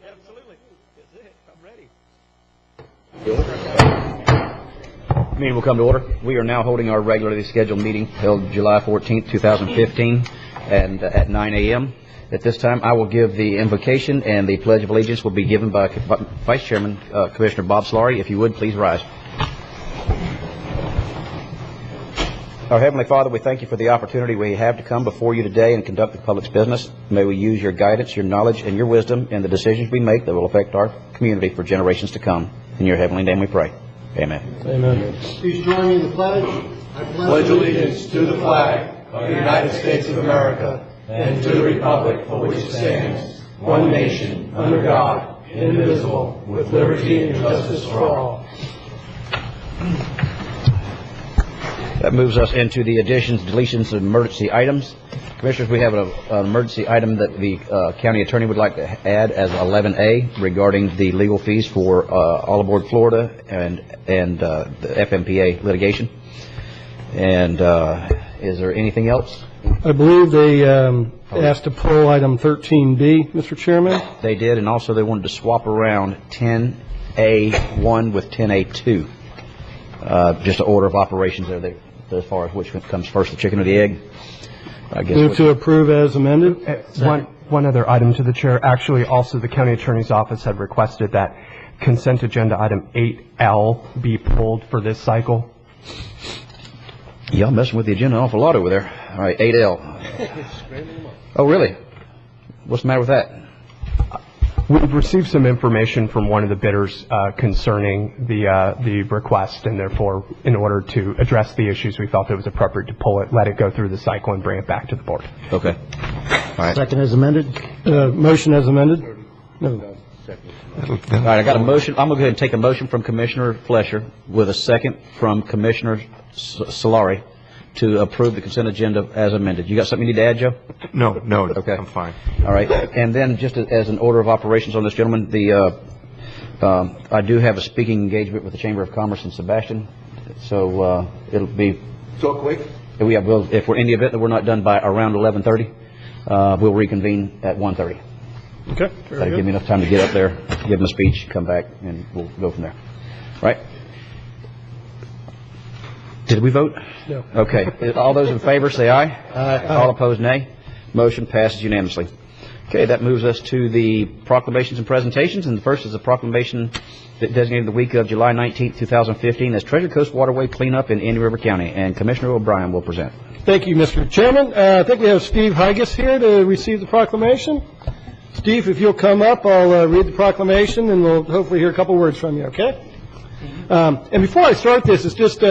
Absolutely. That's it. I'm ready. Meeting will come to order. We are now holding our regularly scheduled meeting held July 14th, 2015, and at 9 a.m. At this time, I will give the invocation, and the Pledge of Allegiance will be given by Vice Chairman Commissioner Bob Solari. If you would, please rise. Our Heavenly Father, we thank you for the opportunity we have to come before you today and conduct the public's business. May we use your guidance, your knowledge, and your wisdom in the decisions we make that will affect our community for generations to come. In your heavenly name we pray. Amen. Amen. Please join me in the pledge. I pledge allegiance to the flag of the United States of America and to the republic for which it stands, one nation, under God, indivisible, with liberty and justice for all. That moves us into the additions, deletions, and emergency items. Commissioners, we have an emergency item that the county attorney would like to add as 11A regarding the legal fees for All Aboard Florida and the FMPA litigation. And is there anything else? I believe they asked to pull item 13B, Mr. Chairman. They did, and also they wanted to swap around 10A1 with 10A2. Just an order of operations there, as far as which comes first, the chicken or the egg. I guess Move to approve as amended. One other item to the chair. Actually, also the county attorney's office had requested that consent agenda item 8L be pulled for this cycle. Y'all messing with the agenda an awful lot over there. All right, 8L. Oh, really? What's the matter with that? We've received some information from one of the bidders concerning the request, and therefore, in order to address the issues, we felt it was appropriate to pull it, let it go through the cycle, and bring it back to the board. Okay. All right. Second as amended. Motion as amended. No. All right, I got a motion. I'm going to go ahead and take a motion from Commissioner Flesher with a second from Commissioner Solari to approve the consent agenda as amended. You got something you need to add, Joe? No, okay. I'm fine. All right, and then just as an order of operations on this, gentleman, I do have a speaking engagement with the Chamber of Commerce in Sebastian, so it'll be So quick? Yeah, if we're in the event that we're not done by around 11:30, we'll reconvene at 1:30. Okay. That'll give me enough time to get up there, give them a speech, come back, and we'll go from there. Right? Did we vote? No. Okay. All those in favor say aye. Aye. All opposed, nay. Motion passes unanimously. Okay, that moves us to the proclamations and presentations, and the first is a proclamation that designated the week of July 19th, 2015 as Treasure Coast Waterway Cleanup in Indian River County, and Commissioner O'Brien will present. Thank you, Mr. Chairman. I think we have Steve Higas here to receive the proclamation. Steve, if you'll come up, I'll read the proclamation, and we'll hopefully hear a couple words from you, okay? And before I start this, it's just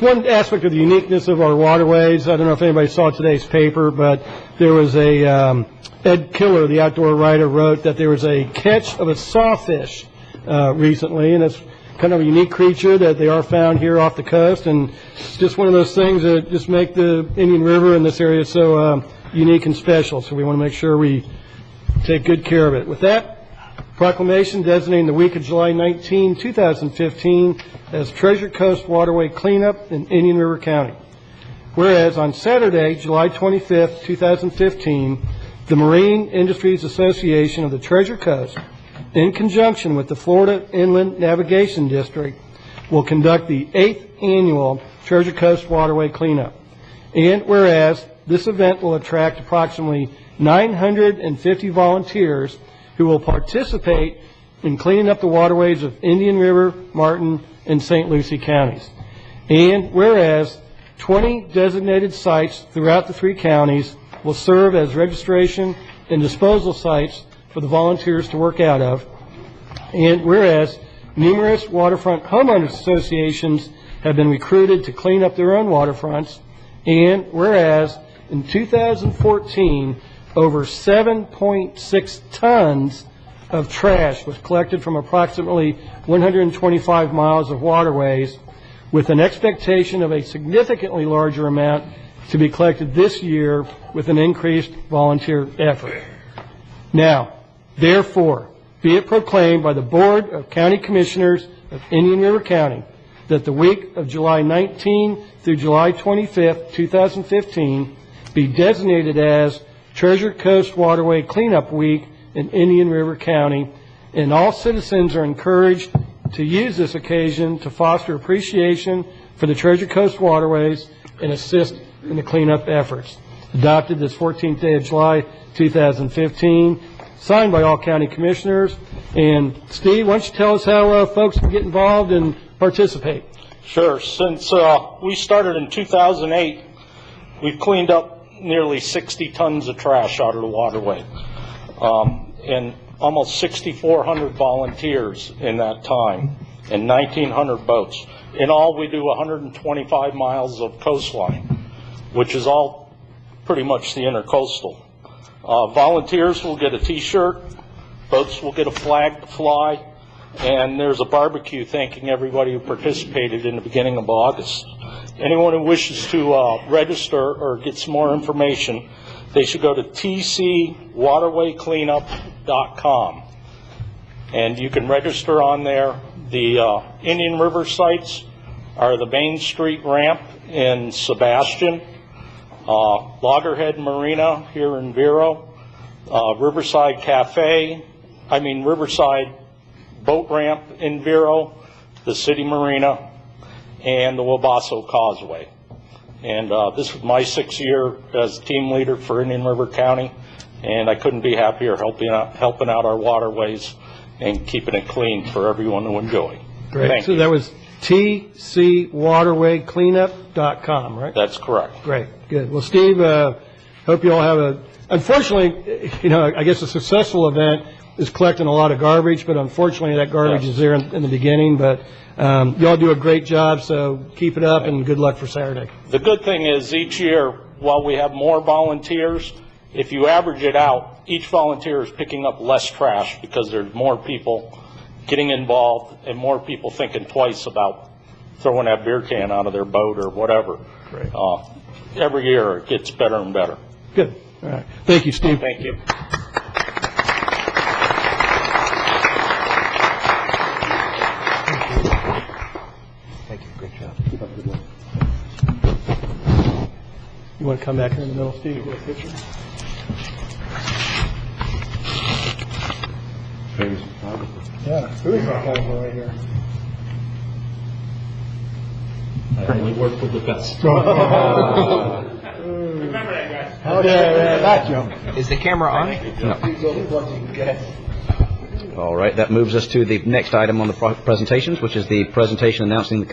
one aspect of the uniqueness of our waterways. I don't know if anybody saw today's paper, but there was a Ed Killer, the outdoor writer, wrote that there was a catch of a sawfish recently, and it's kind of a unique creature that they are found here off the coast, and it's just one of those things that just make the Indian River in this area so unique and special. So we want to make sure we take good care of it. With that, proclamation designating the week of July 19, 2015 as Treasure Coast Waterway Cleanup in Indian River County. Whereas on Saturday, July 25, 2015, the Marine Industries Association of the Treasure Coast, in conjunction with the Florida Inland Navigation District, will conduct the 8th annual Treasure Coast Waterway Cleanup. And whereas this event will attract approximately 950 volunteers who will participate in cleaning up the waterways of Indian River, Martin, and St. Lucie counties. And whereas 20 designated sites throughout the 3 counties will serve as registration and disposal sites for the volunteers to work out of. And whereas numerous waterfront homeowners associations have been recruited to clean up their own waterfronts. And whereas in 2014, over 7.6 tons of trash was collected from approximately 125 miles of waterways, with an expectation of a significantly larger amount to be collected this year with an increased volunteer effort. Now, therefore, be it proclaimed by the Board of County Commissioners of Indian River County that the week of July 19 through July 25, 2015 be designated as Treasure Coast Waterway Cleanup Week in Indian River County, and all citizens are encouraged to use this occasion to foster appreciation for the Treasure Coast waterways and assist in the cleanup efforts. Adopted this 14th day of July 2015, signed by all county commissioners. And Steve, why don't you tell us how folks can get involved and participate? Sure. Since we started in 2008, we've cleaned up nearly 60 tons of trash out of the waterway, and almost 6,400 volunteers in that time, and 1,900 boats. In all, we do 125 miles of coastline, which is all pretty much the intercoastal. Volunteers will get a t-shirt, boats will get a flag to fly, and there's a barbecue thanking everybody who participated in the beginning of August. Anyone who wishes to register or get some more information, they should go to tcwaterwaycleanup.com, and you can register on there. The Indian River sites are the Main Street ramp in Sebastian, Loggerhead Marina here in Vero, Riverside Boat Ramp in Vero, the City Marina, and the Wabasso Causeway. And this was my 6th year as team leader for Indian River County, and I couldn't be happier helping out our waterways and keeping it clean for everyone to enjoy. Great. Thank you. That was tcwaterwaycleanup.com, right? That's correct. Great. Good. Well, Steve, hope you all have unfortunately, I guess a successful event is collecting a lot of garbage, but unfortunately that garbage is there in the beginning. But you all do a great job, so keep it up and good luck for Saturday. The good thing is each year, while we have more volunteers, if you average it out, each volunteer is picking up less trash because there's more people getting involved and more people thinking twice about throwing that beer can out of their boat or whatever. Great. Every year it gets better and better. Good. All right. Thank you, Steve. Thank you. Thank you. Great job. You want to come back here in the middle, Steve? Get a picture. Famous photographer. Yeah, who is that guy right here? I only work with the best. Remember that, guys. Oh, yeah, that joke. Is the camera on? No. All right, that moves us to the next item on the presentations, which is the presentation announcing the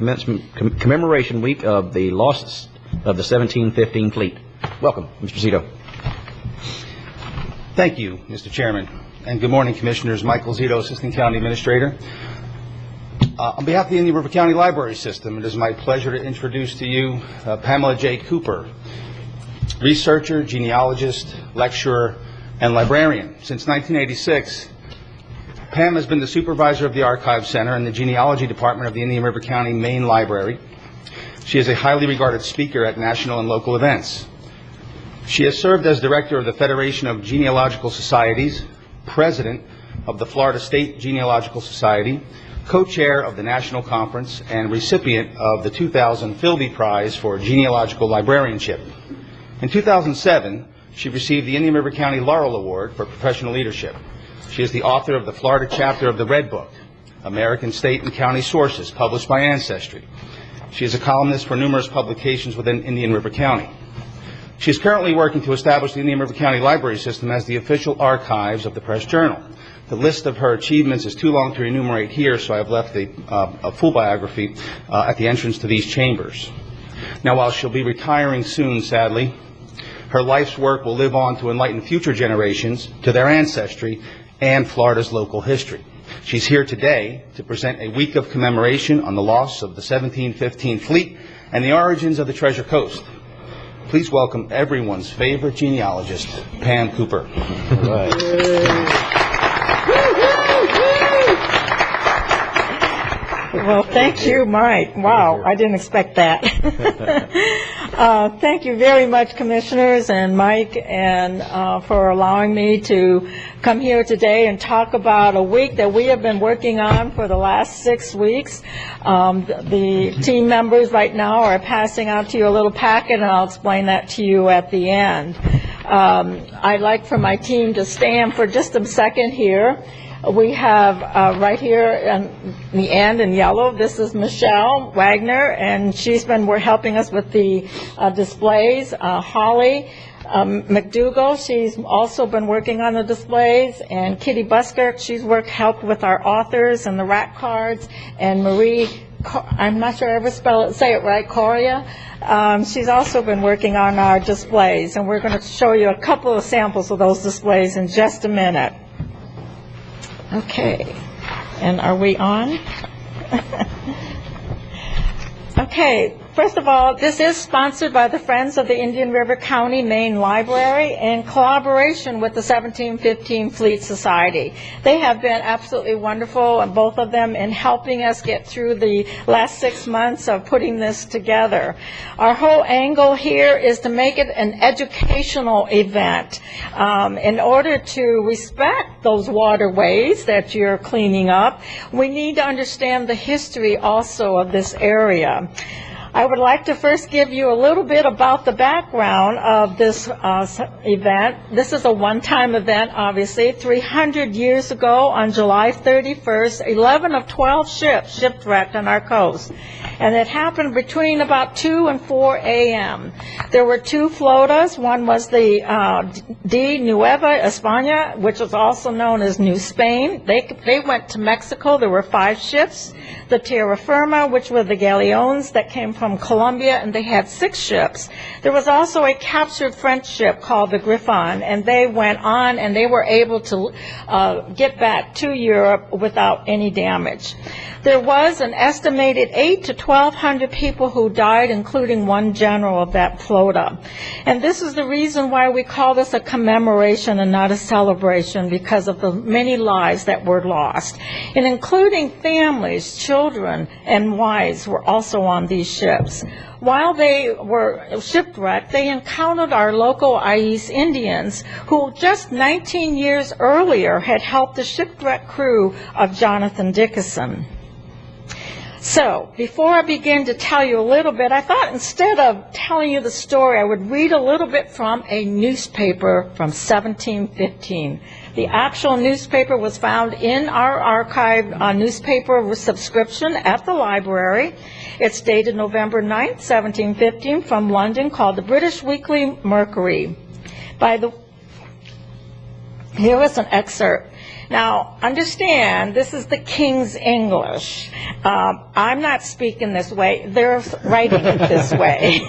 commemoration week of the loss of the 1715 fleet. Welcome, Mr. Zito. Thank you, Mr. Chairman, and good morning, Commissioners. Michael Zito, Assistant County Administrator. On behalf of the Indian River County Library System, it is my pleasure to introduce to you Pamela J. Cooper, researcher, genealogist, lecturer, and librarian. Since 1986, Pam has been the supervisor of the Archive Center and the Genealogy Department of the Indian River County Main Library. She is a highly regarded speaker at national and local events. She has served as director of the Federation of Genealogical Societies, president of the Florida State Genealogical Society, co-chair of the National Conference, and recipient of the 2000 Philby Prize for Genealogical Librarianship. In 2007, she received the Indian River County Laurel Award for Professional Leadership. She is the author of the Florida chapter of the Red Book, American State and County Sources, published by Ancestry. She is a columnist for numerous publications within Indian River County. She is currently working to establish the Indian River County Library System as the official archives of the Press Journal. The list of her achievements is too long to enumerate here, so I've left a full biography at the entrance to these chambers. Now, while she'll be retiring soon, sadly, her life's work will live on to enlighten future generations to their ancestry and Florida's local history. She's here today to present a week of commemoration on the loss of the 1715 fleet and the origins of the Treasure Coast. Please welcome everyone's favorite genealogist, Pam Cooper. All right. Well, thank you, Mike. Wow, I didn't expect that. Thank you very much, Commissioners and Mike, and for allowing me to come here today and talk about a week that we have been working on for the last 6 weeks. The team members right now are passing out to you a little packet, and I'll explain that to you at the end. I'd like for my team to stand for just a second here. We have right here in the end in yellow, this is Michelle Wagner, and she's been helping us with the displays. Holly McDougall, she's also been working on the displays, and Kitty Busker, she's helped with our authors and the rack cards, and Marie, I'm not sure I ever say it right, Coria, she's also been working on our displays, and we're going to show you a couple of samples of those displays in just a minute. Okay, and are we on? Okay, first of all, this is sponsored by the Friends of the Indian River County Main Library in collaboration with the 1715 Fleet Society. They have been absolutely wonderful, and both of them, in helping us get through the last 6 months of putting this together. Our whole angle here is to make it an educational event. In order to respect those waterways that you're cleaning up, we need to understand the history also of this area. I would like to first give you a little bit about the background of this event. This is a one-time event, obviously. 300 years ago, on July 31st, 11 of 12 ships shipwrecked on our coast. And it happened between about 2 and 4 a.m. There were 2 flotas. One was the De Nueva España, which was also known as New Spain. They went to Mexico. There were 5 ships. The Tierra Firma, which were the galleons that came from Colombia, and they had 6 ships. There was also a captured French ship called the Griffon, and they went on and they were able to get back to Europe without any damage. There was an estimated 800 to 1,200 people who died, including one general of that flota. And this is the reason why we call this a commemoration and not a celebration, because of the many lives that were lost. And including families, children, and wives were also on these ships. While they were shipwrecked, they encountered our local Ais Indians, who just 19 years earlier had helped the shipwrecked crew of Jonathan Dickinson. So, before I begin to tell you a little bit, I thought instead of telling you the story, I would read a little bit from a newspaper from 1715. The actual newspaper was found in our archive newspaper subscription at the library. It's dated November 9th, 1715, from London, called the British Weekly Mercury. Here is an excerpt. Now, understand, this is the King's English. I'm not speaking this way. They're writing it this way.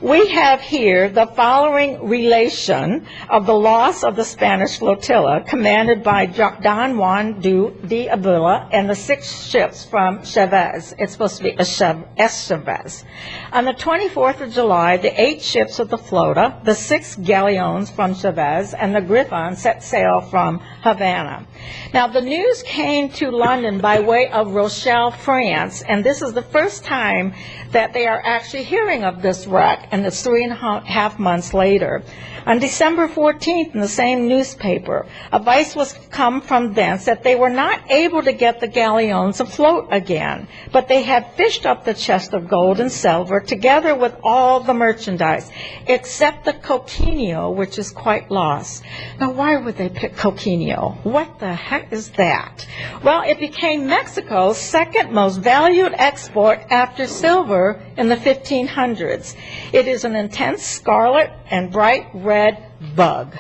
We have here the following relation of the loss of the Spanish flotilla, commanded by Don Juan de Avila and the 6 ships from Chavez. It's supposed to be Chavez. On the 24th of July, the 8 ships of the flota, the 6 galleons from Chavez, and the Griffon set sail from Havana. Now, the news came to London by way of Rochelle, France, and this is the first time that they are actually hearing of this wreck, and it's 3.5 months later. On December 14th, in the same newspaper, advice was come from thence that they were not able to get the galleons afloat again, but they had fished up the chest of gold and silver together with all the merchandise, except the coquinho, which is quite lost. Now, why would they pick coquinho? What the heck is that? Well, it became Mexico's second most valued export after silver in the 1500s. It is an intense scarlet and bright red bug.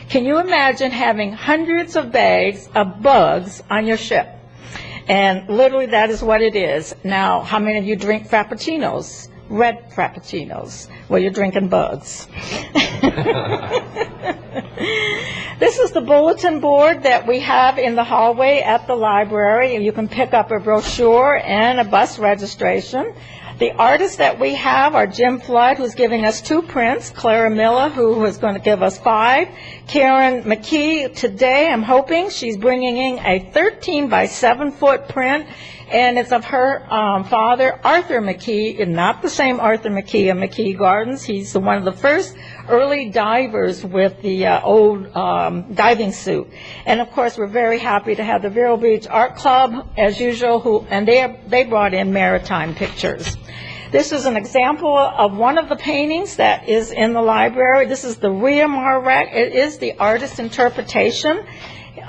Can you imagine having hundreds of bags of bugs on your ship? And literally that is what it is. Now, how many of you drink frappuccinos? Red frappuccinos. Well, you're drinking bugs. This is the bulletin board that we have in the hallway at the library. You can pick up a brochure and a bus registration. The artists that we have are Jim Flood, who's giving us 2 prints, Clara Miller, who is going to give us 5, Karen McKee today, I'm hoping, she's bringing in a 13 by 7 foot print, and it's of her father, Arthur McKee, and not the same Arthur McKee of McKee Gardens. He's one of the first early divers with the old diving suit. And of course, we're very happy to have the Vero Beach Art Club, as usual, and they brought in maritime pictures. This is an example of one of the paintings that is in the library. This is the Riamar wreck. It is the artist's interpretation.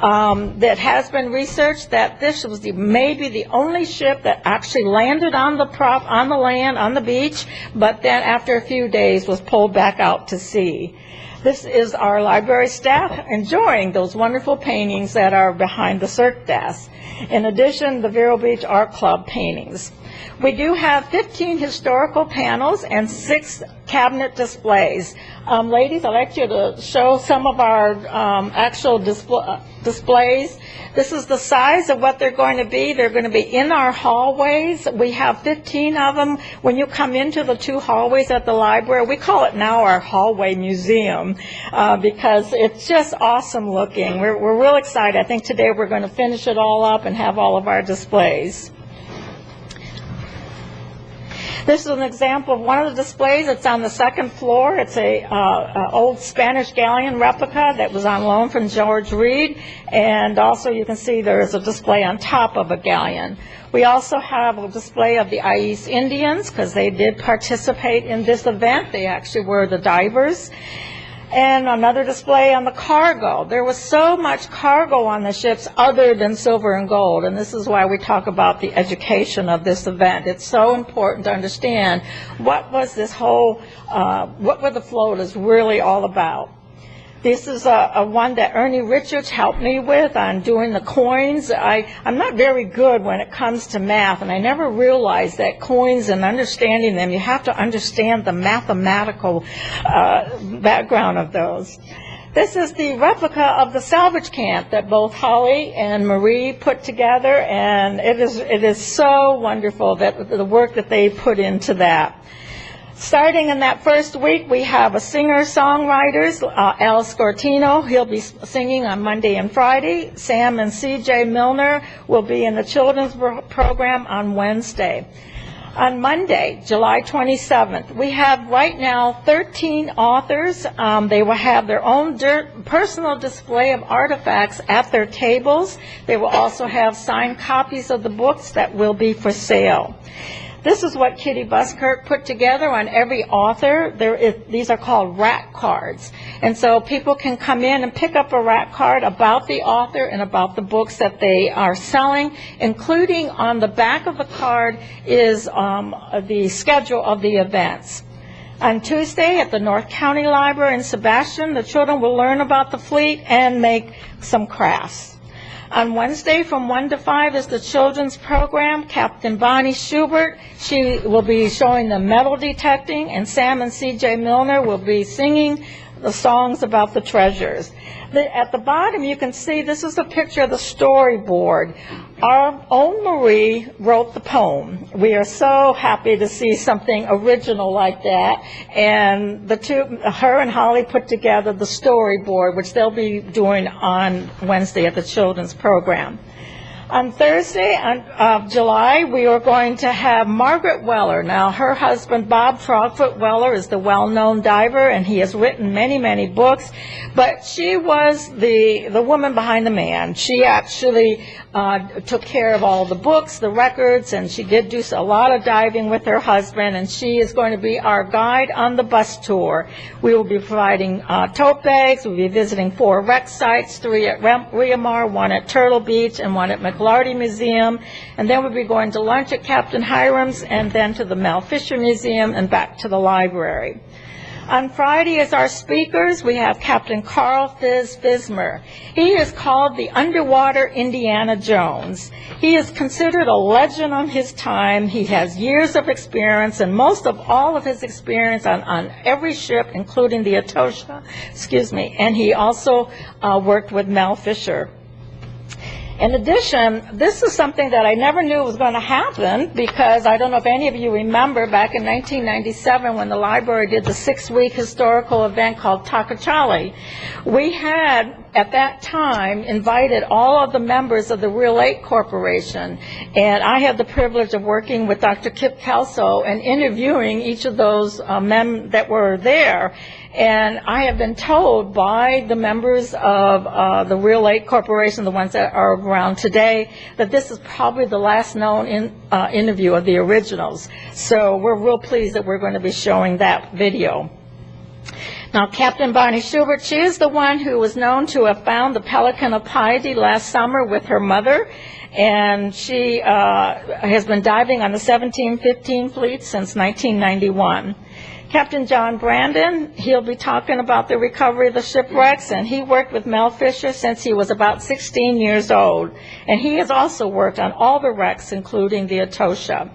That has been researched that this was maybe the only ship that actually landed on the land, on the beach, but then after a few days was pulled back out to sea. This is our library staff enjoying those wonderful paintings that are behind the circ desk. In addition, the Vero Beach Art Club paintings. We do have 15 historical panels and 6 cabinet displays. Ladies, I'd like you to show some of our actual displays. This is the size of what they're going to be. They're going to be in our hallways. We have 15 of them. When you come into the 2 hallways at the library, we call it now our hallway museum because it's just awesome looking. We're real excited. I think today we're going to finish it all up and have all of our displays. This is an example of one of the displays. It's on the 2nd floor. It's a old Spanish galleon replica that was on loan from George Reed. And also you can see there is a display on top of a galleon. We also have a display of the Ais Indians because they did participate in this event. They actually were the divers. And another display on the cargo. There was so much cargo on the ships other than silver and gold, and this is why we talk about the education of this event. It's so important to understand what was this whole, what were the floaters really all about. This is a one that Ernie Richards helped me with on doing the coins. I'm not very good when it comes to math, and I never realized that coins and understanding them, you have to understand the mathematical background of those. This is the replica of the salvage camp that both Holly and Marie put together, and it is so wonderful that the work that they put into that. Starting in that first week, we have a singer-songwriters, Al Scortino. He'll be singing on Monday and Friday. Sam and C.J. Milner will be in the children's program on Wednesday. On Monday, July 27th, we have right now 13 authors. They will have their own personal display of artifacts at their tables. They will also have signed copies of the books that will be for sale. This is what Kitty Buskirk put together on every author. These are called rack cards. And so people can come in and pick up a rack card about the author and about the books that they are selling, including on the back of the card is the schedule of the events. On Tuesday at the North County Library in Sebastian, the children will learn about the fleet and make some crafts. On Wednesday from 1 to 5 is the children's program. Captain Bonnie Schubert, she will be showing them metal detecting, and Sam and C.J. Milner will be singing the songs about the treasures. At the bottom you can see this is a picture of the storyboard. Our own Marie wrote the poem. We are so happy to see something original like that, and her and Holly put together the storyboard, which they'll be doing on Wednesday at the children's program. On Thursday of July, we are going to have Margaret Weller. Now, her husband, Bob Frogfoot Weller, is the well-known diver, and he has written many, many books. But she was the woman behind the man. She actually took care of all the books, the records, and she did do a lot of diving with her husband, and she is going to be our guide on the bus tour. We will be providing tote bags. We'll be visiting 4 wreck sites, 3 at Riamar, 1 at Turtle Beach, and 1 at McLarty Museum, and then we'll be going to lunch at Captain Hiram's and then to the Mel Fisher Museum and back to the library. On Friday as our speakers, we have Captain Carl Fismer. He is called the Underwater Indiana Jones. He is considered a legend on his time. He has years of experience, and most of all of his experience on every ship, including the Etosha, and he also worked with Mel Fisher. In addition, this is something that I never knew was going to happen because I don't know if any of you remember back in 1997 when the library did the 6-week historical event called Takachali. We had at that time, invited all of the members of the Real Lake Corporation, and I had the privilege of working with Dr. Kip Kelso and interviewing each of those men that were there. And I have been told by the members of the Real Lake Corporation, the ones that are around today, that this is probably the last known interview of the originals. So we're real pleased that we're going to be showing that video. Now, Captain Bonnie Schubert, she is the one who was known to have found the Pelican of Piety last summer with her mother, and she has been diving on the 1715 fleet since 1991. Captain John Brandon, he'll be talking about the recovery of the shipwrecks, and he worked with Mel Fisher since he was about 16 years old. And he has also worked on all the wrecks, including the Etosha.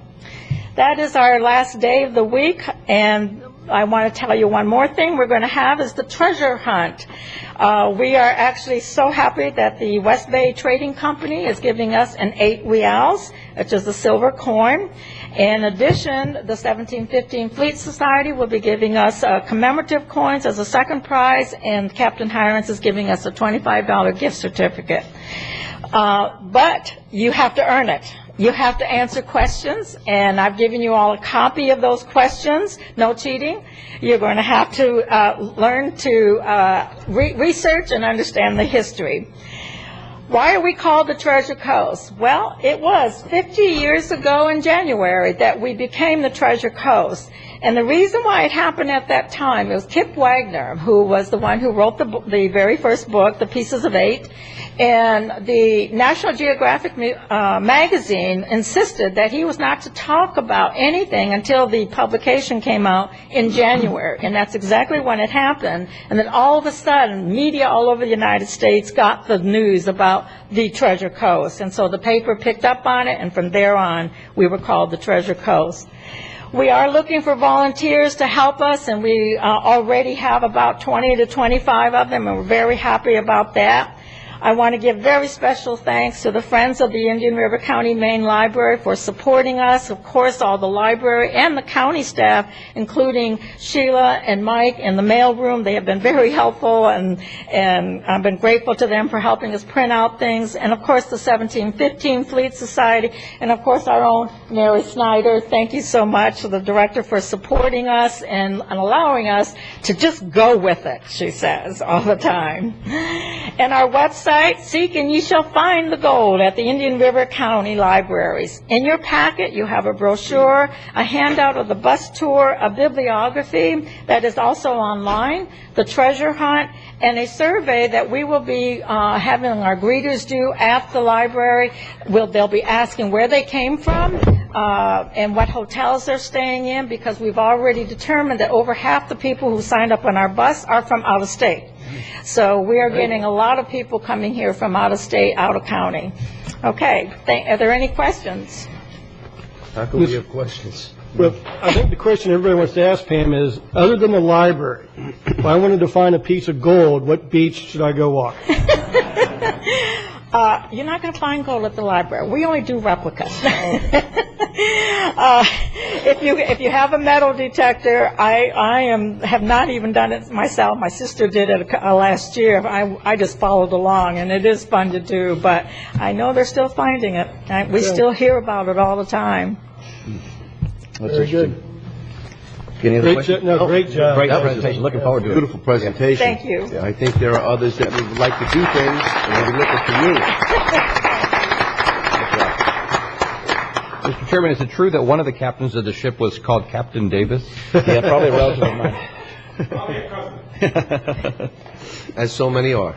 That is our last day of the week, and I want to tell you one more thing we're going to have is the treasure hunt. We are actually so happy that the West Bay Trading Company is giving us an 8 reals, which is a silver coin. In addition, the 1715 Fleet Society will be giving us commemorative coins as a second prize, and Captain Hirons is giving us a $25 gift certificate. But you have to earn it. You have to answer questions, and I've given you all a copy of those questions. No cheating. You're going to have to learn to research and understand the history. Why are we called the Treasure Coast? Well, it was 50 years ago in January that we became the Treasure Coast. And the reason why it happened at that time, it was Kip Wagner, who was the one who wrote the very first book, The Pieces of Eight. And the National Geographic magazine insisted that he was not to talk about anything until the publication came out in January. And that's exactly when it happened. And then all of a sudden, media all over the United States got the news about the Treasure Coast. And so the paper picked up on it, and from there on, we were called the Treasure Coast. We are looking for volunteers to help us, and we already have about 20 to 25 of them, and we're very happy about that. I want to give very special thanks to the Friends of the Indian River County Main Library for supporting us, of course, all the library and the county staff, including Sheila and Mike in the mailroom. They have been very helpful, and I've been grateful to them for helping us print out things. And, of course, the 1715 Fleet Society, and, of course, our own Mary Snyder. Thank you so much to the director for supporting us and allowing us to just go with it, she says, all the time. And our website, Seek and Ye Shall Find the Gold at the Indian River County Libraries. In your packet, you have a brochure, a handout of the bus tour, a bibliography that is also online, the treasure hunt, and a survey that we will be having our greeters do at the library. They'll be asking where they came from and what hotels they're staying in, because we've already determined that over half the people who signed up on our bus are from out of state. So we are getting a lot of people coming here from out of state, out of county. Okay, are there any questions? How come we have questions? Well, I think the question everybody wants to ask, Pam, is, other than the library, if I wanted to find a piece of gold, what beach should I go walk? You're not going to find gold at the library. We only do replicas. If you have a metal detector, I have not even done it myself. My sister did it last year. I just followed along, and it is fun to do. But I know they're still finding it. We still hear about it all the time. That's very good. Any other questions? Great job. Great presentation. Looking forward to it. Beautiful presentation. Thank you. Yeah, I think there are others that would like to do things, and we'll be looking for you. Mr. Chairman, is it true that one of the captains of the ship was called Captain Davis? Yeah, probably a relative of mine. As so many are.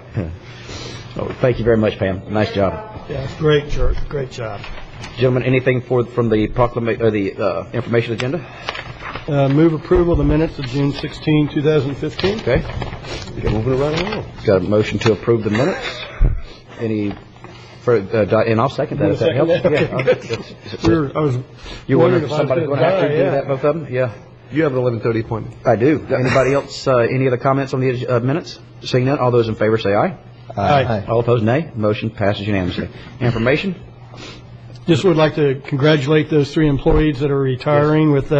Oh, thank you very much, Pam. Nice job. Yeah, great, George. Great job. Gentlemen, anything from the proclamation or the information agenda? Move approval of the minutes of June 16, 2015. Okay. Moving right along. Got a motion to approve the minutes. Any further, and I'll second that if that helps. I was You wondering if if I was somebody's going to have to do that, both of them? Yeah. You have an 11:30 appointment. I do. Anybody else, any other comments on the minutes? Seeing none, all those in favor say aye. Aye. All opposed, nay. Motion passes unanimously. Information? Just would like to congratulate those 3 employees that are retiring with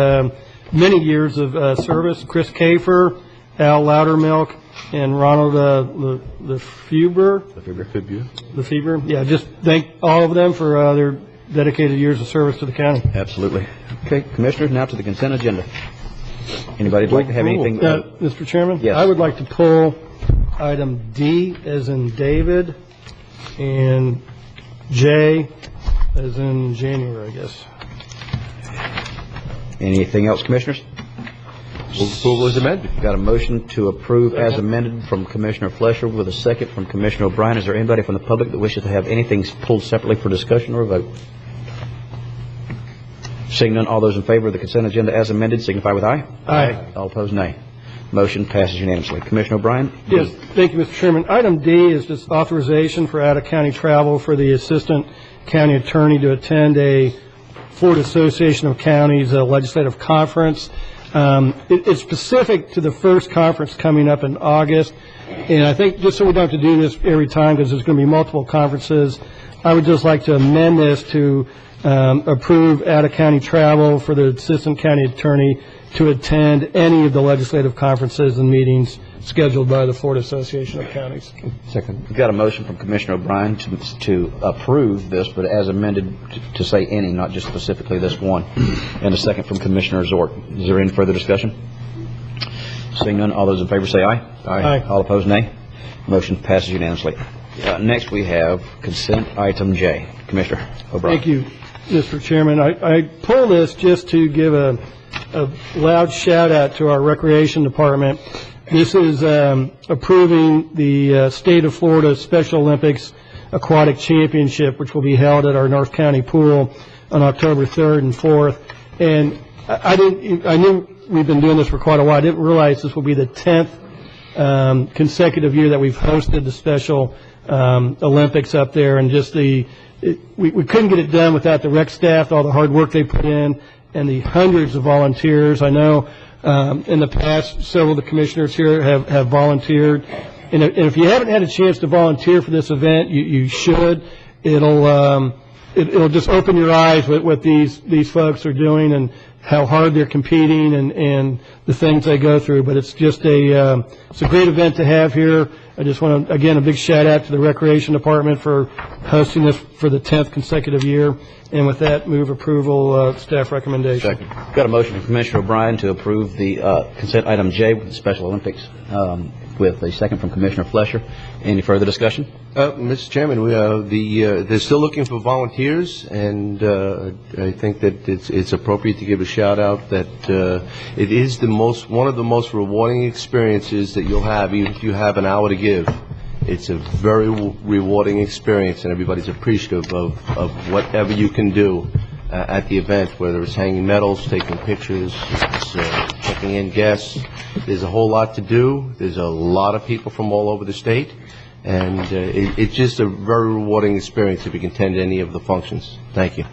many years of service. Chris Kafer, Al Loudermilk, and Ronald Lefebvre. Lefebvre. Yeah, just thank all of them for their dedicated years of service to the county. Absolutely. Okay, Commissioners, now to the consent agenda. Anybody like to have anything? Mr. Chairman? Yes. I would like to pull item D as in David and J as in January, I guess. Anything else, Commissioners? Approval is amended. Got a motion to approve as amended from Commissioner Flesher with a second from Commissioner O'Brien. Is there anybody from the public that wishes to have anything pulled separately for discussion or a vote? Seeing none, all those in favor of the consent agenda as amended signify with aye. Aye. All opposed, nay. Motion passes unanimously. Commissioner O'Brien? Yes, thank you, Mr. Chairman. Item D is just authorization for out-of-county travel for the Assistant County Attorney to attend a Florida Association of Counties legislative conference. It's specific to the first conference coming up in August, and I think just so we don't have to do this every time because there's going to be multiple conferences, I would just like to amend this to approve out-of-county travel for the Assistant County Attorney to attend any of the legislative conferences and meetings scheduled by the Florida Association of Counties. Second. We've got a motion from Commissioner O'Brien to approve this, but as amended to say any, not just specifically this one, and a second from Commissioner Zort. Is there any further discussion? Seeing none, all those in favor say aye. Aye. All opposed, nay. Motion passes unanimously. Next, we have consent item J. Commissioner O'Brien. Thank you, Mr. Chairman. I pull this just to give a loud shout out to our Recreation Department. This is approving the State of Florida Special Olympics Aquatic Championship, which will be held at our North County pool on October 3rd and 4th. And I knew we've been doing this for quite a while. I didn't realize this will be the 10th consecutive year that we've hosted the Special Olympics up there. And just we couldn't get it done without the rec staff, all the hard work they put in, and the hundreds of volunteers. I know in the past, several of the commissioners here have volunteered. And if you haven't had a chance to volunteer for this event, you should. It'll just open your eyes with what these folks are doing and how hard they're competing and the things they go through. But it's just it's a great event to have here. I just want to, again, a big shout out to the Recreation Department for hosting this for the 10th consecutive year. And with that, move approval, staff recommendation. Second. Got a motion from Commissioner O'Brien to approve the consent item J with the Special Olympics with a second from Commissioner Flesher. Any further discussion? Mr. Chairman, they're still looking for volunteers, and I think that it's appropriate to give a shout out that it is one of the most rewarding experiences that you'll have, even if you have an hour to give. It's a very rewarding experience, and everybody's appreciative of whatever you can do at the event, whether it's hanging medals, taking pictures, it's, checking in guests. There's a whole lot to do. There's a lot of people from all over the state, and it's just a very rewarding experience if you can attend any of the functions. Thank you.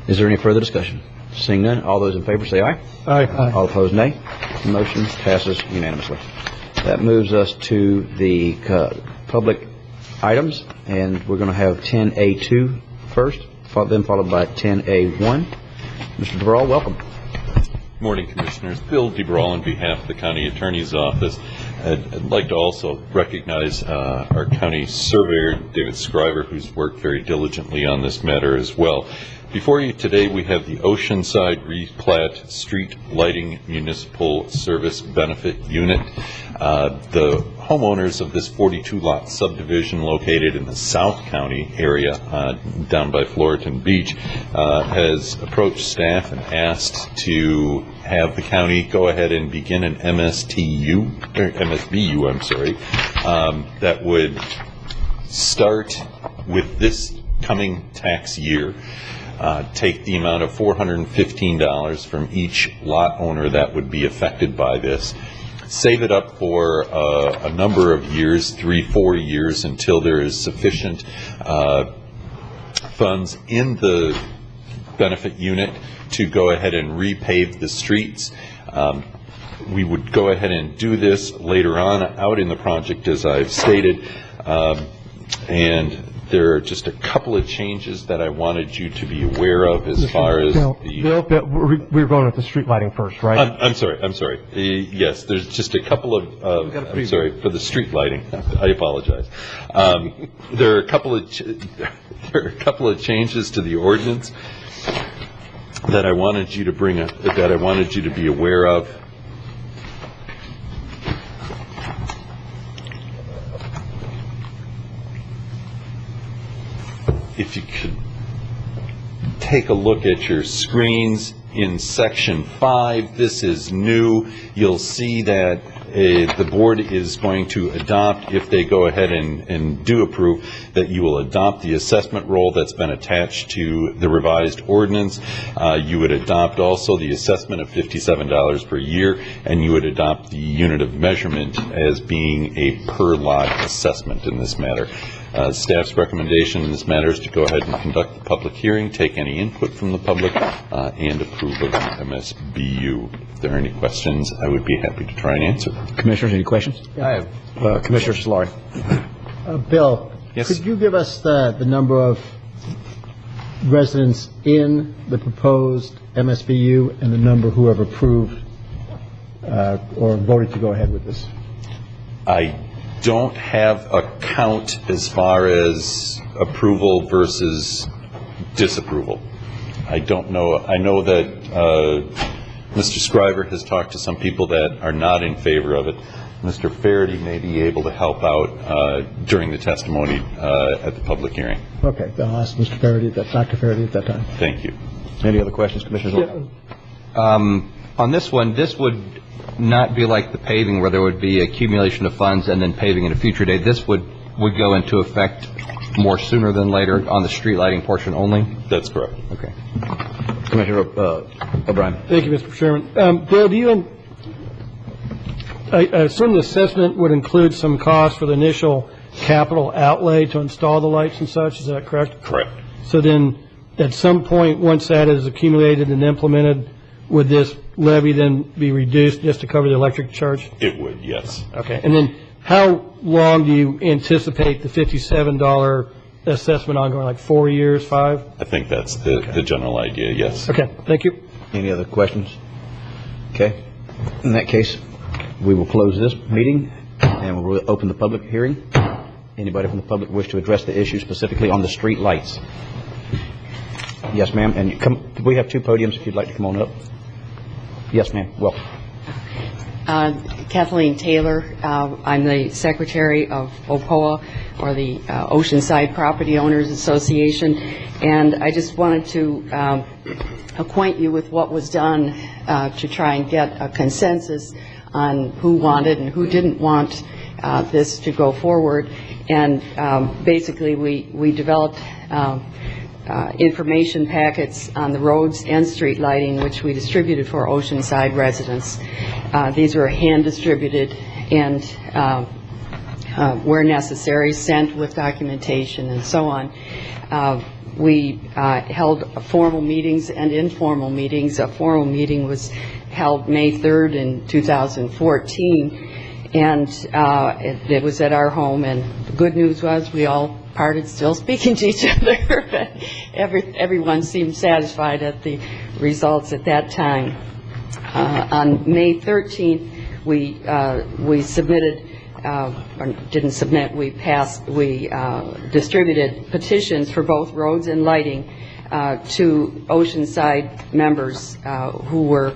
Is there any further discussion? Seeing none, all those in favor say aye. Aye. All opposed, nay. Motion passes unanimously. That moves us to the public items, and we're going to have 10A2 first, then followed by 10A1. Mr. DeBrawl, welcome. Morning, Commissioners. Bill DeBrawl on behalf of the County Attorney's Office. I'd like to also recognize our County Surveyor, David Scriver, who's worked very diligently on this matter as well. Before you today, we have the Oceanside Replat Street Lighting Municipal Service Benefit Unit. The homeowners of this 42-lot subdivision located in the South County area down by Fullerton Beach has approached staff and asked to have the county go ahead and begin an MSBU, that would start with this coming tax year. Take the amount of $415 from each lot owner that would be affected by this, save it up for a number of years, 3-4 years, until there is sufficient funds in the benefit unit to go ahead and repave the streets. We would go ahead and do this later on out in the project, as I've stated, and There are just a couple of changes that I wanted you to be aware of as far as Bill, we're going with the street lighting first, right? I'm sorry. Yes, there's just a couple of, I'm sorry, for the street lighting. I apologize. There are a couple of changes to the ordinance that I wanted you to be aware of. If you could take a look at your screens in section 5, this is new. You'll see that the board is going to adopt, if they go ahead and do approve, that you will adopt the assessment roll that's been attached to the revised ordinance. You would adopt also the assessment of $57 per year, and you would adopt the unit of measurement as being a per lot assessment in this matter. Staff's recommendation in this matter is to go ahead and conduct the public hearing, take any input from the public, and approve of the MSBU. If there are any questions, I would be happy to try and answer them. Commissioners, any questions? I have. Commissioner Solari. Bill, Yes. could you give us the number of residents in the proposed MSBU and the number who have approved or voted to go ahead with this? I don't have a count as far as approval versus disapproval. I don't know. I know that Mr. Scriver has talked to some people that are not in favor of it. Mr. Faraday may be able to help out during the testimony at the public hearing. Okay, then I'll ask Mr. Faraday, Dr. Faraday at that time. Thank you. Any other questions, Commissioner Solari? On this one, this would not be like the paving where there would be accumulation of funds and then paving at a future date. This would go into effect more sooner than later on the street lighting portion only? That's correct. Okay. Commissioner O'Brien. Thank you, Mr. Chairman. Bill, I assume the assessment would include some cost for the initial capital outlay to install the lights and such, is that correct? Correct. So then, at some point, once that is accumulated and implemented, would this levy then be reduced just to cover the electric charge? It would, yes. Okay. And then, how long do you anticipate the $57 assessment ongoing, like 4 years, 5? I think that's the general idea, yes. Okay, thank you. Any other questions? Okay. In that case, we will close this meeting and we'll open the public hearing. Anybody from the public wish to address the issue specifically on the street lights? Yes, ma'am. And we have 2 podiums if you'd like to come on up. Yes, ma'am. Welcome. Kathleen Taylor. I'm the secretary of OPOA, or the Oceanside Property Owners Association, and I just wanted to acquaint you with what was done to try and get a consensus on who wanted and who didn't want this to go forward. And basically we developed information packets on the roads and street lighting, which we distributed for Oceanside residents. These were hand distributed and where necessary sent with documentation and so on. We held formal meetings and informal meetings. A formal meeting was held May 3rd in 2014, and it was at our home, and the good news was we all parted still speaking to each other. Everyone seemed satisfied at the results at that time. On May 13th, we submitted, or didn't submit, we distributed petitions for both roads and lighting to Oceanside members who were,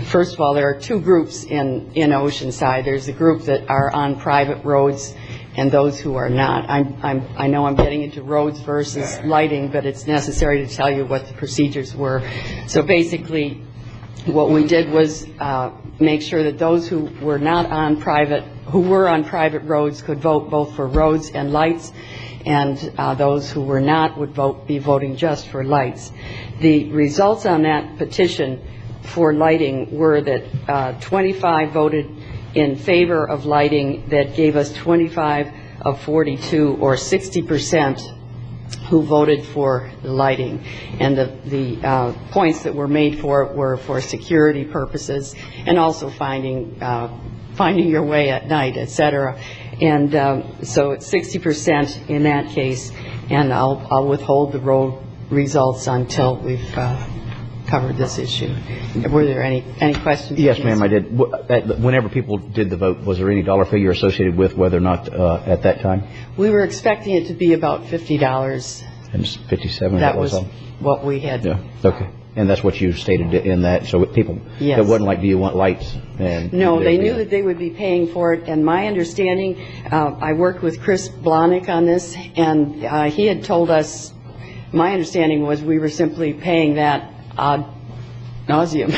first of all, there are 2 groups in Oceanside. There's a group that are on private roads and those who are not. I know I'm getting into roads versus lighting, but it's necessary to tell you what the procedures were. So basically, what we did was make sure that those who were on private roads could vote both for roads and lights, and those who were not would be voting just for lights. The results on that petition for lighting were that 25 voted in favor of lighting. That gave us 25 of 42, or 60%, who voted for the lighting. And the points that were made for it were for security purposes and also finding your way at night, etc. And so it's 60% in that case. and I'll withhold the road results until we've covered this issue. Were there any questions? Yes, ma'am, I did. Whenever people did the vote, was there any dollar figure associated with whether or not at that time? We were expecting it to be about $50. And it's 57? That was what we had. Yeah, okay. And that's what you stated in that, so people, Yes. it wasn't like, do you want lights? And No, they knew that they would be paying for it, and my understanding, I worked with Chris Blahnik on this, and he had told us, my understanding was we were simply paying that ad nauseum,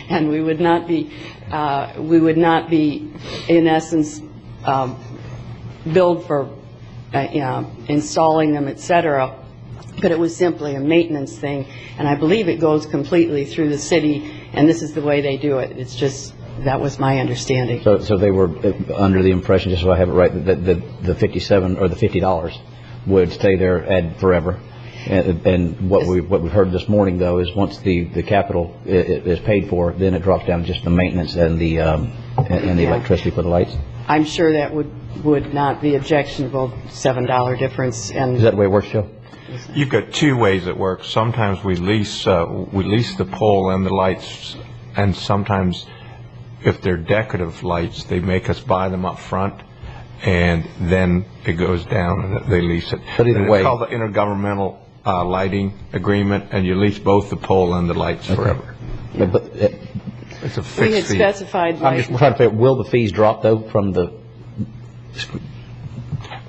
and we would not be, in essence, billed for installing them, et cetera. But it was simply a maintenance thing, and I believe it goes completely through the city, and this is the way they do it. It's just, that was my understanding. So they were under the impression, just so I have it right, that the 57 or the $50 would stay there forever. And what we've heard this morning, though, is once the capital is paid for, then it drops down to just the maintenance and the electricity for the lights. I'm sure that would not be objectionable, $7 difference. And is that the way it works, Joe? You've got two ways it works. Sometimes we lease the pole and the lights, and sometimes if they're decorative lights, they make us buy them up front, and then it goes down and they lease it. But either way, it's called the intergovernmental lighting agreement, and you lease both the pole and the lights forever. But it's a fixed we had fee. specified. I'm just trying to figure, will the fees drop though from the?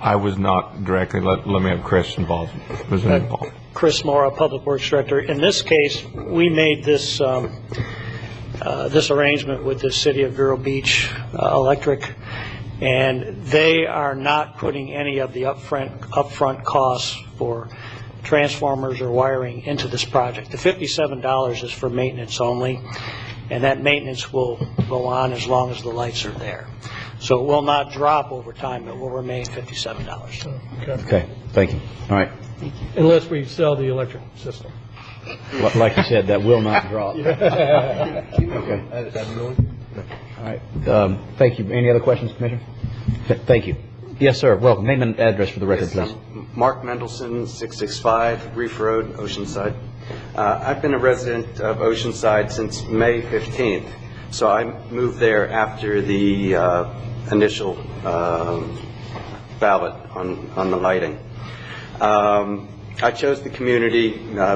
I was not directly. Let me have Chris involved. Was involved. Chris Mora, Public Works Director. In this case, we made this this arrangement with the City of Vero Beach Electric, and they are not putting any of the upfront costs for transformers or wiring into this project. The $57 is for maintenance only, and that maintenance will go on as long as the lights are there. So it will not drop over time, but will remain $57. Okay, thank you. All right. Unless we sell the electric system. Like you said, that will not drop. Okay. All right. Thank you. Any other questions, Commissioner? Thank you. Yes, sir. Welcome. Name and address for the record, please. Mark Mendelson, 665 Reef Road, Oceanside. I've been a resident of Oceanside since May 15th, so I moved there after the initial ballot on the lighting. I chose the community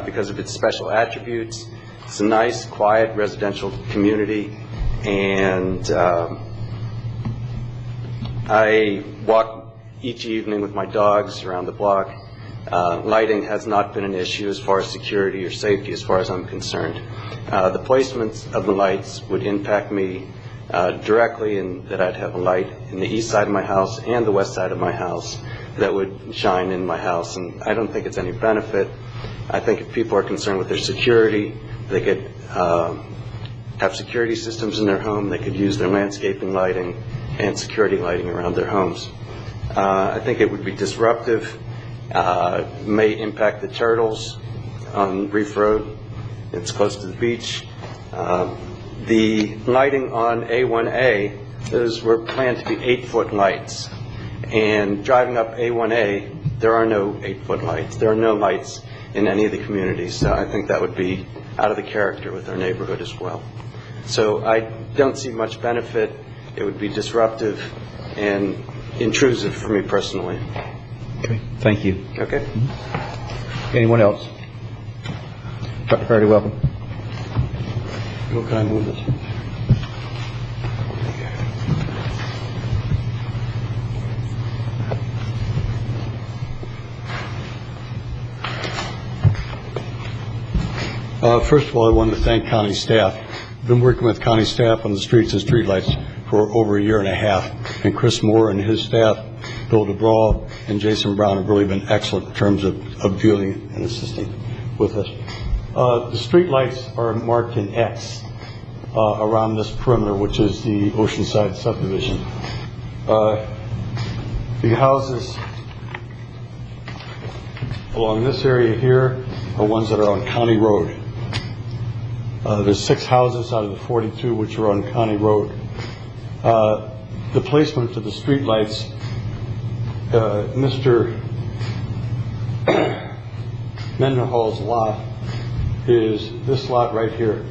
because of its special attributes. It's a nice, quiet, residential community, and I walk each evening with my dogs around the block. Lighting has not been an issue as far as security or safety as far as I'm concerned. The placements of the lights would impact me directly in that I'd have a light in the east side of my house and the west side of my house that would shine in my house, and I don't think it's any benefit. I think if people are concerned with their security, they could have security systems in their home. They could use their landscaping lighting and security lighting around their homes. I think it would be disruptive, may impact the turtles on Reef Road. It's close to the beach. The lighting on A1A, those were planned to be 8-foot lights. And driving up A1A, there are no 8-foot lights. There are no lights in any of the communities. So I think that would be out of the character with our neighborhood as well. So I don't see much benefit. It would be disruptive and intrusive for me personally. Okay, thank you. Okay. Anyone else? Very welcome. Can I move this? First of all, I wanted to thank county staff. I've been working with county staff on the streets and streetlights for over a year and a half, and Chris Moore and his staff, Bill DeBraw and Jason Brown, have really been excellent in terms of dealing and assisting with us. The streetlights are marked in X around this perimeter, which is the Oceanside subdivision. The houses along this area here are ones that are on County Road. There's 6 houses out of the 42 which are on County Road. The placement of the street lights, Mr. Mendenhall's lot is this lot right here.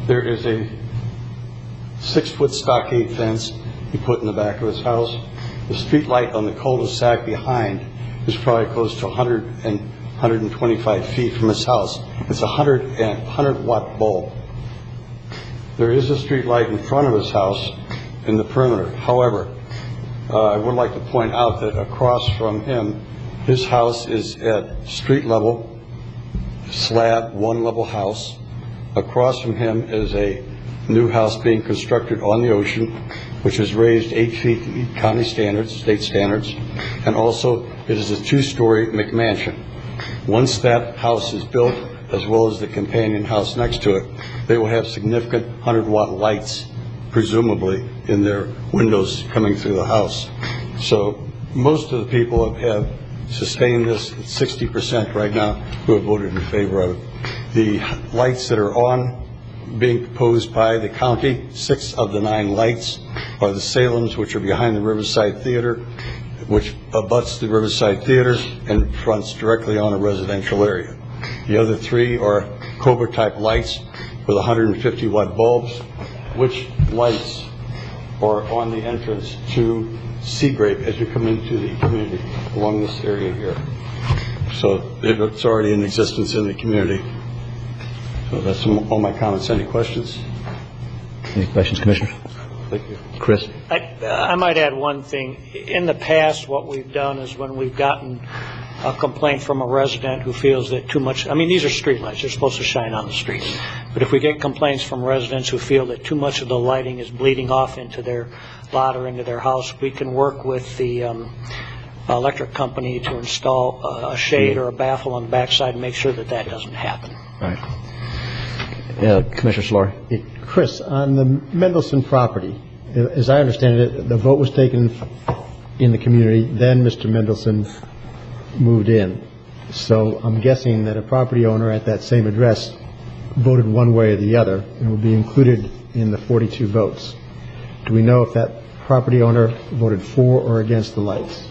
There is a 6-foot stockade fence he put in the back of his house. The street light on the cul-de-sac behind is probably close to 125 feet from his house. It's a 100-watt bulb. There is a street light in front of his house in the perimeter. However, I would like to point out that across from him, his house is at street level, slab, one-level house. Across from him is a new house being constructed on the ocean, which is raised 8 feet to meet county standards, state standards, and also it is a 2-story McMansion. Once that house is built, as well as the companion house next to it, they will have significant 100-watt lights, presumably, in their windows coming through the house. So most of the people have sustained this at 60% right now who have voted in favor of it. The lights that are on, being proposed by the county, 6 of the 9 lights are the Salems, which are behind the Riverside Theater, which abuts the Riverside Theater and fronts directly on a residential area. The other 3 are Cobra-type lights with 150-watt bulbs, which lights are on the entrance to Seagrape as you come into the community along this area here. So it's already in existence in the community. So that's all my comments. Any questions? Any questions, Commissioners? Thank you. Chris? I might add one thing. In the past, what we've done is when we've gotten a complaint from a resident who feels that too much, I mean, these are street lights. They're supposed to shine on the street. But if we get complaints from residents who feel that too much of the lighting is bleeding off into their lot or into their house, we can work with the electric company to install a shade or a baffle on the backside and make sure that that doesn't happen. All right. Commissioner Solari? Chris, on the Mendelson property, as I understand it, the vote was taken in the community, then Mr. Mendelson moved in. So I'm guessing that a property owner at that same address voted one way or the other and will be included in the 42 votes. Do we know if that property owner voted for or against the lights?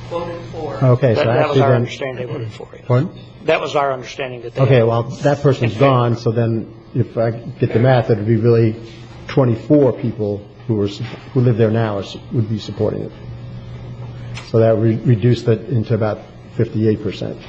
Voted for. Okay, so That was actually our then... understanding they voted for it. Pardon? That was our understanding that they Okay, well, that person's gone, so then if I get the math, it would be really 24 people who live there now would be supporting it. So that would reduce that into about 58%.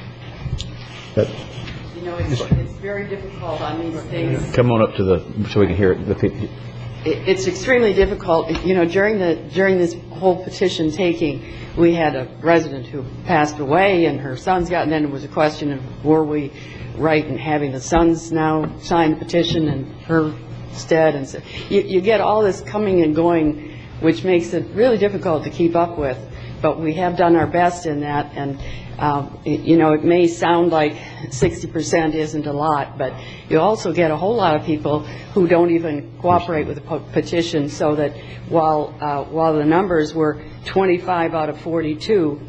You know, it's very difficult on these things. Come on up to so we can hear it. It's extremely difficult. You know, during this whole petition taking, we had a resident who passed away and her sons got, and then it was a question of were we right in having the sons now sign the petition in her stead, and so you get all this coming and going, which makes it really difficult to keep up with. But we have done our best in that, and you know, it may sound like 60% isn't a lot, but you also get a whole lot of people who don't even cooperate with the petition, so that while the numbers were 25 out of 42,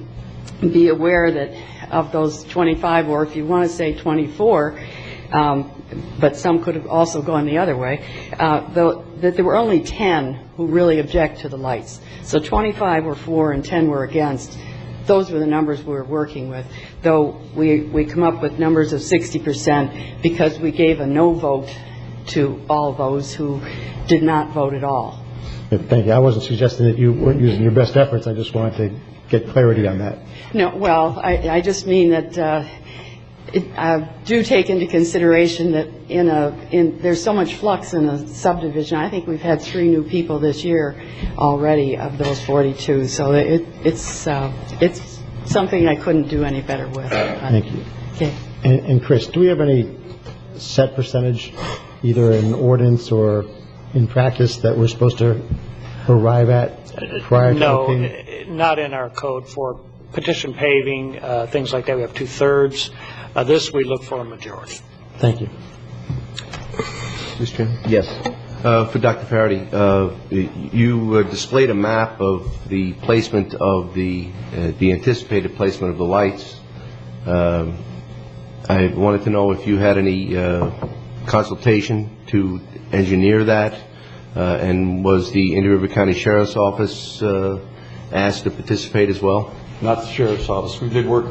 be aware that of those 25, or if you want to say 24, but some could have also gone the other way, that there were only 10 who really object to the lights. So 25 were for and 10 were against. Those were the numbers we were working with, though we come up with numbers of 60% because we gave a no vote to all those who did not vote at all. Thank you. I wasn't suggesting that you weren't using your best efforts. I just wanted to get clarity on that. No, well, I just mean that do take into consideration that there's so much flux in a subdivision. I think we've had 3 new people this year already of those 42. So it's something I couldn't do any better with. Thank you. Okay. And Chris, do we have any set percentage, either in ordinance or in practice, that we're supposed to arrive at prior to No, not in our code for petition paving, things like that. We have 2/3. This we look for a majority. Thank you. Mr. Chairman? Yes. For Dr. Faraday, you displayed a map of the placement of the anticipated placement of the lights. I wanted to know if you had any consultation to engineer that, and was the Indian River County Sheriff's Office asked to participate as well? not the sheriff's office. We did work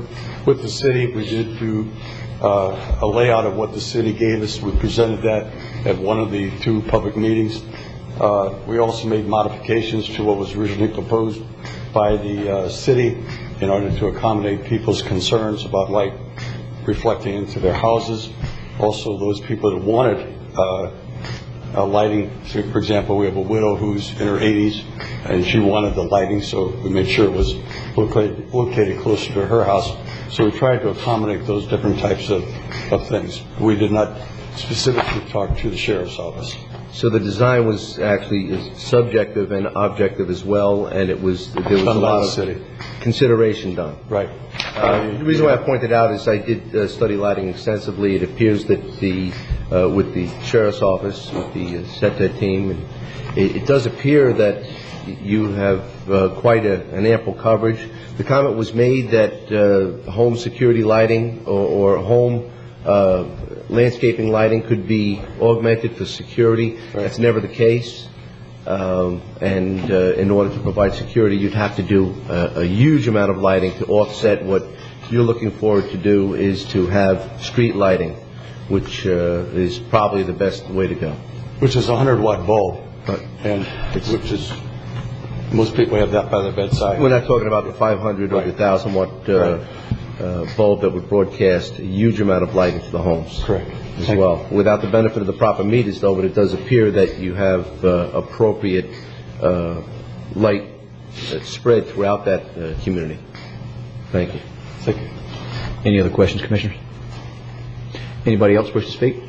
with the city. We did do a layout of what the city gave us. We presented that at one of the 2 public meetings. We also made modifications to what was originally proposed by the city in order to accommodate people's concerns about light reflecting into their houses. Also, those people that wanted lighting, so for example, we have a widow who's in her 80s and she wanted the lighting, so we made sure it was located closer to her house. So we tried to accommodate those different types of things. We did not specifically talk to the sheriff's office. So the design was actually subjective and objective as well, and there was a lot of consideration done. Right. The reason why I pointed out is I did study lighting extensively. It appears that with the sheriff's office, with the SETA team, it does appear that you have quite an ample coverage. The comment was made that home security lighting or home landscaping lighting could be augmented for security. Right. That's never the case. And in order to provide security, you'd have to do a huge amount of lighting to offset what you're looking forward to do is to have street lighting, which is probably the best way to go. Which is a 100-watt bulb, and which is most people have that by their bedside. We're not talking about the 500 or the 1,000-watt bulb that would broadcast a huge amount of light into the homes. Correct. As well, without the benefit of the proper meters, though, but it does appear that you have appropriate light spread throughout that community. Thank you. Thank you. Any other questions, Commissioners? Anybody else wish to speak?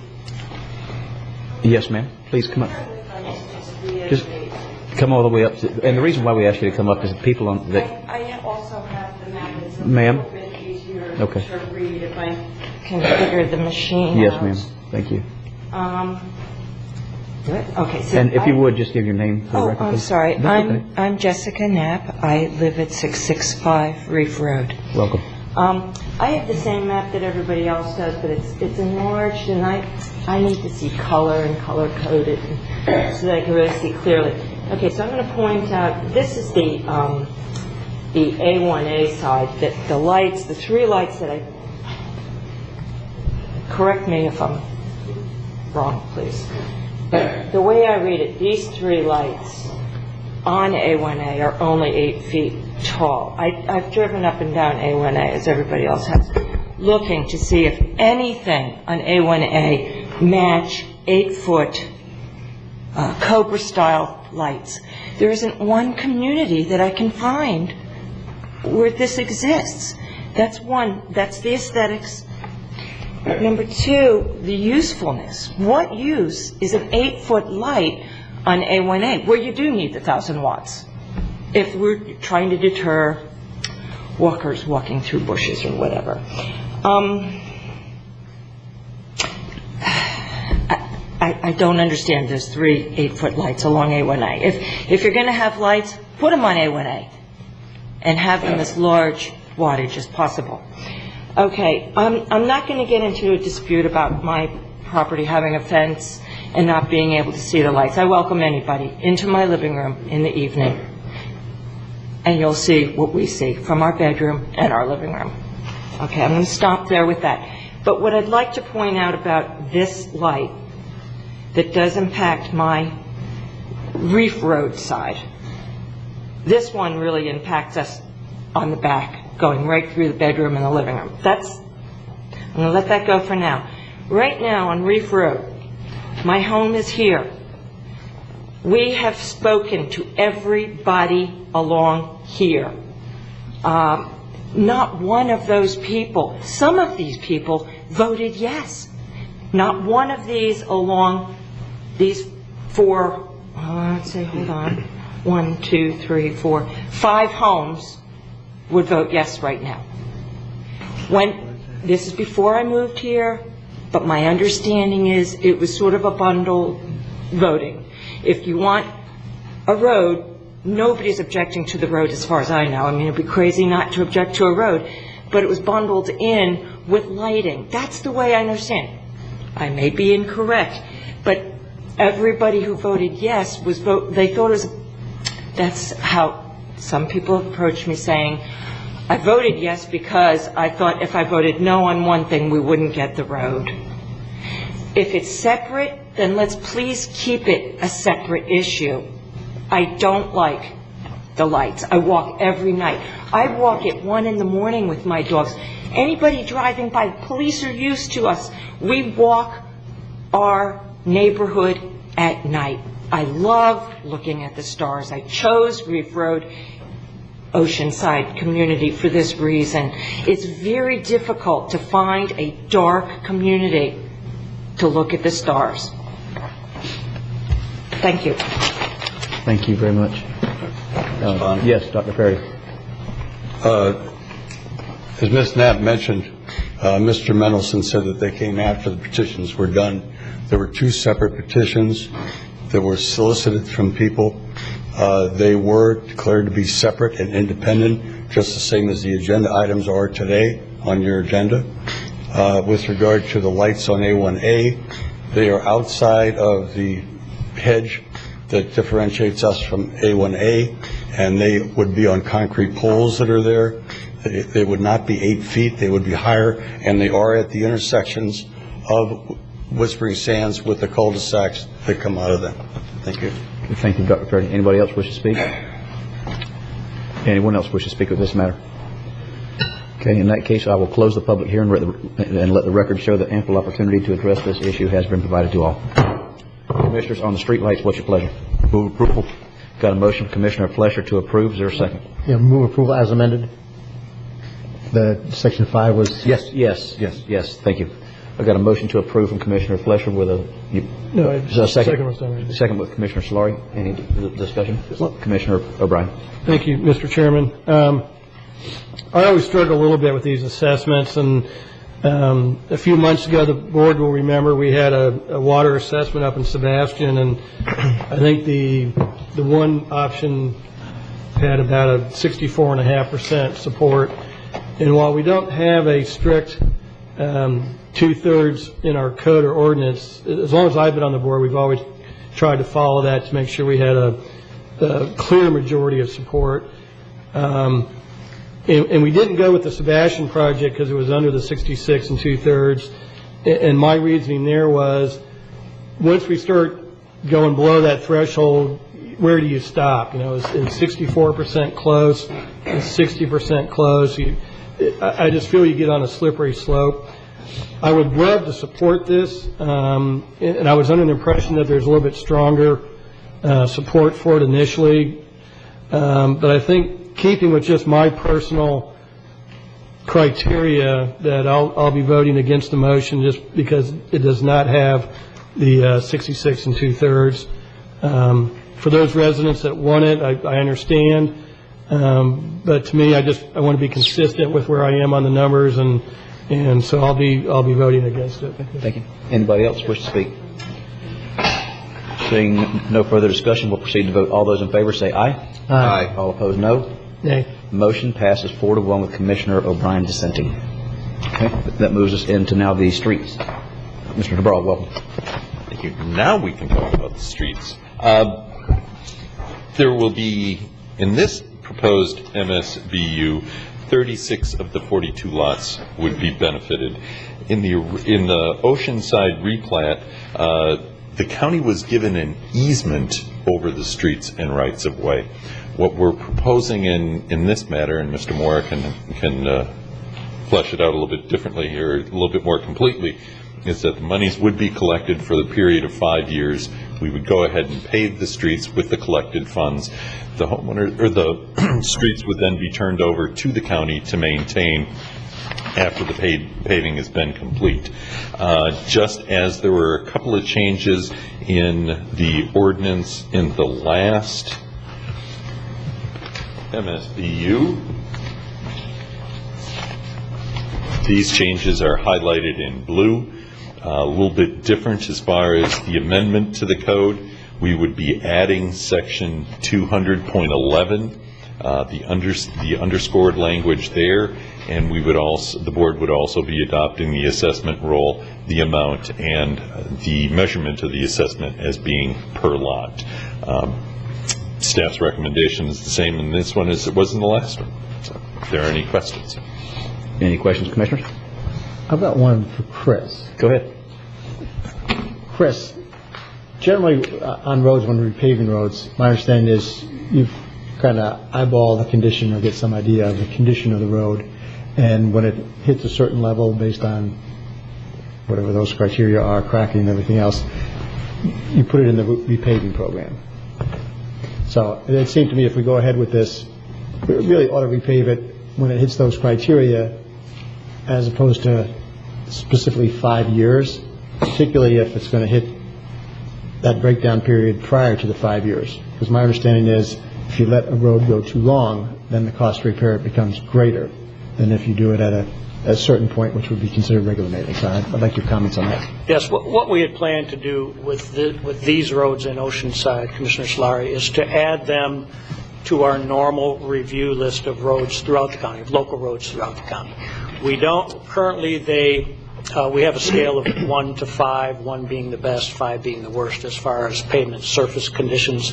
Yes, ma'am. Please come up. Just come all the way up. And the reason why we asked you to come up is that people on the... I also have the map. It's Ma'am? a bit easier Okay. to read if I can figure the machine Yes, out. ma'am. Thank you. Okay. So And if you would, just give your name for the record, I'm please. sorry. That's okay. I'm Jessica Knapp. I live at 665 Reef Road. Welcome. I have the same map that everybody else does, but it's enlarged, and I need to see color and color coded so that I can really see clearly. Okay, so I'm going to point out, this is the A1A side, that the lights, the 3 lights that correct me if I'm wrong, please. But the way I read it, these 3 lights on A1A are only 8 feet tall. I've driven up and down A1A, as everybody else has, looking to see if anything on A1A match 8-foot Cobra-style lights. There isn't one community that I can find where this exists. That's one. That's the aesthetics. Number 2, the usefulness. What use is an 8-foot light on A1A, where you do need the 1,000 watts, if we're trying to deter walkers walking through bushes or whatever? I don't understand those 3 8-foot lights along A1A. If you're going to have lights, put them on A1A and have them as large wattage as possible. Okay, I'm not going to get into a dispute about my property having a fence and not being able to see the lights. I welcome anybody into my living room in the evening, and you'll see what we see from our bedroom and our living room. Okay, I'm going to stop there with that. But what I'd like to point out about this light that does impact my Reef Road side, this one really impacts us on the back, going right through the bedroom and the living room. I'm going to let that go for now. Right now on Reef Road, my home is here. We have spoken to everybody along here. Not one of those people, some of these people voted yes. Not one of these along these 4, let's say, hold on, 1, 2, 3, 4, 5 homes would vote yes right now. This is before I moved here, but my understanding is it was sort of a bundle voting. If you want a road, nobody's objecting to the road as far as I know. I mean, it'd be crazy not to object to a road, but it was bundled in with lighting. That's the way I understand. I may be incorrect, but everybody who voted yes they thought it was, that's how some people approached me saying, I voted yes because I thought if I voted no on one thing, we wouldn't get the road. If it's separate, then let's please keep it a separate issue. I don't like the lights. I walk every night. I walk at 1 a.m. with my dogs. Anybody driving by, police are used to us. We walk our neighborhood at night. I love looking at the stars. I chose Reef Road, Oceanside community for this reason. It's very difficult to find a dark community to look at the stars. Thank you. Thank you very much. Yes, Dr. Perry. As Ms. Knapp mentioned, Mr. Mendelson said that they came after the petitions were done. There were 2 separate petitions that were solicited from people. They were declared to be separate and independent, just the same as the agenda items are today on your agenda. With regard to the lights on A1A, they are outside of the hedge that differentiates us from A1A, and they would be on concrete poles that are there. They would not be 8 feet, they would be higher, and they are at the intersections of Whispering Sands with the cul-de-sacs that come out of them. Thank you. Thank you, Dr. Perry. Anybody else wish to speak? Anyone else wish to speak with this matter? Okay, in that case, I will close the public hearing and let the record show that ample opportunity to address this issue has been provided to all. Commissioners, on the street lights, what's your pleasure? Move approval. Got a motion, Commissioner Flesher, to approve. Is there a second? Yeah, move approval as amended. The section 5 was... Yes. Thank you. I got a motion to approve from Commissioner Flesher with a second. Second with Commissioner Solari. Any discussion? Commissioner O'Brien. Thank you, Mr. Chairman. I always struggle a little bit with these assessments, and a few months ago, the board will remember we had a water assessment up in Sebastian, and I think the one option had about a 64.5% support. And while we don't have a strict 2/3 in our code or ordinance, as long as I've been on the board, we've always tried to follow that to make sure we had a clear majority of support. And we didn't go with the Sebastian project because it was under the 66 2/3. And my reasoning there was, once we start going below that threshold, where do you stop? You know, is 64% close? Is 60% close? I just feel you get on a slippery slope. I would love to support this, and I was under the impression that there's a little bit stronger support for it initially. But I think keeping with just my personal criteria, that I'll be voting against the motion just because it does not have the 66 2/3. For those residents that want it, I understand. But to me, I want to be consistent with where I am on the numbers, and so I'll be voting against it. Thank you. Anybody else wish to speak? Seeing no further discussion, we'll proceed to vote. All those in favor say aye. Aye. All opposed, no. Nay. Motion passes 4-1 with Commissioner O'Brien dissenting. Okay, that moves us into now the streets. Mr. DeBrawl, welcome. Thank you. Now we can talk about the streets. There will be, in this proposed MSBU, 36 of the 42 lots would be benefited. In the Oceanside replat, the county was given an easement over the streets and rights of way. What we're proposing in this matter, and Mr. Moore can flesh it out a little bit differently here, a little bit more completely, is that the monies would be collected for the period of 5 years. We would go ahead and pave the streets with the collected funds. The homeowner or the streets would then be turned over to the county to maintain after the paving has been complete. Just as there were a couple of changes in the ordinance in the last MSBU, these changes are highlighted in blue. A little bit different as far as the amendment to the code. We would be adding section 200.11, the underscored language there, and the board would also be adopting the assessment roll, the amount, and the measurement of the assessment as being per lot. Staff's recommendation is the same in this one as it was in the last one. So, if there are any questions. Any questions, Commissioners? I've got one for Chris. Go ahead. Chris, generally on roads, when we're repaving roads, my understanding is you've kind of eyeball the condition or get some idea of the condition of the road, and when it hits a certain level based on whatever those criteria are, cracking and everything else, you put it in the repaving program. So it seemed to me if we go ahead with this, we really ought to repave it when it hits those criteria as opposed to specifically 5 years, particularly if it's going to hit that breakdown period prior to the 5 years. Because my understanding is if you let a road go too long, then the cost to repair it becomes greater than if you do it at a certain point, which would be considered regular maintenance. So I'd like your comments on that. Yes, what we had planned to do with these roads in Oceanside, Commissioner Solari, is to add them to our normal review list of roads throughout the county, of local roads throughout the county. We don't, currently we have a scale of 1 to 5, 1 being the best, 5 being the worst as far as pavement surface conditions.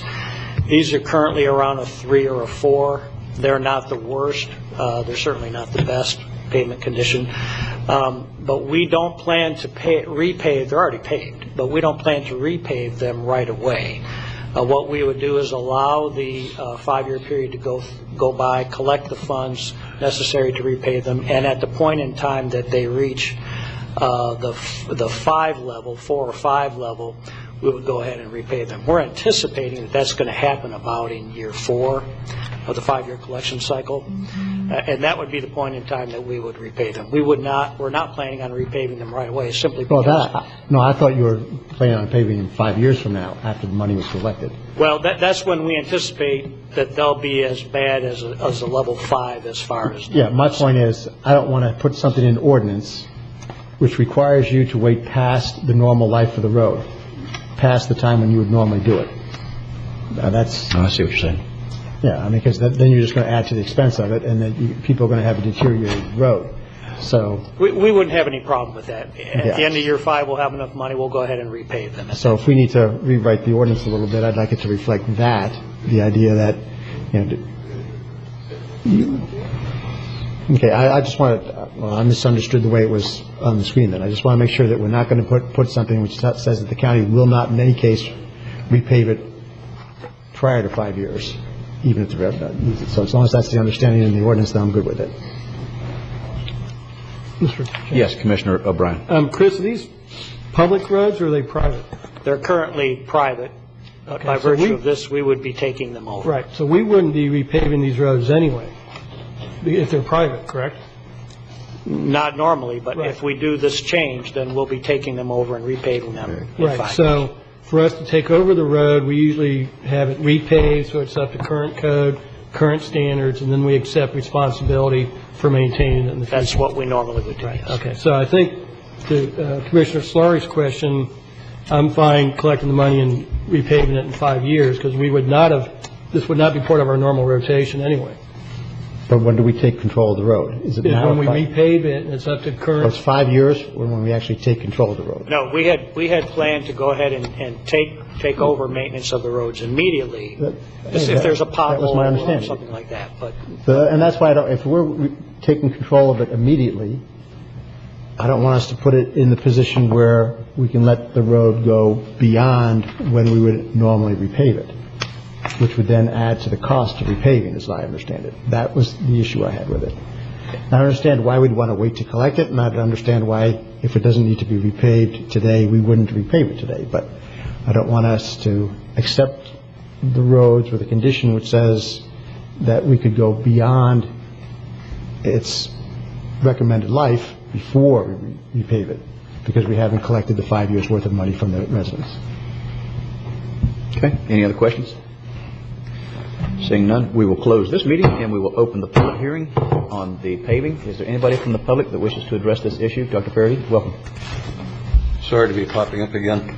These are currently around a 3 or a 4. They're not the worst. They're certainly not the best pavement condition. But we don't plan to repave, they're already paved, but we don't plan to repave them right away. What we would do is allow the 5-year period to go by, collect the funds necessary to repave them, and at the point in time that they reach the 5 level, 4 or 5 level, we would go ahead and repave them. We're anticipating that that's going to happen about in year 4 of the 5-year collection cycle, and that would be the point in time that we would repave them. We're not planning on repaving them right away, simply because... No, I thought you were planning on paving them 5 years from now after the money was collected. Well, that's when we anticipate that they'll be as bad as a level 5 as far as... Yeah, my point is I don't want to put something in ordinance which requires you to wait past the normal life of the road, past the time when you would normally do it. That's... I see what you're saying. Yeah, I mean, because then you're just going to add to the expense of it, and then people are going to have a deteriorated road. So we wouldn't have any problem with that. At the end of year 5, we'll have enough money. We'll go ahead and repave them. So if we need to rewrite the ordinance a little bit, I'd like it to reflect that, the idea that, okay, I just want to, I misunderstood the way it was on the screen then. I just want to make sure that we're not going to put something which says that the county will not in any case repave it prior to 5 years. Even if the rev needs it. So as long as that's the understanding in the ordinance, then I'm good with it. Yes, Commissioner O'Brien. Chris, are these public roads or are they private? They're currently private. Okay, by virtue of this, we would be taking them over. Right. So we wouldn't be repaving these roads anyway, if they're private, correct? Not normally, but if we do this change, then we'll be taking them over and repaving them in 5 years. So for us to take over the road, we usually have it repaved so it's up to current code, current standards, and then we accept responsibility for maintaining it in the future. That's what we normally would do. Right. Okay. So I think to Commissioner Solari's question, I'm fine collecting the money and repaving it in 5 years because this would not be part of our normal rotation anyway. But when do we take control of the road? Is it now? When we repave it and it's up to current... It's 5 years or when we actually take control of the road? No, we had planned to go ahead and take over maintenance of the roads immediately if there's a pothole or something like that. But and that's why if we're taking control of it immediately, I don't want us to put it in the position where we can let the road go beyond when we would normally repave it, which would then add to the cost of repaving, as I understand it. That was the issue I had with it. I understand why we'd want to wait to collect it, and I understand why, if it doesn't need to be repaved today, we wouldn't repave it today. But I don't want us to accept the roads with a condition which says that we could go beyond its recommended life before we repave it, because we haven't collected the 5 years' worth of money from the residents. Okay. Any other questions? Seeing none, we will close this meeting and we will open the public hearing on the paving. Is there anybody from the public that wishes to address this issue? Dr. Faraday, welcome. Sorry to be popping up again.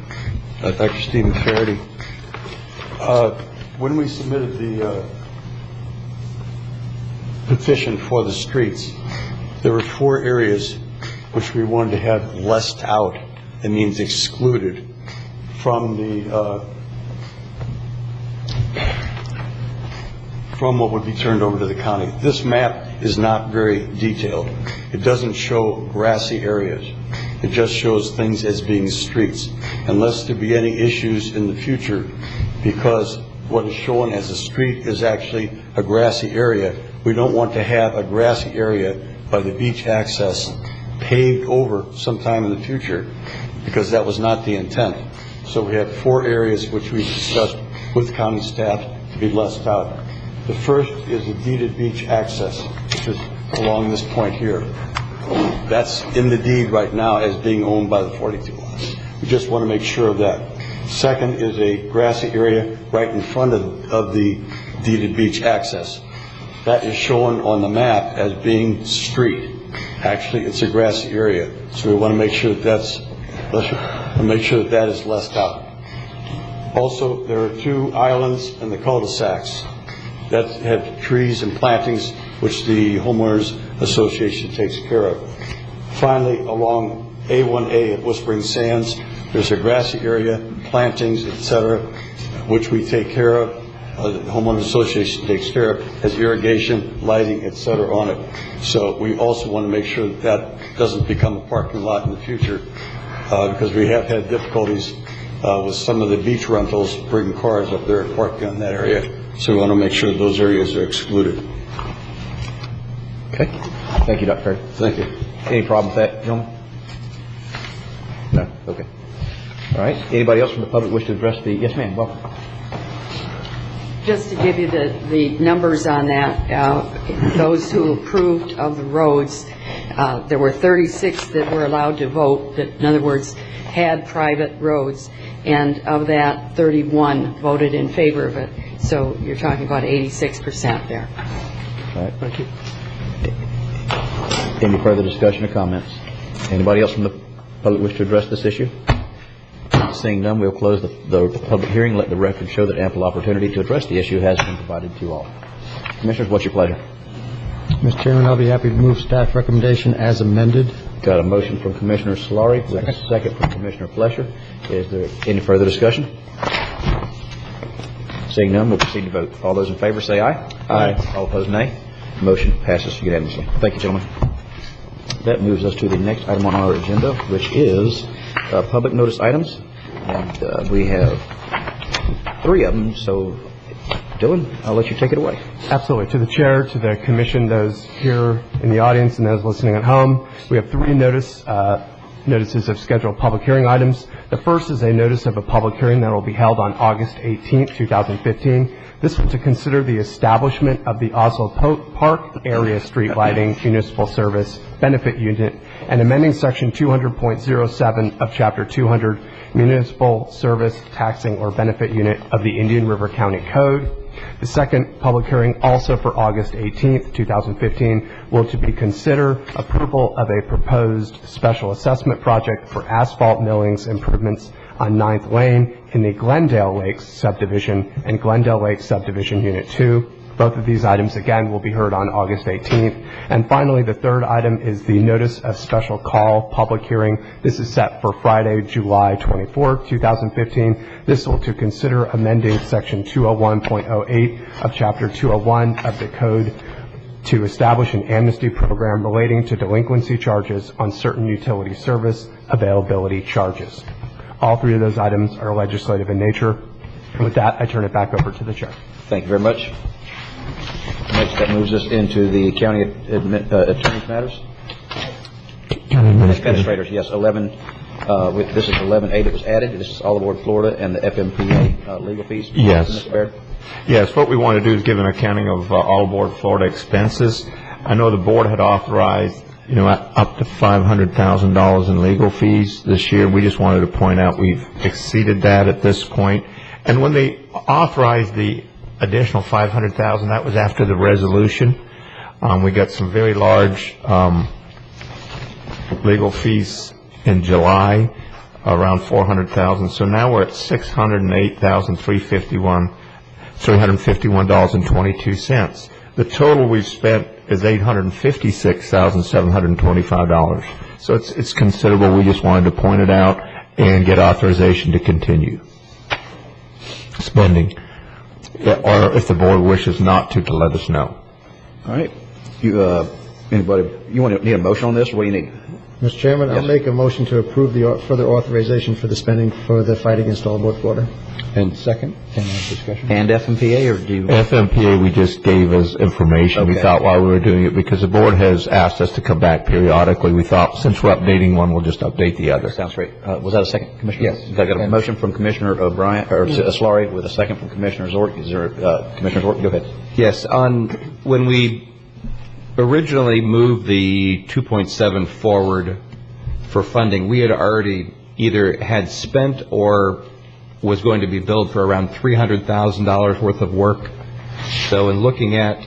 Dr. Stephen Faraday. When we submitted the petition for the streets, there were 4 areas which we wanted to have lessed out. It means excluded from from what would be turned over to the county. This map is not very detailed. It doesn't show grassy areas. It just shows things as being streets. Unless there be any issues in the future, because what is shown as a street is actually a grassy area, we don't want to have a grassy area by the beach access paved over sometime in the future, because that was not the intent. So we have 4 areas which we discussed with county staff to be left out. The first is the deeded beach access, which is along this point here. That's in the deed right now as being owned by the 42 lots. We just want to make sure of that. Second is a grassy area right in front of the deeded beach access. That is shown on the map as being street. Actually, it's a grassy area, so we want to make sure that that is left out. Also, there are 2 islands in the cul-de-sacs that have trees and plantings which the homeowners association takes care of. Finally, along A1A at Whispering Sands, there's a grassy area, plantings, etc., which we take care of. The homeowners association takes care of, has irrigation, lighting, etc. on it. So we also want to make sure that that doesn't become a parking lot in the future, because we have had difficulties with some of the beach rentals bringing cars up there and parking in that area. So we want to make sure those areas are excluded. Okay. Thank you, Dr. Perry. Thank you. Any problem with that, gentlemen? No? Okay. All right. Anybody else from the public wish to address the... Yes, ma'am. Welcome. Just to give you the numbers on that, those who approved of the roads, there were 36 that were allowed to vote, that in other words had private roads, and of that 31 voted in favor of it. So you're talking about 86% there. All right. Thank you. Any further discussion or comments? Anybody else from the public wish to address this issue? Seeing none, we'll close the public hearing. Let the record show that ample opportunity to address the issue has been provided to all. Commissioners, what's your pleasure? Mr. Chairman, I'll be happy to move staff recommendation as amended. Got a motion from Commissioner Solari with a second from Commissioner Flesher. Is there any further discussion? Seeing none, we'll proceed to vote. All those in favor say aye. Aye. All opposed, nay. Motion passes unanimously. Thank you, gentlemen. That moves us to the next item on our agenda, which is public notice items. And we have 3 of them, so Dylan, I'll let you take it away. Absolutely. To the chair, to the commission, those here in the audience and those listening at home, we have 3 notices of scheduled public hearing items. The first is a notice of a public hearing that will be held on August 18, 2015. This was to consider the establishment of the Oslo Park Area Street Lighting Municipal Service Benefit Unit and amending Section 200.07 of Chapter 200 Municipal Service Taxing or Benefit Unit of the Indian River County Code. The second public hearing, also for August 18, 2015, will to be consider approval of a proposed special assessment project for asphalt millings improvements on 9th Lane in the Glendale Lakes Subdivision and Glendale Lakes Subdivision Unit 2. Both of these items, again, will be heard on August 18th. And finally, the third item is the notice of special call public hearing. This is set for Friday, July 24th, 2015. This will to consider amending Section 201.08 of Chapter 201 of the Code to establish an amnesty program relating to delinquency charges on certain utility service availability charges. All 3 of those items are legislative in nature. And with that, I turn it back over to the chair. Thank you very much. Next, that moves us into the county attorney's matters. Administrators, yes, 11. This is 11A that was added. This is All Aboard Florida and the FMPA legal fees. Yes. Mr. Baird? Yes, what we want to do is give an accounting of All Aboard Florida expenses. I know the board had authorized, up to $500,000 in legal fees this year. We just wanted to point out we've exceeded that at this point. And when they authorized the additional $500,000, that was after the resolution. We got some very large legal fees in July, around $400,000. So now we're at $608,351.22. The total we've spent is $856,725. So it's considerable. We just wanted to point it out and get authorization to continue spending. or if the board wishes not to let us know. All right. Anybody, need a motion on this, or what do you need? Mr. Chairman, Yes. I'll make a motion to approve the further authorization for the spending for the fight against all water. And second, discussion? And FMPA, or do you? FMPA, we just gave us information. We Okay. thought while we were doing it, because the board has asked us to come back periodically, we thought since we're updating one, we'll just update the other. Sounds great. Was that a second, Commissioner? Yes. I got a motion from Commissioner O'Brien, or Solari, with a second from Commissioner Zork. Is there, Commissioner Zork, go ahead. Yes, when we originally moved the 2.7 forward for funding, we had already either had spent or was going to be billed for around $300,000 worth of work. So in looking at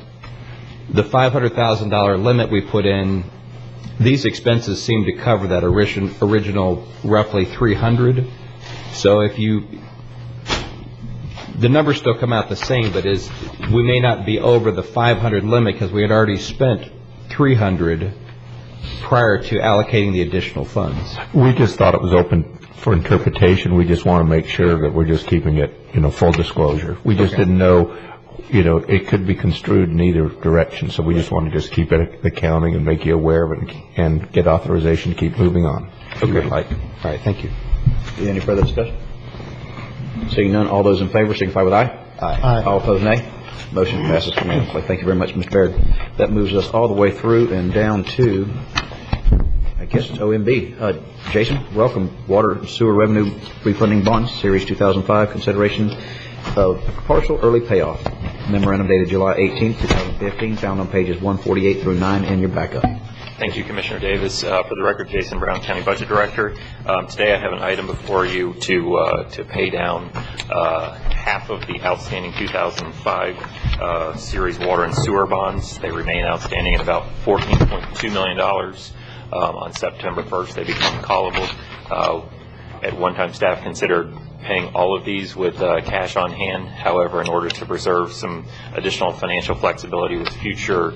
the $500,000 limit we put in, these expenses seem to cover that original roughly $300,000. So the numbers still come out the same, but we may not be over the 500 limit because we had already spent 300 prior to allocating the additional funds. We just thought it was open for interpretation. We just want to make sure that we're just keeping it, full disclosure. We just didn't know, it could be construed in either direction. So we just want to just keep it accounting and make you aware of it and get authorization to keep moving on. Okay. All right, thank you. Any further discussion? Seeing none, all those in favor signify with aye. Aye. All opposed, nay. Motion passes unanimously. Thank you very much, Mr. Baird. That moves us all the way through and down to, I guess it's OMB. Jason, welcome. Water and Sewer Revenue Refunding Bonds, Series 2005, consideration of partial early payoff. Memorandum dated July 18, 2015, found on pages 148 through 9 in your backup. Thank you, Commissioner Davis. For the record, Jason Brown, County Budget Director. Today I have an item before you to pay down half of the outstanding 2005 series water and sewer bonds. They remain outstanding at about $14.2 million. On September 1st, they become callable. At one time, staff considered paying all of these with cash on hand. However, in order to preserve some additional financial flexibility with future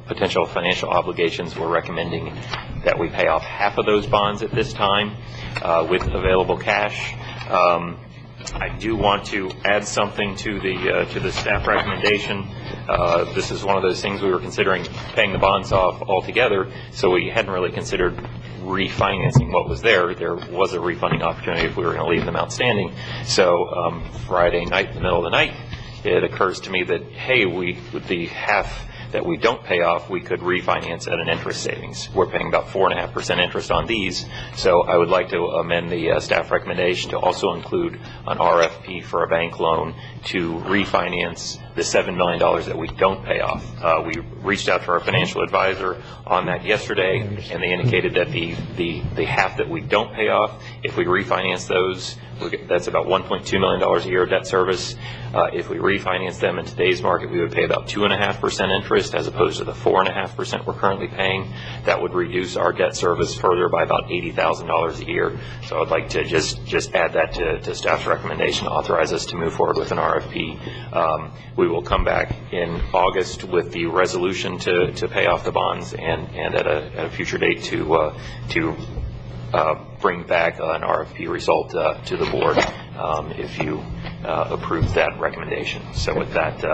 potential financial obligations, we're recommending that we pay off half of those bonds at this time with available cash. I do want to add something to the staff recommendation. This is one of those things we were considering paying the bonds off altogether, so we hadn't really considered refinancing what was there. There was a refunding opportunity if we were going to leave them outstanding. So Friday night, in the middle of the night, it occurs to me that, hey, with the half that we don't pay off, we could refinance at an interest savings. We're paying about 4.5% interest on these, so I would like to amend the staff recommendation to also include an RFP for a bank loan to refinance the $7 million that we don't pay off. We reached out to our financial advisor on that yesterday, and they indicated that the half that we don't pay off, if we refinance those, that's about $1.2 million a year of debt service. If we refinance them in today's market, we would pay about 2.5% interest as opposed to the 4.5% we're currently paying. That would reduce our debt service further by about $80,000 a year. So I'd like to just add that to staff's recommendation to authorize us to move forward with an RFP. We will come back in August with the resolution to pay off the bonds and at a future date to bring back an RFP result to the board if you approve that recommendation. So with that,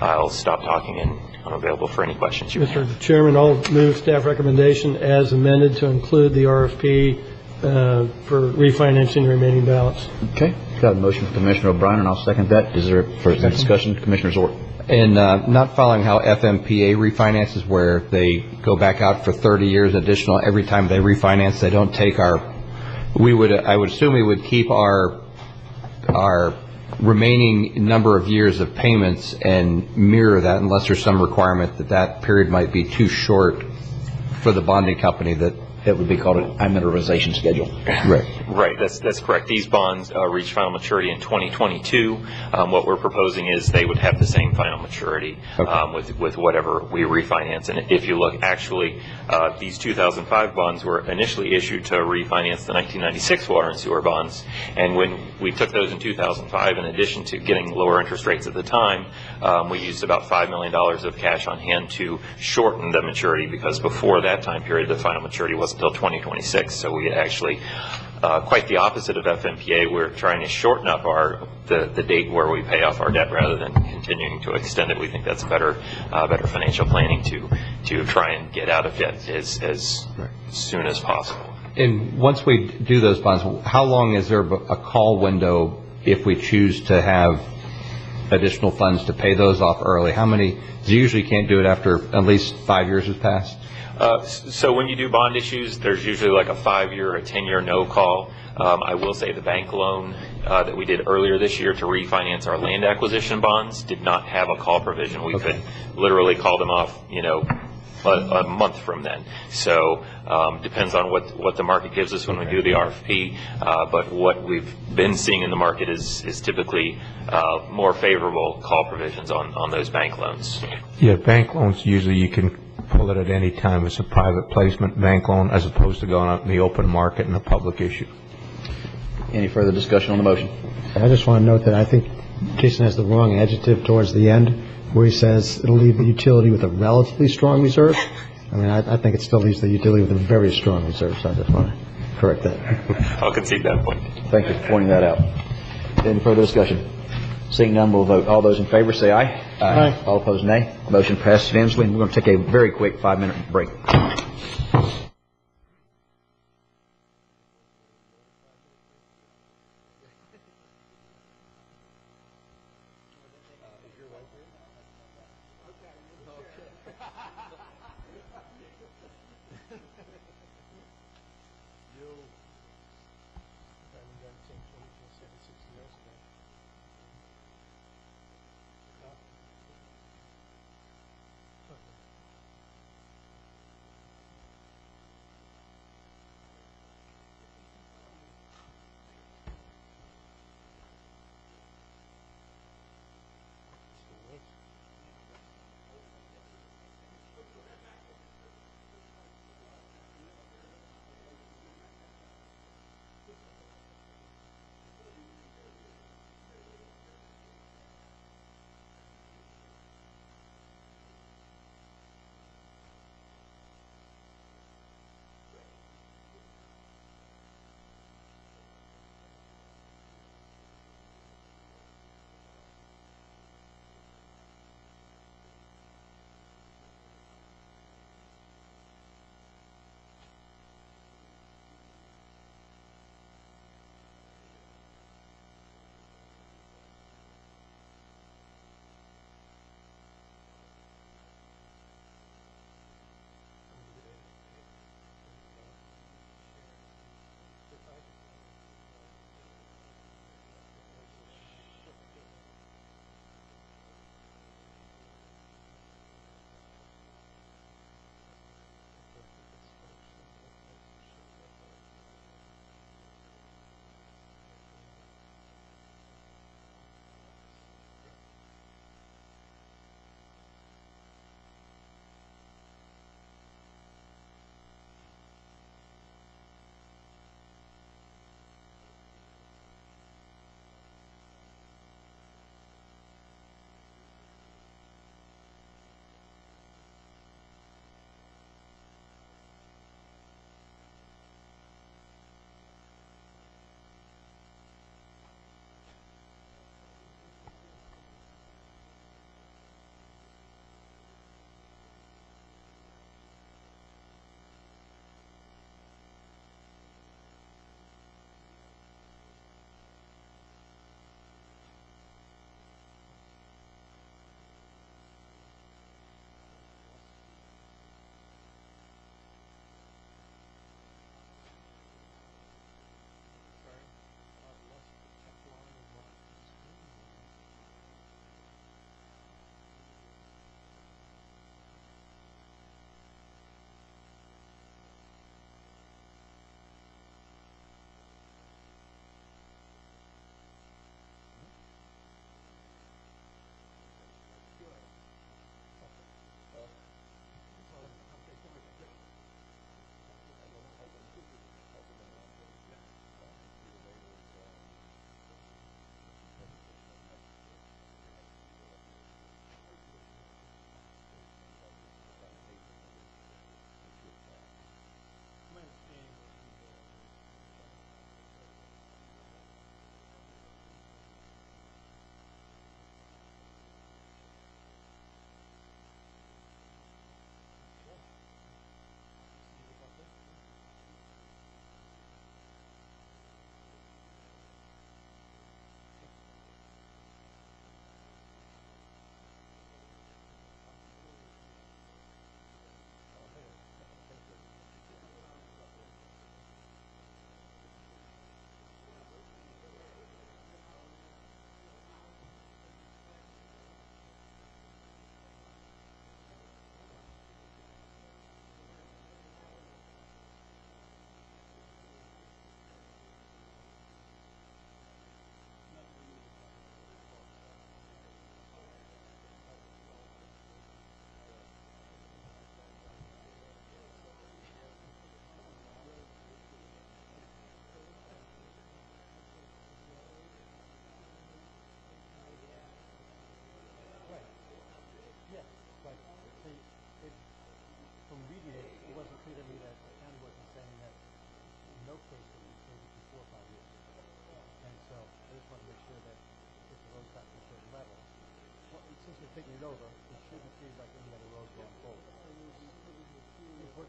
I'll stop talking and I'm available for any questions you may have. Mr. Chairman, I'll move staff recommendation as amended to include the RFP for refinancing the remaining balance. Okay. Got a motion from Commissioner O'Brien, and I'll second that. Is there further discussion? Commissioner Zork. And not following how FMPA refinances, where they go back out for 30 years additional every time they refinance, they don't take I would assume we would keep our remaining number of years of payments and mirror that unless there's some requirement that period might be too short for the bonding company, that it would be called an amortization schedule. Right, that's correct. These bonds reach final maturity in 2022. What we're proposing is they would have the same final maturity with whatever we refinance. And if you look, actually, these 2005 bonds were initially issued to refinance the 1996 water and sewer bonds. And when we took those in 2005, in addition to getting lower interest rates at the time, we used about $5 million of cash on hand to shorten the maturity, because before that time period, the final maturity wasn't until 2026. So we actually, quite the opposite of FMPA, we're trying to shorten up the date where we pay off our debt rather than continuing to extend it. We think that's better financial planning to try and get out of debt as soon as possible. And once we do those bonds, how long is there a call window if we choose to have additional funds to pay those off early? How many? You usually can't do it after at least 5 years has passed? So when you do bond issues, there's usually like a 5-year or a 10-year no call. I will say the bank loan that we did earlier this year to refinance our land acquisition bonds did not have a call provision. We could literally call them off, a month from then. So depends on what the market gives us when we do the RFP. But what we've been seeing in the market is typically more favorable call provisions on those bank loans. Yeah, bank loans, usually you can pull it at any time. It's a private placement bank loan as opposed to going out in the open market in a public issue. Any further discussion on the motion? I just want to note that I think Jason has the wrong adjective towards the end, where he says it'll leave the utility with a relatively strong reserve. I mean, I think it still leaves the utility with a very strong reserve, so I just want to correct that. I'll concede that point. Thank you for pointing that out. Any further discussion? Seeing none, we'll vote. All those in favor say aye. Aye. All opposed, nay. Motion passes unanimously. We're going to take a very quick 5-minute break.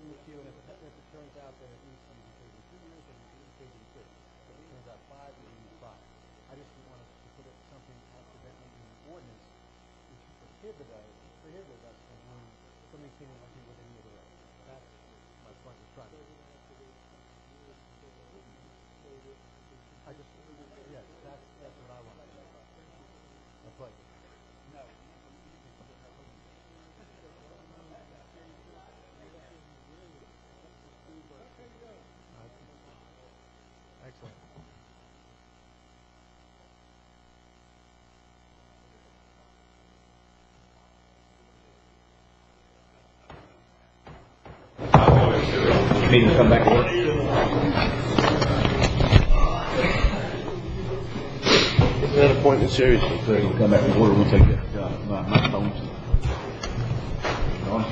in the queue, and if it turns out that it needs to be taken 2 years, then it needs to be taken 2. If it turns out 5, then it needs 5. I just want to put something accidentally in the ordinance which prohibit us from doing something similar like with any other road. That's my point of trying to do. Yes, that's what I want to do. My pleasure. No. Excellent. Meeting come back to work. That appointment seriously. Come back to order. We'll take my phones.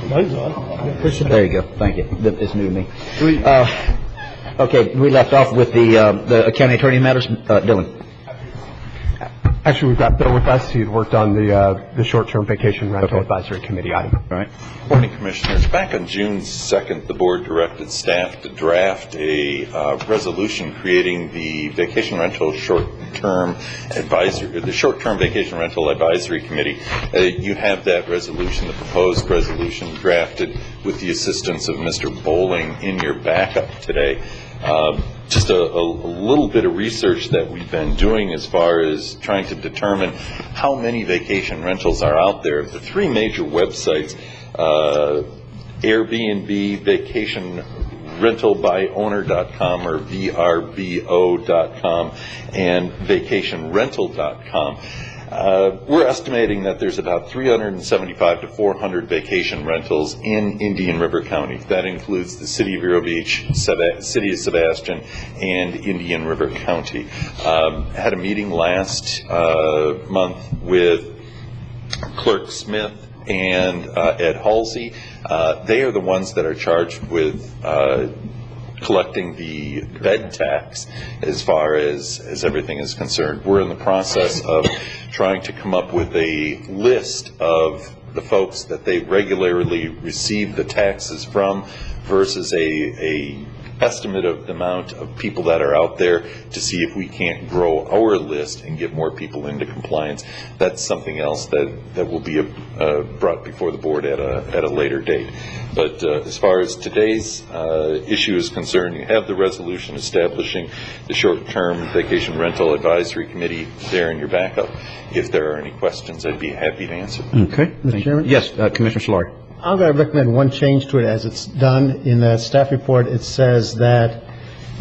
Mine's on. There you go. Thank you. It's new to me. Okay, we left off with the county attorney matters. Dylan. Actually, we've got Bill with us. He had worked on the short-term vacation rental advisory committee item. All right. Morning, Commissioners. Back on June 2nd, the board directed staff to draft a resolution creating the vacation rental short-term advisory, the short-term vacation rental advisory committee. You have that resolution, the proposed resolution, drafted with the assistance of Mr. Bowling in your backup today. Just a little bit of research that we've been doing as far as trying to determine how many vacation rentals are out there. The three major websites, Airbnb, Vacation rentalbyowner.com or vrbo.com, and vacationrental.com. We're estimating that there's about 375 to 400 vacation rentals in Indian River County. That includes the City of Vero Beach, City of Sebastian, and Indian River County. Had a meeting last month with Clerk Smith and Ed Halsey. They are the ones that are charged with collecting the bed tax as far as everything is concerned. We're in the process of trying to come up with a list of the folks that they regularly receive the taxes from versus a estimate of the amount of people that are out there to see if we can't grow our list and get more people into compliance. That's something else that will be brought before the board at a later date. But as far as today's issue is concerned, you have the resolution establishing the short-term vacation rental advisory committee there in your backup. If there are any questions, I'd be happy to answer. Okay. Mr. Chairman? Yes, Commissioner Solari. I'm going to recommend one change to it as it's done. In the staff report, it says that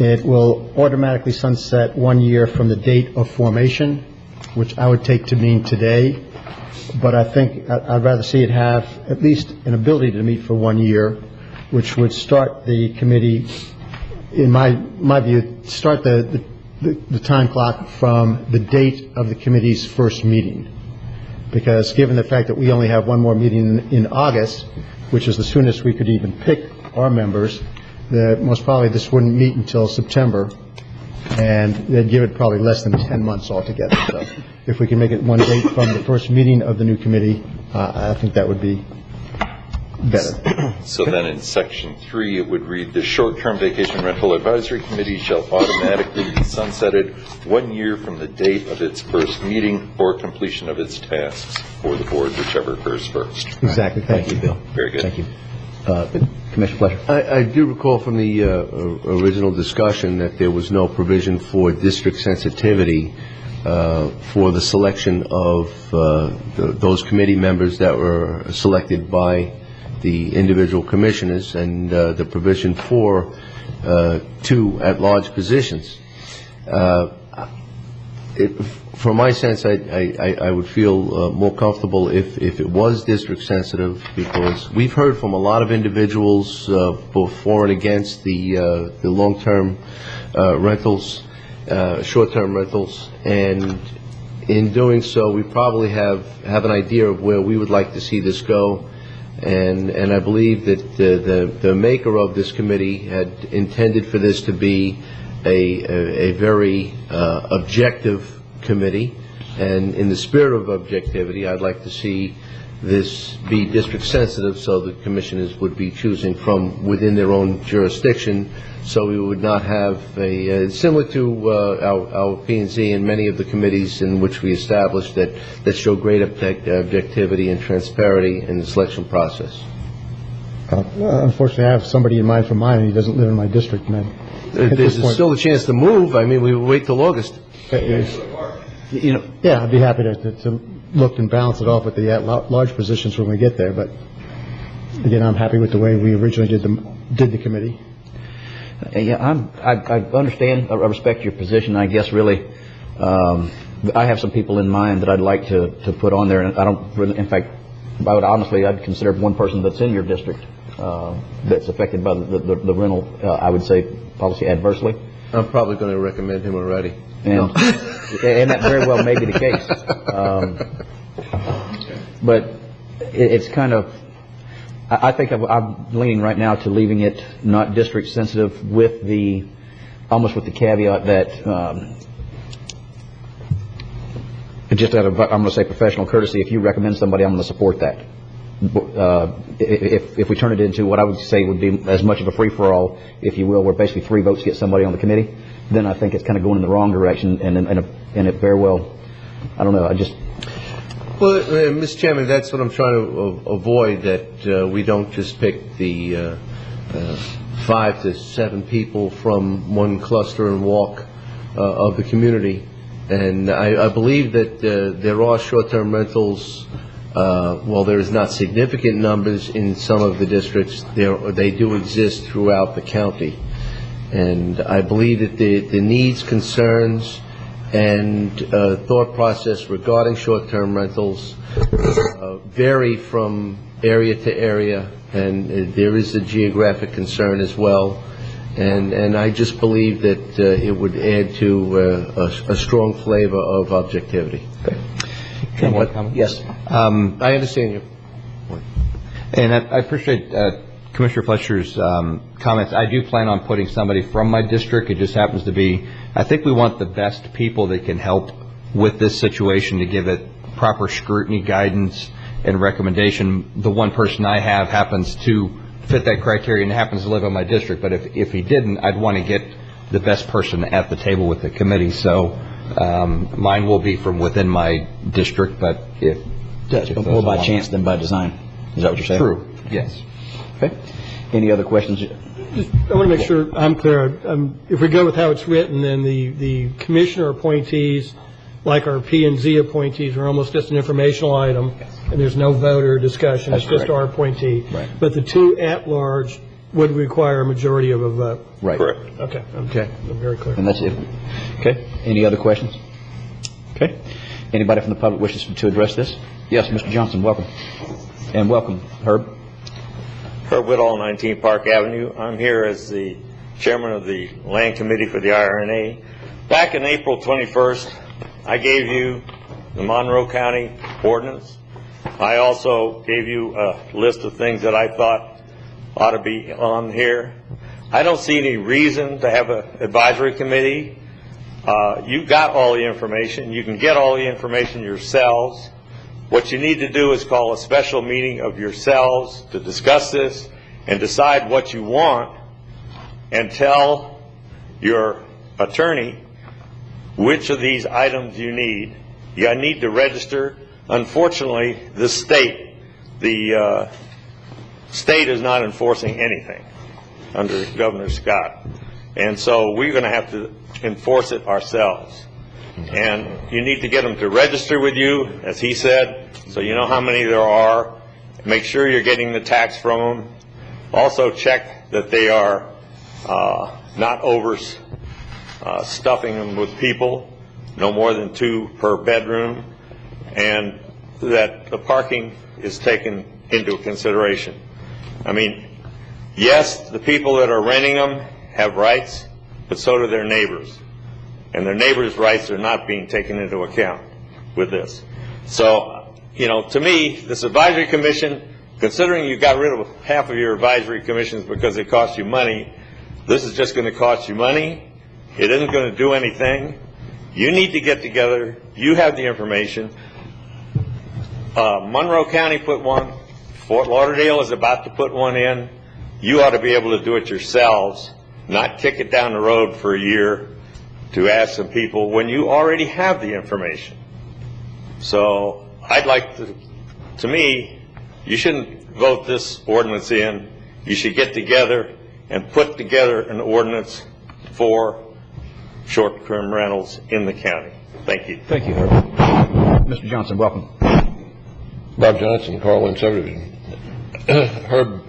it will automatically sunset 1 year from the date of formation, which I would take to mean today. But I think I'd rather see it have at least an ability to meet for 1 year, which would start the committee, in my view, start the time clock from the date of the committee's first meeting. Because given the fact that we only have one more meeting in August, which is the soonest we could even pick our members, most probably this wouldn't meet until September, and they'd give it probably less than 10 months altogether. So if we can make it one date from the first meeting of the new committee, I think that would be better. So then in section 3, it would read, the short-term vacation rental advisory committee shall automatically be sunsetted 1 year from the date of its first meeting or completion of its tasks for the board, whichever occurs first. Exactly. Thank you, Bill. Very good. Thank you. Commissioner Fletcher. I do recall from the original discussion that there was no provision for district sensitivity for the selection of those committee members that were selected by the individual commissioners, and the provision for 2 at-large positions. For my sense, I would feel more comfortable if it was district sensitive, because we've heard from a lot of individuals, both for and against the long-term rentals, short-term rentals, and in doing so, we probably have an idea of where we would like to see this go. And I believe that the maker of this committee had intended for this to be a very objective committee. And in the spirit of objectivity, I'd like to see this be district sensitive, so the commissioners would be choosing from within their own jurisdiction, so we would not have a, similar to our P&Z and many of the committees in which we established that show great objectivity and transparency in the selection process. Unfortunately, I have somebody in mind for mine, and he doesn't live in my district, man. There's still a chance to move. I mean, we will wait till August. You know, yeah, I'd be happy to look and balance it off with the large positions when we get there. But again, I'm happy with the way we originally did the committee. Yeah, I understand. I respect your position. I guess really, I have some people in mind that I'd like to put on there, and I don't really. In fact, I'd consider one person that's in your district that's affected by the rental. I would say policy adversely. I'm probably going to recommend him already. And, and that very well may be the case. But it's kind of, I think I'm leaning right now to leaving it not district sensitive with almost with the caveat that just out of, I'm going to say professional courtesy, if you recommend somebody, I'm going to support that. If we turn it into what I would say would be as much of a free-for-all, if you will, where basically 3 votes get somebody on the committee, then I think it's kind of going in the wrong direction, and it very well, I don't know, Well, Mr. Chairman, that's what I'm trying to avoid, that we don't just pick the 5 to 7 people from one cluster and walk of the community. And I believe that there are short-term rentals. While there is not significant numbers in some of the districts, they do exist throughout the county. And I believe that the needs, concerns, and thought process regarding short-term rentals vary from area to area, and there is a geographic concern as well. And I just believe that it would add to a strong flavor of objectivity. Okay. Yes. I understand you. And I appreciate Commissioner Fletcher's comments. I do plan on putting somebody from my district. It just happens to be, I think we want the best people that can help with this situation to give it proper scrutiny, guidance, and recommendation. The one person I have happens to fit that criteria and happens to live in my district, but if he didn't, I'd want to get the best person at the table with the committee. So mine will be from within my district, but if more by chance than by design. Is that what you're saying? True. Yes. Okay. Any other questions? I want to make sure I'm clear. If we go with how it's written, then the commissioner appointees, like our P&Z appointees, are almost just an informational item, and there's no vote or discussion. That's it's just correct. our appointee. Right. But the 2 at-large would require a majority of a vote. Right. Correct. Okay. I'm very clear. And that's it. Okay. Any other questions? Okay. Anybody from the public wishes to address this? Yes, Mr. Johnson, welcome. And welcome, Herb. Herb Whittall, 19 Park Avenue. I'm here as the chairman of the Land Committee for the IRNA. Back in April 21st, I gave you the Monroe County ordinance. I also gave you a list of things that I thought ought to be on here. I don't see any reason to have an advisory committee. You've got all the information. You can get all the information yourselves. What you need to do is call a special meeting of yourselves to discuss this and decide what you want, and tell your attorney which of these items you need. You need to register. Unfortunately, the state is not enforcing anything under Governor Scott. And so we're going to have to enforce it ourselves. And you need to get them to register with you, as he said, so you know how many there are. Make sure you're getting the tax from them. Also check that they are not stuffing them with people, no more than 2 per bedroom, and that the parking is taken into consideration. I mean, yes, the people that are renting them have rights, but so do their neighbors. And their neighbors' rights are not being taken into account with this. So, you know, to me, this advisory commission, considering you got rid of half of your advisory commissions because it cost you money, this is just going to cost you money. It isn't going to do anything. You need to get together. You have the information. Monroe County put one. Fort Lauderdale is about to put one in. You ought to be able to do it yourselves, not kick it down the road for a year to ask some people when you already have the information. So I'd like to me, you shouldn't vote this ordinance in. You should get together and put together an ordinance for short-term rentals in the county. Thank you. Thank you, Herb. Mr. Johnson, welcome. Bob Johnson, Carlin Subdivision. Herb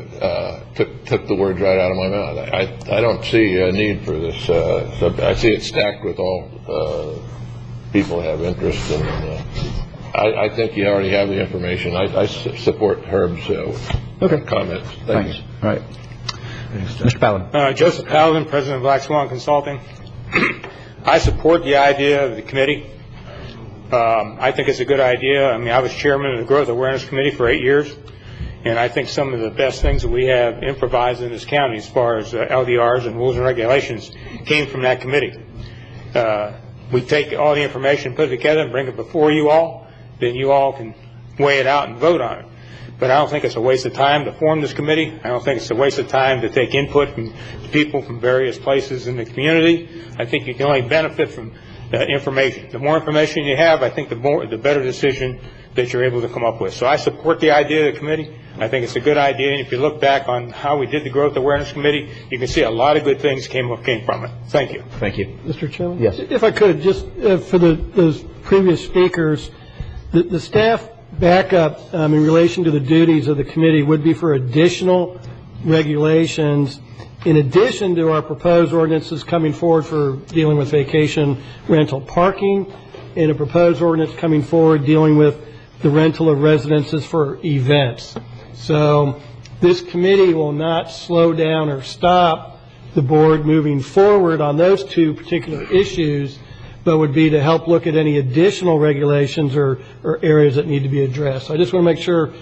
took the words right out of my mouth. I don't see a need for this. I see it stacked with all people have interest, and I think you already have the information. I support Herb's comments. Thanks. All right. Mr. Paladin. Joseph Paladin, President of Black Swan Consulting. I support the idea of the committee. I think it's a good idea. I mean, I was chairman of the Growth Awareness Committee for 8 years, and I think some of the best things that we have improvised in this county as far as LDRs and rules and regulations came from that committee. We take all the information, put it together, and bring it before you all. Then you all can weigh it out and vote on it. But I don't think it's a waste of time to form this committee. I don't think it's a waste of time to take input from people from various places in the community. I think you can only benefit from information. The more information you have, I think the better decision that you're able to come up with. So I support the idea of the committee. I think it's a good idea. And if you look back on how we did the Growth Awareness Committee, you can see a lot of good things came from it. Thank you. Thank you. Mr. Chairman? Yes. If I could, just for those previous speakers, the staff backup in relation to the duties of the committee would be for additional regulations in addition to our proposed ordinances coming forward for dealing with vacation rental parking, and a proposed ordinance coming forward dealing with the rental of residences for events. So this committee will not slow down or stop the board moving forward on those two particular issues, but would be to help look at any additional regulations or areas that need to be addressed. So I just want to make sure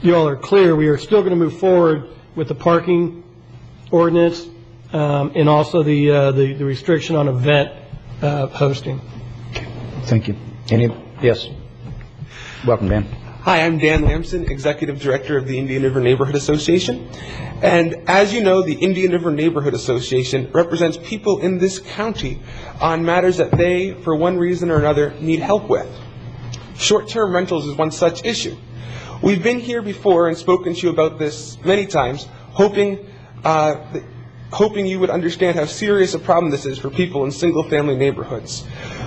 you all are clear. We are still going to move forward with the parking ordinance and also the restriction on event hosting. Thank you. Yes. Welcome, Dan. Hi, I'm Dan Lamson, Executive Director of the Indian River Neighborhood Association. And as you know, the Indian River Neighborhood Association represents people in this county on matters that they, for one reason or another, need help with. Short-term rentals is one such issue. We've been here before and spoken to you about this many times, hoping you would understand how serious a problem this is for people in single-family neighborhoods.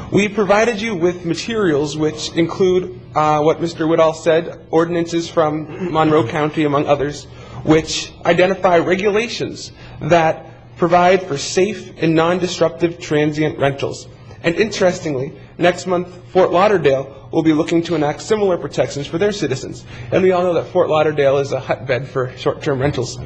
We provided you with materials which include what Mr. Woodall said, ordinances from Monroe County, among others, which identify regulations that provide for safe and non-disruptive transient rentals. And interestingly, next month, Fort Lauderdale will be looking to enact similar protections for their citizens. And we all know that Fort Lauderdale is a hotbed for short-term rentals.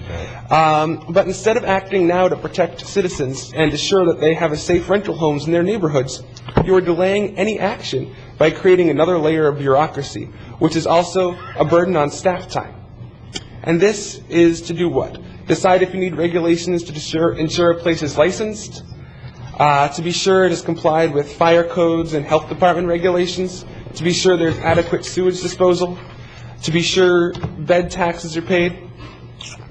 But instead of acting now to protect citizens and assure that they have a safe rental homes in their neighborhoods, you are delaying any action by creating another layer of bureaucracy, which is also a burden on staff time. And this is to do what? Decide if you need regulations to ensure a place is licensed, to be sure it is complied with fire codes and health department regulations, to be sure there's adequate sewage disposal, to be sure bed taxes are paid.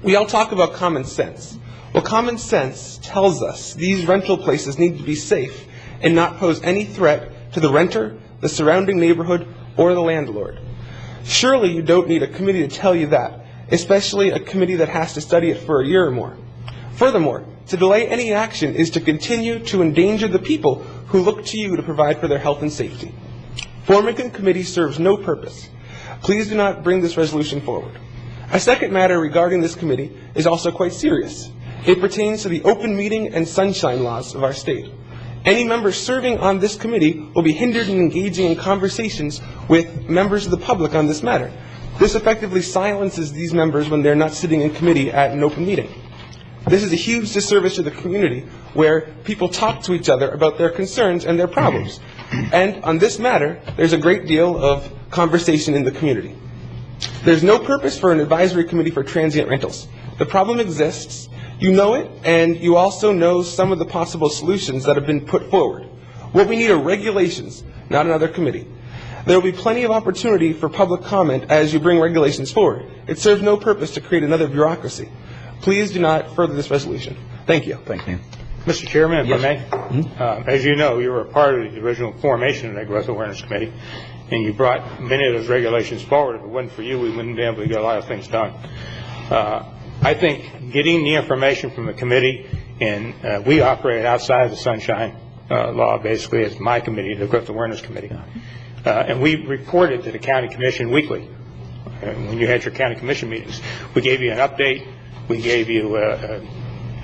We all talk about common sense. Well, common sense tells us these rental places need to be safe and not pose any threat to the renter, the surrounding neighborhood, or the landlord. Surely you don't need a committee to tell you that, especially a committee that has to study it for a year or more. Furthermore, to delay any action is to continue to endanger the people who look to you to provide for their health and safety. Forming a committee serves no purpose. Please do not bring this resolution forward. A second matter regarding this committee is also quite serious. It pertains to the open meeting and sunshine laws of our state. Any member serving on this committee will be hindered in engaging in conversations with members of the public on this matter. This effectively silences these members when they're not sitting in committee at an open meeting. This is a huge disservice to the community where people talk to each other about their concerns and their problems. And on this matter, there's a great deal of conversation in the community. There's no purpose for an advisory committee for transient rentals. The problem exists, you know it, and you also know some of the possible solutions that have been put forward. What we need are regulations, not another committee. There will be plenty of opportunity for public comment as you bring regulations forward. It serves no purpose to create another bureaucracy. Please do not further this resolution. Thank you. Thank you. Mr. Chairman, if I may, as you know, you were a part of the original formation of the Growth Awareness Committee, and you brought many of those regulations forward. If it wasn't for you, we wouldn't be able to get a lot of things done. I think getting the information from the committee, and we operate outside of the Sunshine Law, basically, as my committee, the Growth Awareness Committee. And we reported to the County Commission weekly when you had your County Commission meetings. We gave you an update. We gave you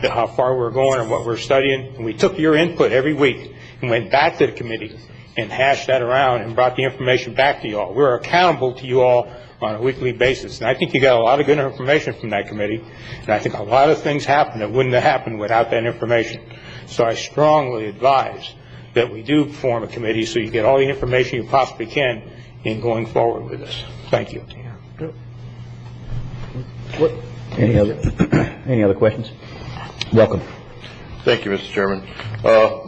how far we're going and what we're studying. And we took your input every week and went back to the committee and hashed that around and brought the information back to you all. We're accountable to you all on a weekly basis. And I think you got a lot of good information from that committee. And I think a lot of things happened that wouldn't have happened without that information. So I strongly advise that we do form a committee so you get all the information you possibly can in going forward with this. Thank you. Any other questions? Welcome. Thank you, Mr. Chairman.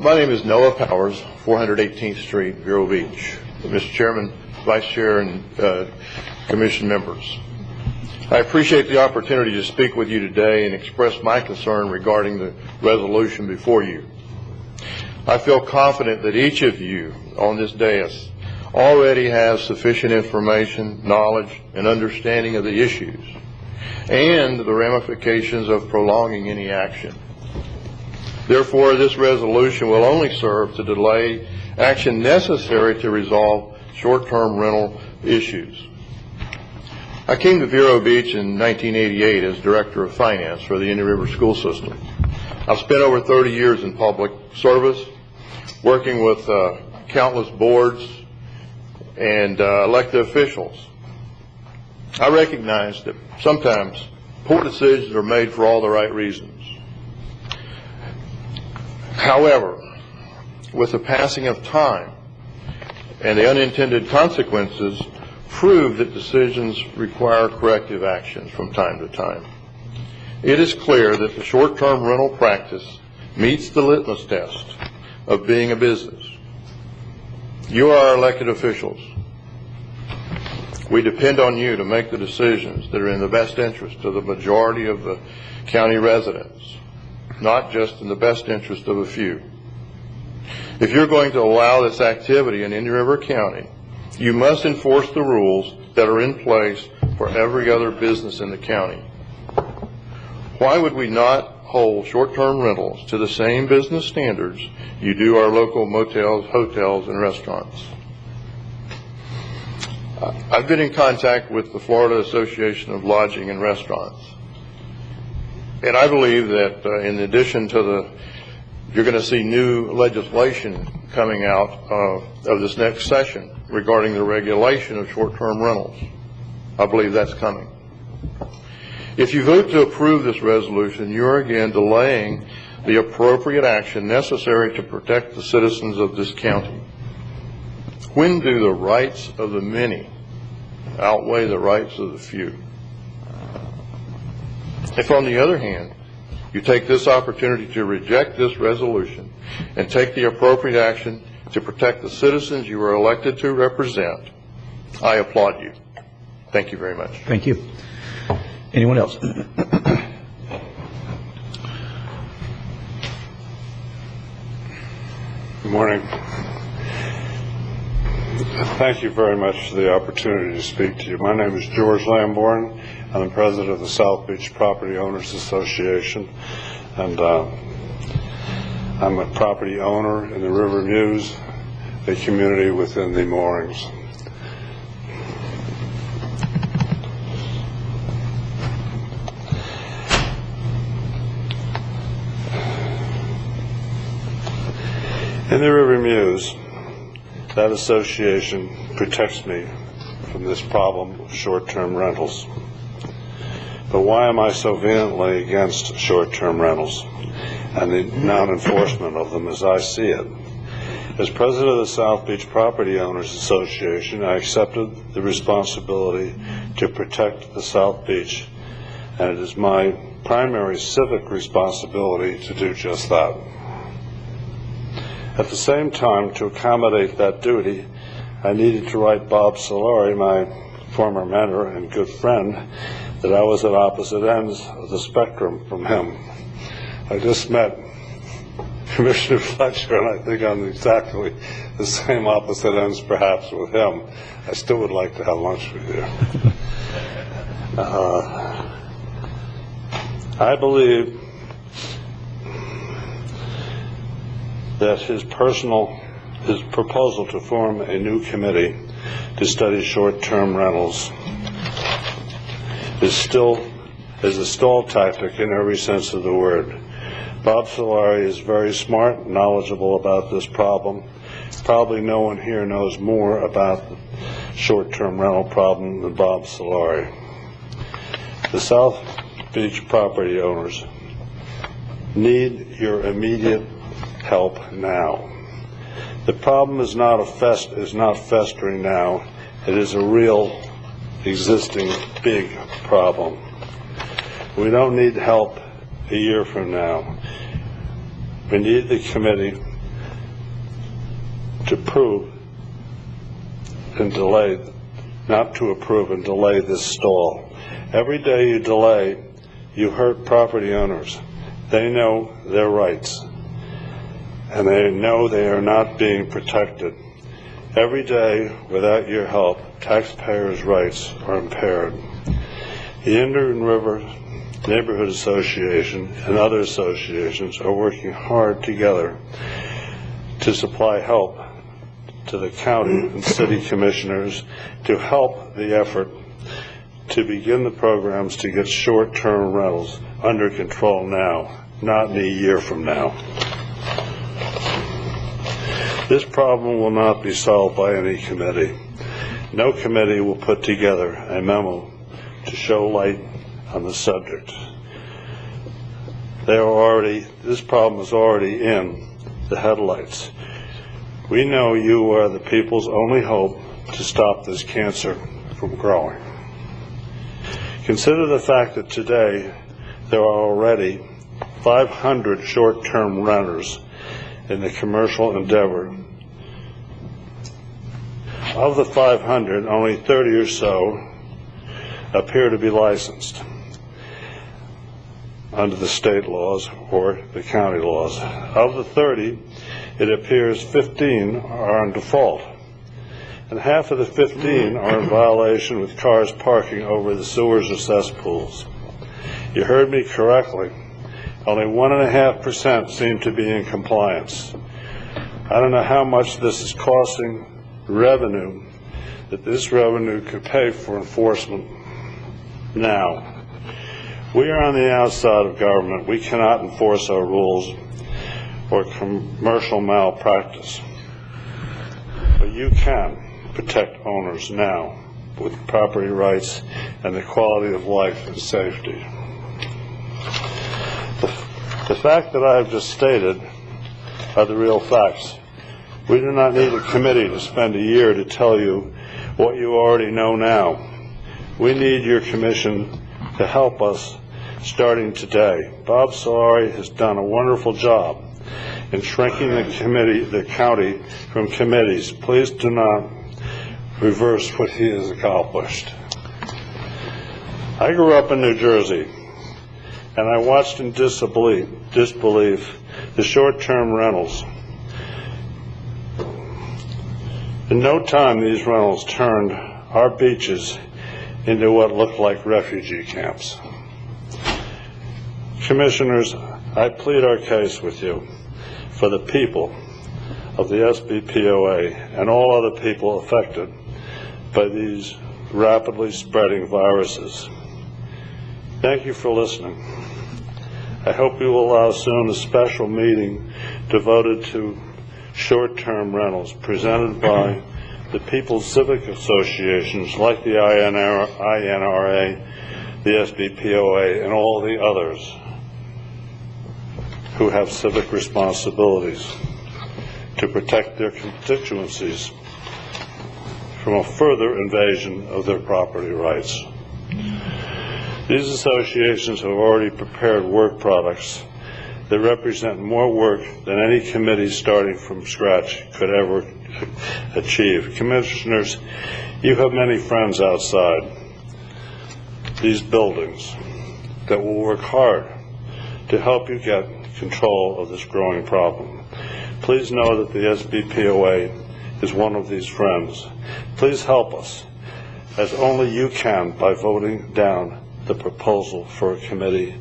My name is Noah Powers, 418th Street, Vero Beach. Mr. Chairman, Vice Chair, and Commission members, I appreciate the opportunity to speak with you today and express my concern regarding the resolution before you. I feel confident that each of you on this dais already has sufficient information, knowledge, and understanding of the issues and the ramifications of prolonging any action. Therefore, this resolution will only serve to delay action necessary to resolve short-term rental issues. I came to Vero Beach in 1988 as Director of Finance for the Indian River School System. I've spent over 30 years in public service, working with countless boards and elected officials. I recognize that sometimes poor decisions are made for all the right reasons. However, with the passing of time and the unintended consequences prove that decisions require corrective actions from time to time. It is clear that the short-term rental practice meets the litmus test of being a business. You are our elected officials. We depend on you to make the decisions that are in the best interest of the majority of the county residents, not just in the best interest of a few. If you're going to allow this activity in Indian River County, you must enforce the rules that are in place for every other business in the county. Why would we not hold short-term rentals to the same business standards you do our local motels, hotels, and restaurants? I've been in contact with the Florida Association of Lodging and Restaurants, and I believe that in addition to you're going to see new legislation coming out of this next session regarding the regulation of short-term rentals. I believe that's coming. If you vote to approve this resolution, you're again delaying the appropriate action necessary to protect the citizens of this county. When do the rights of the many outweigh the rights of the few? If, on the other hand, you take this opportunity to reject this resolution and take the appropriate action to protect the citizens you are elected to represent, I applaud you. Thank you very much. Thank you. Anyone else? Good morning. Thank you very much for the opportunity to speak to you. My name is George Lamborn. I'm the president of the South Beach Property Owners Association, and I'm a property owner in the River Mews, a community within the moorings. In the River Mews, that association protects me from this problem of short-term rentals. But why am I so vehemently against short-term rentals and the non-enforcement of them as I see it? As president of the South Beach Property Owners Association, I accepted the responsibility to protect the South Beach, and it is my primary civic responsibility to do just that. At the same time, to accommodate that duty, I needed to write Bob Solari, my former mentor and good friend, that I was at opposite ends of the spectrum from him. I just met Commissioner Fletcher, and I think I'm exactly the same opposite ends perhaps with him. I still would like to have lunch with you. I believe that his proposal to form a new committee to study short-term rentals is a stall tactic in every sense of the word. Bob Solari is very smart, knowledgeable about this problem. Probably no one here knows more about the short-term rental problem than Bob Solari. The South Beach property owners need your immediate help now. The problem is not festering now. It is a real, existing, big problem. We don't need help a year from now. We need the committee to approve and delay, not to approve and delay this stall. Every day you delay, you hurt property owners. They know their rights, and they know they are not being protected. Every day, without your help, taxpayers' rights are impaired. The Indian River Neighborhood Association and other associations are working hard together to supply help to the county and city commissioners to help the effort to begin the programs to get short-term rentals under control now, not in a year from now. This problem will not be solved by any committee. No committee will put together a memo to show light on the subject. This problem is already in the headlights. We know you are the people's only hope to stop this cancer from growing. Consider the fact that today there are already 500 short-term renters in the commercial endeavor. Of the 500, only 30 or so appear to be licensed under the state laws or the county laws. Of the 30, it appears 15 are on default, and half of the 15 are in violation with cars parking over the sewers or cesspools. You heard me correctly. Only 1.5% seem to be in compliance. I don't know how much this is costing revenue, that this revenue could pay for enforcement now. We are on the outside of government. We cannot enforce our rules or commercial malpractice. But you can protect owners now with property rights and the quality of life and safety. The fact that I have just stated are the real facts. We do not need a committee to spend a year to tell you what you already know now. We need your commission to help us starting today. Bob Solari has done a wonderful job in shrinking the county from committees. Please do not reverse what he has accomplished. I grew up in New Jersey, and I watched in disbelief the short-term rentals. In no time, these rentals turned our beaches into what looked like refugee camps. Commissioners, I plead our case with you for the people of the SBPOA and all other people affected by these rapidly spreading viruses. Thank you for listening. I hope you will allow soon a special meeting devoted to short-term rentals presented by the People's Civic Associations like the INRA, the SBPOA, and all the others who have civic responsibilities to protect their constituencies from a further invasion of their property rights. These associations have already prepared work products They represent more work than any committee starting from scratch could ever achieve. Commissioners, you have many friends outside these buildings that will work hard to help you get control of this growing problem. Please know that the SBPOA is one of these friends. Please help us, as only you can, by voting down the proposal for a committee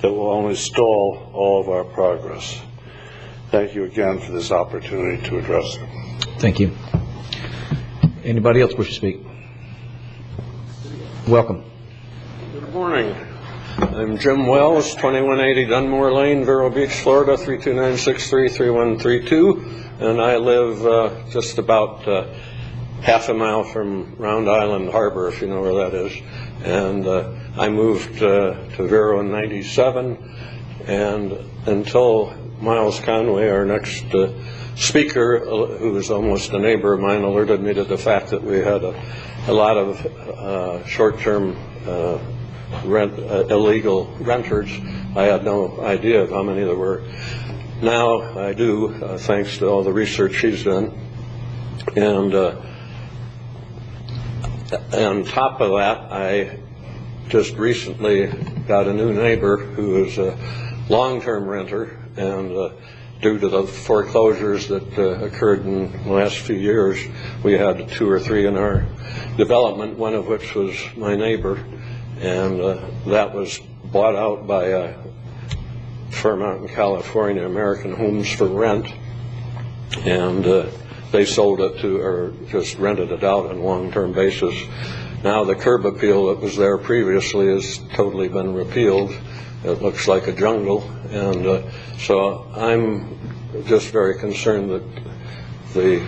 that will only stall all of our progress. Thank you again for this opportunity to address them. Thank you. Anybody else wish to speak? Welcome. Good morning. I'm Jim Wells, 2180 Dunmore Lane, Vero Beach, Florida, 329633132, and I live just about half a mile from Round Island Harbor, if you know where that is. And I moved to Vero in '97, and until Miles Conway, our next speaker, who is almost a neighbor of mine, alerted me to the fact that we had a lot of short-term illegal renters. I had no idea of how many there were. Now I do, thanks to all the research he's done. And on top of that, I just recently got a new neighbor who is a long-term renter, and due to the foreclosures that occurred in the last few years, we had 2 or 3 in our development, one of which was my neighbor, and that was bought out by a firm out in California, American Homes for Rent, and they sold it to, or just rented it out on a long-term basis. Now the curb appeal that was there previously has totally been repealed. It looks like a jungle, and so I'm just very concerned that the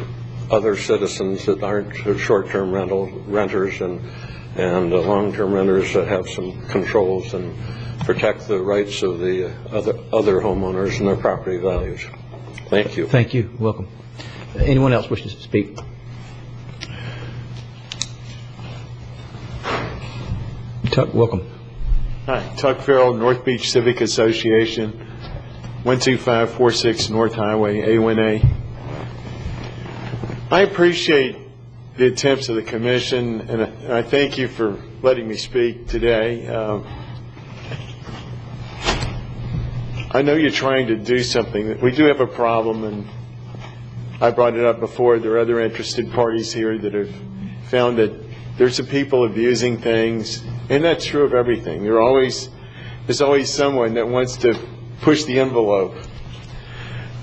other citizens that aren't short-term renters and long-term renters that have some controls and protect the rights of the other homeowners and their property values. Thank you. Thank you. Welcome. Anyone else wish to speak? Tuck, welcome. Hi, Tuck Farrell, North Beach Civic Association, 12546 North Highway, A1A. I appreciate the attempts of the commission, and I thank you for letting me speak today. I know you're trying to do something. We do have a problem, and I brought it up before. There are other interested parties here that have found that there's some people abusing things, and that's true of everything. There's always someone that wants to push the envelope.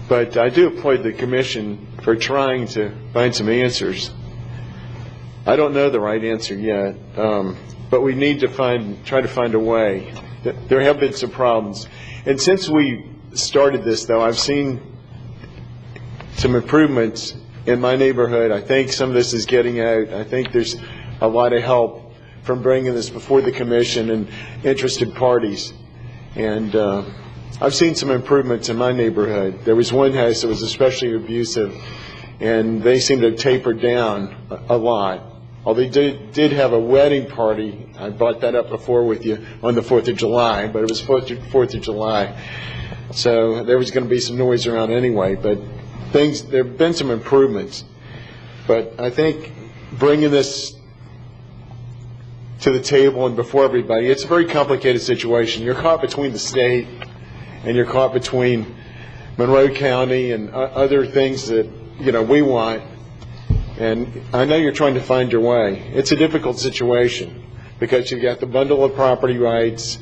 But I do applaud the commission for trying to find some answers. I don't know the right answer yet, but we need to try to find a way. There have been some problems. And since we started this, though, I've seen some improvements in my neighborhood. I think some of this is getting out. I think there's a lot of help from bringing this before the commission and interested parties. And I've seen some improvements in my neighborhood. There was one house that was especially abusive, and they seem to have tapered down a lot. Although they did have a wedding party. I brought that up before with you on the 4th of July, but it was 4th of July. So there was going to be some noise around anyway, but there have been some improvements. But I think bringing this to the table and before everybody, it's a very complicated situation. You're caught between the state and you're caught between Monroe County and other things that, we want. And I know you're trying to find your way. It's a difficult situation because you've got the bundle of property rights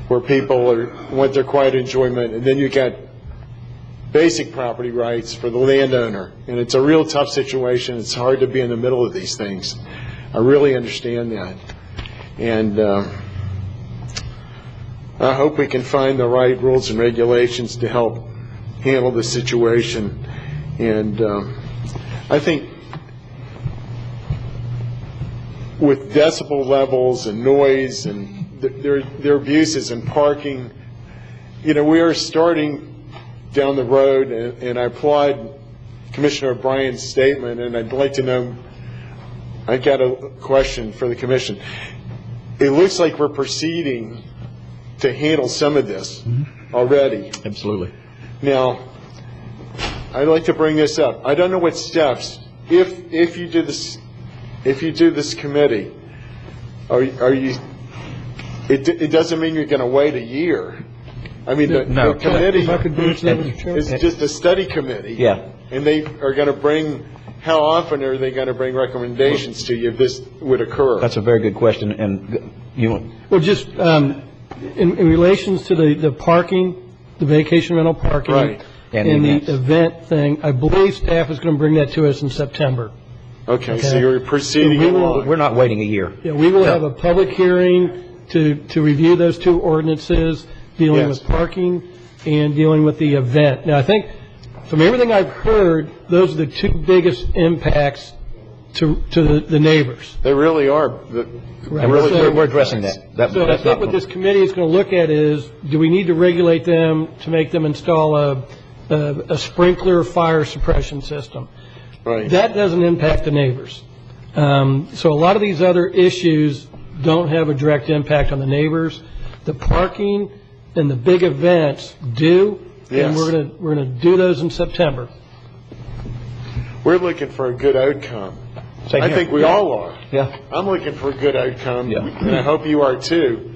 where people want their quiet enjoyment, and then you got basic property rights for the landowner. And it's a real tough situation. It's hard to be in the middle of these things. I really understand that. And I hope we can find the right rules and regulations to help handle the situation. And I think with decibel levels and noise and their abuses and parking, we are starting down the road, and I applaud Commissioner O'Brien's statement, and I'd like to know, I got a question for the commission. It looks like we're proceeding to handle some of this, already. Absolutely. Now, I'd like to bring this up. I don't know what steps, if you do this committee, are you, it doesn't mean you're going to wait a year. I mean, the committee is just a study committee. Yeah. And they are going to bring, how often are they going to bring recommendations to you if this would occur? That's a very good question, and Well, just in relations to the parking, the vacation rental parking, right, and the event thing, I believe staff is going to bring that to us in September. Okay, so you're proceeding along. We're not waiting a year. Yeah, we will have a public hearing to review those two ordinances, dealing with parking and dealing with the event. Now, I think from everything I've heard, those are the two biggest impacts to the neighbors. They really are. We're addressing that. So I think what this committee is going to look at is, do we need to regulate them to make them install a sprinkler fire suppression system? Right. That doesn't impact the neighbors. So a lot of these other issues don't have a direct impact on the neighbors. The parking and the big events do, and we're going to do those in September. We're looking for a good outcome. Same I here. think we all are. Yeah. I'm looking for a good outcome, and I hope you are too.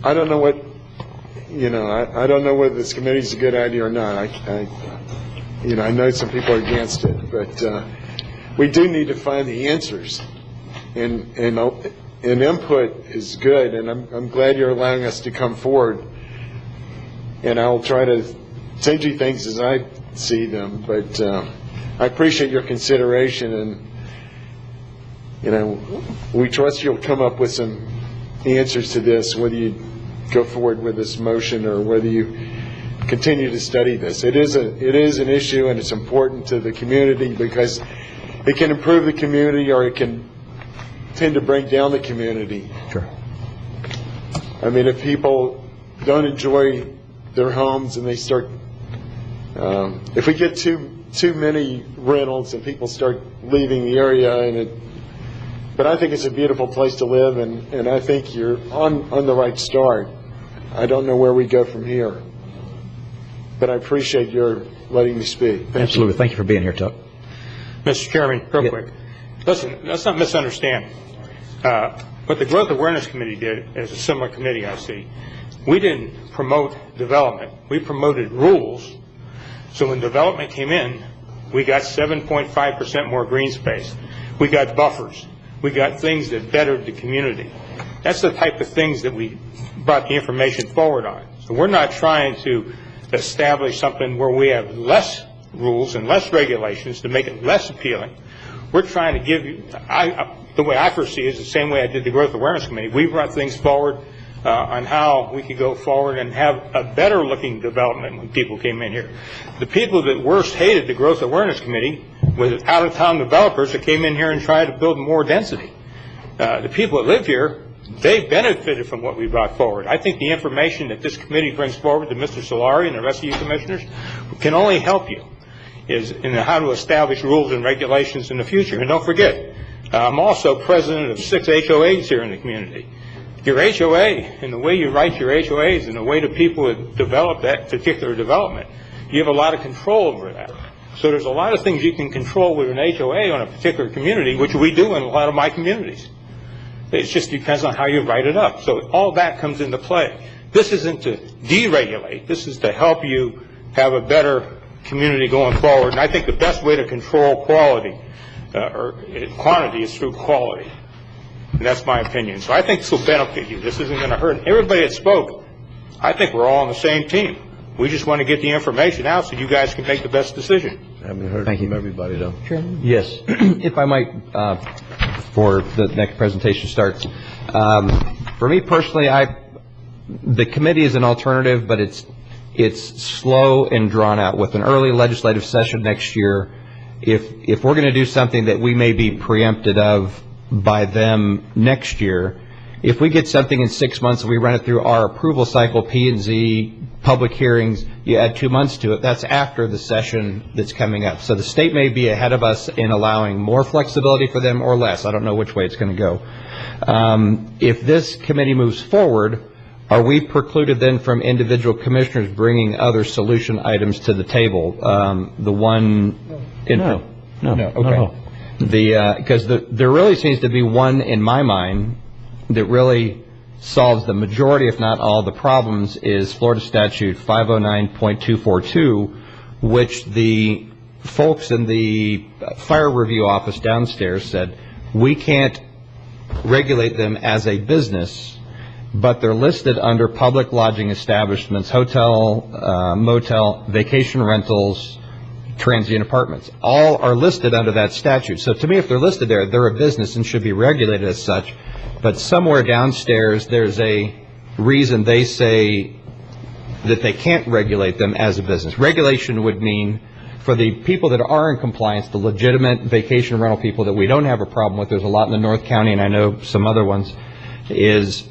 I don't know what, I don't know whether this committee is a good idea or not. I know some people are against it, but we do need to find the answers, and input is good, and I'm glad you're allowing us to come forward, and I'll try to send you things as I see them, but I appreciate your consideration, and we trust you'll come up with some answers to this, whether you go forward with this motion or whether you continue to study this. It is an issue, and it's important to the community because it can improve the community or it can tend to bring down the community. Sure. I mean, if people don't enjoy their homes and they start, if we get too many rentals and people start leaving the area, but I think it's a beautiful place to live, and I think you're on the right start. I don't know where we go from here, but I appreciate your letting me speak. Absolutely. Thank you for being here, Tuck. Mr. Chairman, real quick. Listen, let's not misunderstand. What the Growth Awareness Committee did is a similar committee I see. We didn't promote development. We promoted rules. So when development came in, we got 7.5% more green space. We got buffers. We got things that bettered the community. That's the type of things that we brought the information forward on. So we're not trying to establish something where we have less rules and less regulations to make it less appealing. We're trying to give you, the way I foresee it is the same way I did the Growth Awareness Committee. We brought things forward on how we could go forward and have a better looking development when people came in here. The people that worst hated the Growth Awareness Committee was out-of-town developers that came in here and tried to build more density. The people that live here, they benefited from what we brought forward. I think the information that this committee brings forward to Mr. Solari and the rest of you commissioners can only help you is in how to establish rules and regulations in the future. And don't forget, I'm also president of 6 HOAs here in the community. Your HOA and the way you write your HOAs and the way the people that develop that particular development, you have a lot of control over that. So there's a lot of things you can control with an HOA on a particular community, which we do in a lot of my communities. It just depends on how you write it up. So all that comes into play. This isn't to deregulate. This is to help you have a better community going forward. And I think the best way to control quality or quantity is through quality. And that's my opinion. So I think this will benefit you. This isn't going to hurt. Everybody that spoke, I think we're all on the same team. We just want to get the information out so you guys can make the best decision. I haven't heard from everybody, though. Yes. If I might, before the next presentation starts, for me personally, the committee is an alternative, but it's slow and drawn out. With an early legislative session next year, if we're going to do something that we may be preempted of by them next year, if we get something in 6 months and we run it through our approval cycle, P&Z, public hearings, you add 2 months to it, that's after the session that's coming up. So the state may be ahead of us in allowing more flexibility for them or less. I don't know which way it's going to go. If this committee moves forward, are we precluded then from individual commissioners bringing other solution items to the table? The one... No. Okay. Because there really seems to be one in my mind that really solves the majority, if not all, the problems is Florida Statute 509.242, which the folks in the fire review office downstairs said, we can't regulate them as a business, but they're listed under public lodging establishments, hotel, motel, vacation rentals, transient apartments. All are listed under that statute. So to me, if they're listed there, they're a business and should be regulated as such. But somewhere downstairs, there's a reason they say that they can't regulate them as a business. Regulation would mean for the people that are in compliance, the legitimate vacation rental people that we don't have a problem with, there's a lot in the North County, and I know some other ones, is,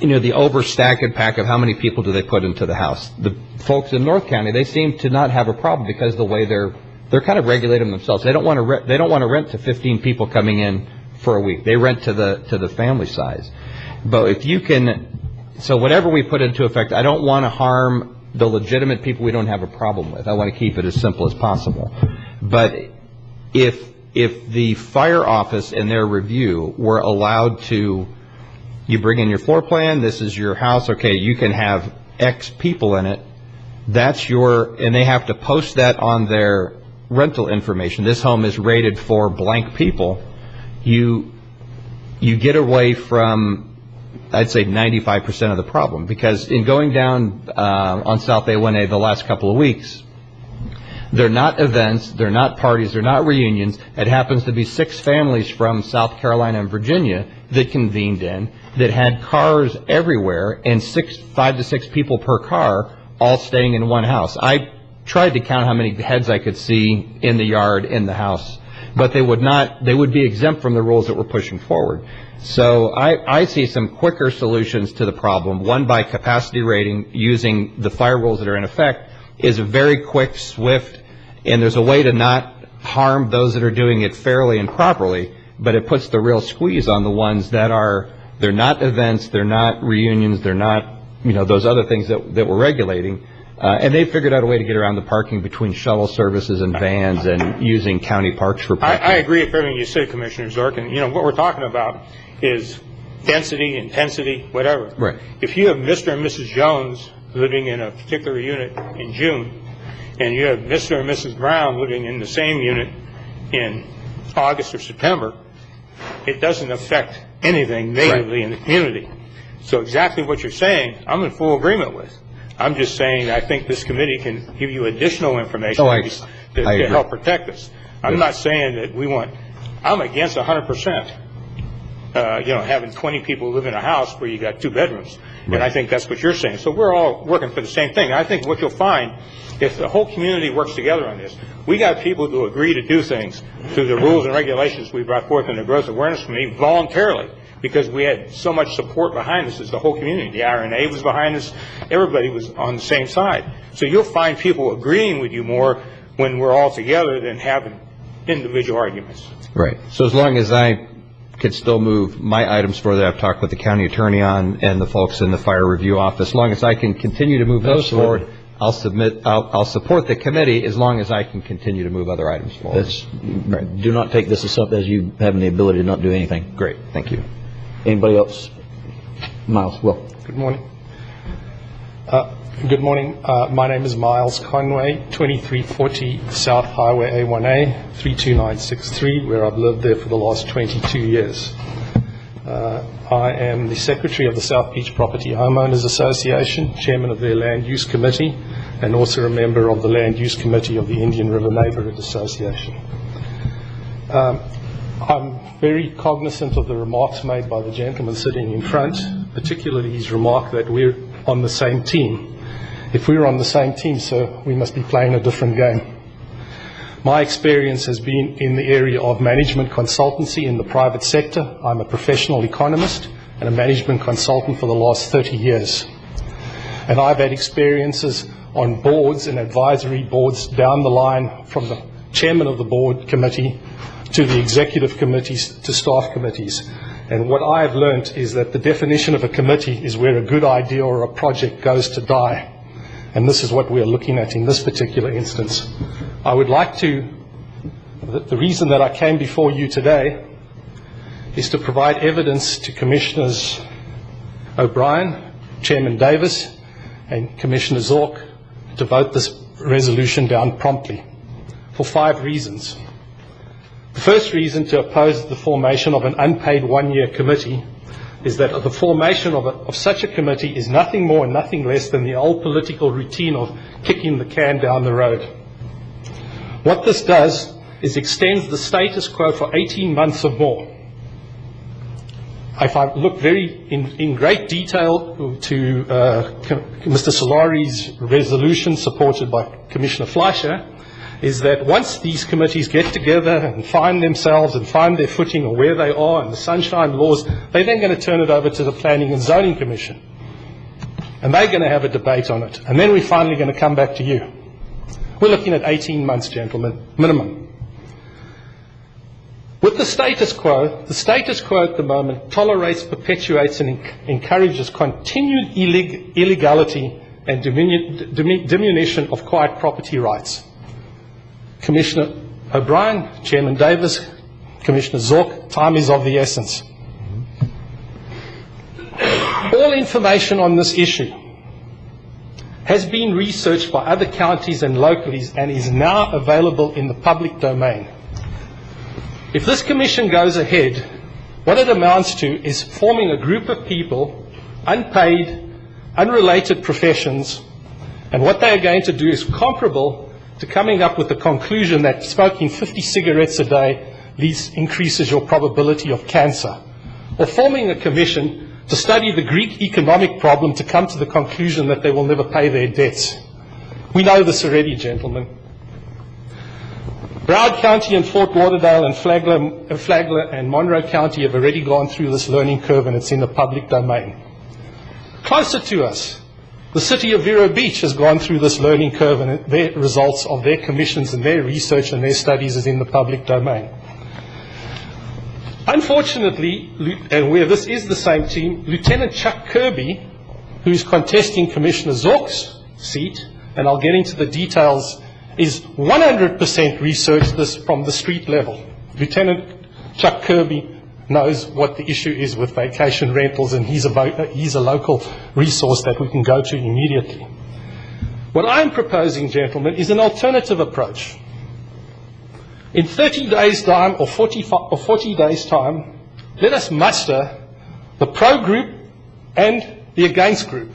you know, the overstacked pack of how many people do they put into the house. The folks in North County, they seem to not have a problem because the way they're kind of regulating themselves. They don't want to rent to 15 people coming in for a week. They rent to the family size. But if you can, so whatever we put into effect, I don't want to harm the legitimate people we don't have a problem with. I want to keep it as simple as possible. But if the fire office in their review were allowed to, you bring in your floor plan, this is your house, okay, you can have X people in it, that's your, and they have to post that on their rental information. This home is rated for blank people. You get away from, I'd say, 95% of the problem, because in going down on South A1A the last couple of weeks, they're not events, they're not parties, they're not reunions. It happens to be 6 families from South Carolina and Virginia that convened in, that had cars everywhere, and 5 to 6 people per car all staying in one house. I tried to count how many heads I could see in the yard, in the house, but they would be exempt from the rules that we're pushing forward. So I see some quicker solutions to the problem. One, by capacity rating, using the fire rules that are in effect, is a very quick, swift, and there's a way to not harm those that are doing it fairly and properly, but it puts the real squeeze on the ones that they're not events, they're not reunions, they're not, you know, those other things that we're regulating. And they figured out a way to get around the parking between shuttle services and vans and using county parks for parking. I agree with everything you said, Commissioner Zorkin. You know, what we're talking about is density, intensity, whatever. Right. If you have Mr. and Mrs. Jones living in a particular unit in June, and you have Mr. and Mrs. Brown living in the same unit in August or September, it doesn't affect anything negatively in the community. So exactly what you're saying, I'm in full agreement with. I'm just saying I think this committee can give you additional information to help protect us. I'm not saying that I'm against 100%, having 20 people live in a house where you got 2 bedrooms. Right. And I think that's what you're saying. So we're all working for the same thing. I think what you'll find, if the whole community works together on this, we got people who agree to do things through the rules and regulations we brought forth in the Growth Awareness Committee voluntarily, because we had so much support behind us as the whole community. The RNA was behind us. Everybody was on the same side. So you'll find people agreeing with you more when we're all together than having individual arguments. Right. So as long as I could still move my items forward that I've talked with the county attorney on and the folks in the fire review office, as long as I can continue to move those forward, I'll support the committee as long as I can continue to move other items forward. Right. Do not take this as you having the ability to not do anything. Great. Thank you. Anybody else? Miles, Will. Good morning. My name is Miles Conway, 2340 South Highway A1A, 32963, where I've lived there for the last 22 years. I am the Secretary of the South Beach Property Homeowners Association, Chairman of their Land Use Committee, and also a member of the Land Use Committee of the Indian River Neighborhood Association. I'm very cognizant of the remarks made by the gentleman sitting in front, particularly his remark that we're on the same team. If we're on the same team, sir, we must be playing a different game. My experience has been in the area of management consultancy in the private sector. I'm a professional economist and a management consultant for the last 30 years. And I've had experiences on boards and advisory boards down the line, from the chairman of the board committee to the executive committees to staff committees. And what I have learned is that the definition of a committee is where a good idea or a project goes to die. And this is what we are looking at in this particular instance. I would like to, the reason that I came before you today is to provide evidence to Commissioners O'Brien, Chairman Davis, and Commissioner Zorc to vote this resolution down promptly for 5 reasons. The first reason to oppose the formation of an unpaid one-year committee is that the formation of such a committee is nothing more and nothing less than the old political routine of kicking the can down the road. What this does is extends the status quo for 18 months or more. If I look in great detail to Mr. Solari's resolution supported by Commissioner Fleischer, is that once these committees get together and find themselves and find their footing or where they are and the sunshine laws, they're then going to turn it over to the Planning and Zoning Commission. And they're going to have a debate on it. And then we're finally going to come back to you. We're looking at 18 months, gentlemen, minimum. With the status quo at the moment tolerates, perpetuates, and encourages continued illegality and diminution of quiet property rights. Commissioner O'Brien, Chairman Davis, Commissioner Zorc, time is of the essence. All information on this issue has been researched by other counties and localities and is now available in the public domain. If this commission goes ahead, what it amounts to is forming a group of people, unpaid, unrelated professions, and what they are going to do is comparable to coming up with the conclusion that smoking 50 cigarettes a day increases your probability of cancer, or forming a commission to study the Greek economic problem to come to the conclusion that they will never pay their debts. We know this already, gentlemen. Broward County and Fort Lauderdale and Flagler and Monroe County have already gone through this learning curve, and it's in the public domain. Closer to us, the city of Vero Beach has gone through this learning curve, and their results of their commissions and their research and their studies is in the public domain. Unfortunately, and where this is the same team, Lieutenant Chuck Kirby, who's contesting Commissioner Zorc's seat, and I'll get into the details, is 100% researched this from the street level. Lieutenant Chuck Kirby knows what the issue is with vacation rentals, and he's a local resource that we can go to immediately. What I'm proposing, gentlemen, is an alternative approach. In 30 days' time or 40 days' time, let us muster the pro group and the against group.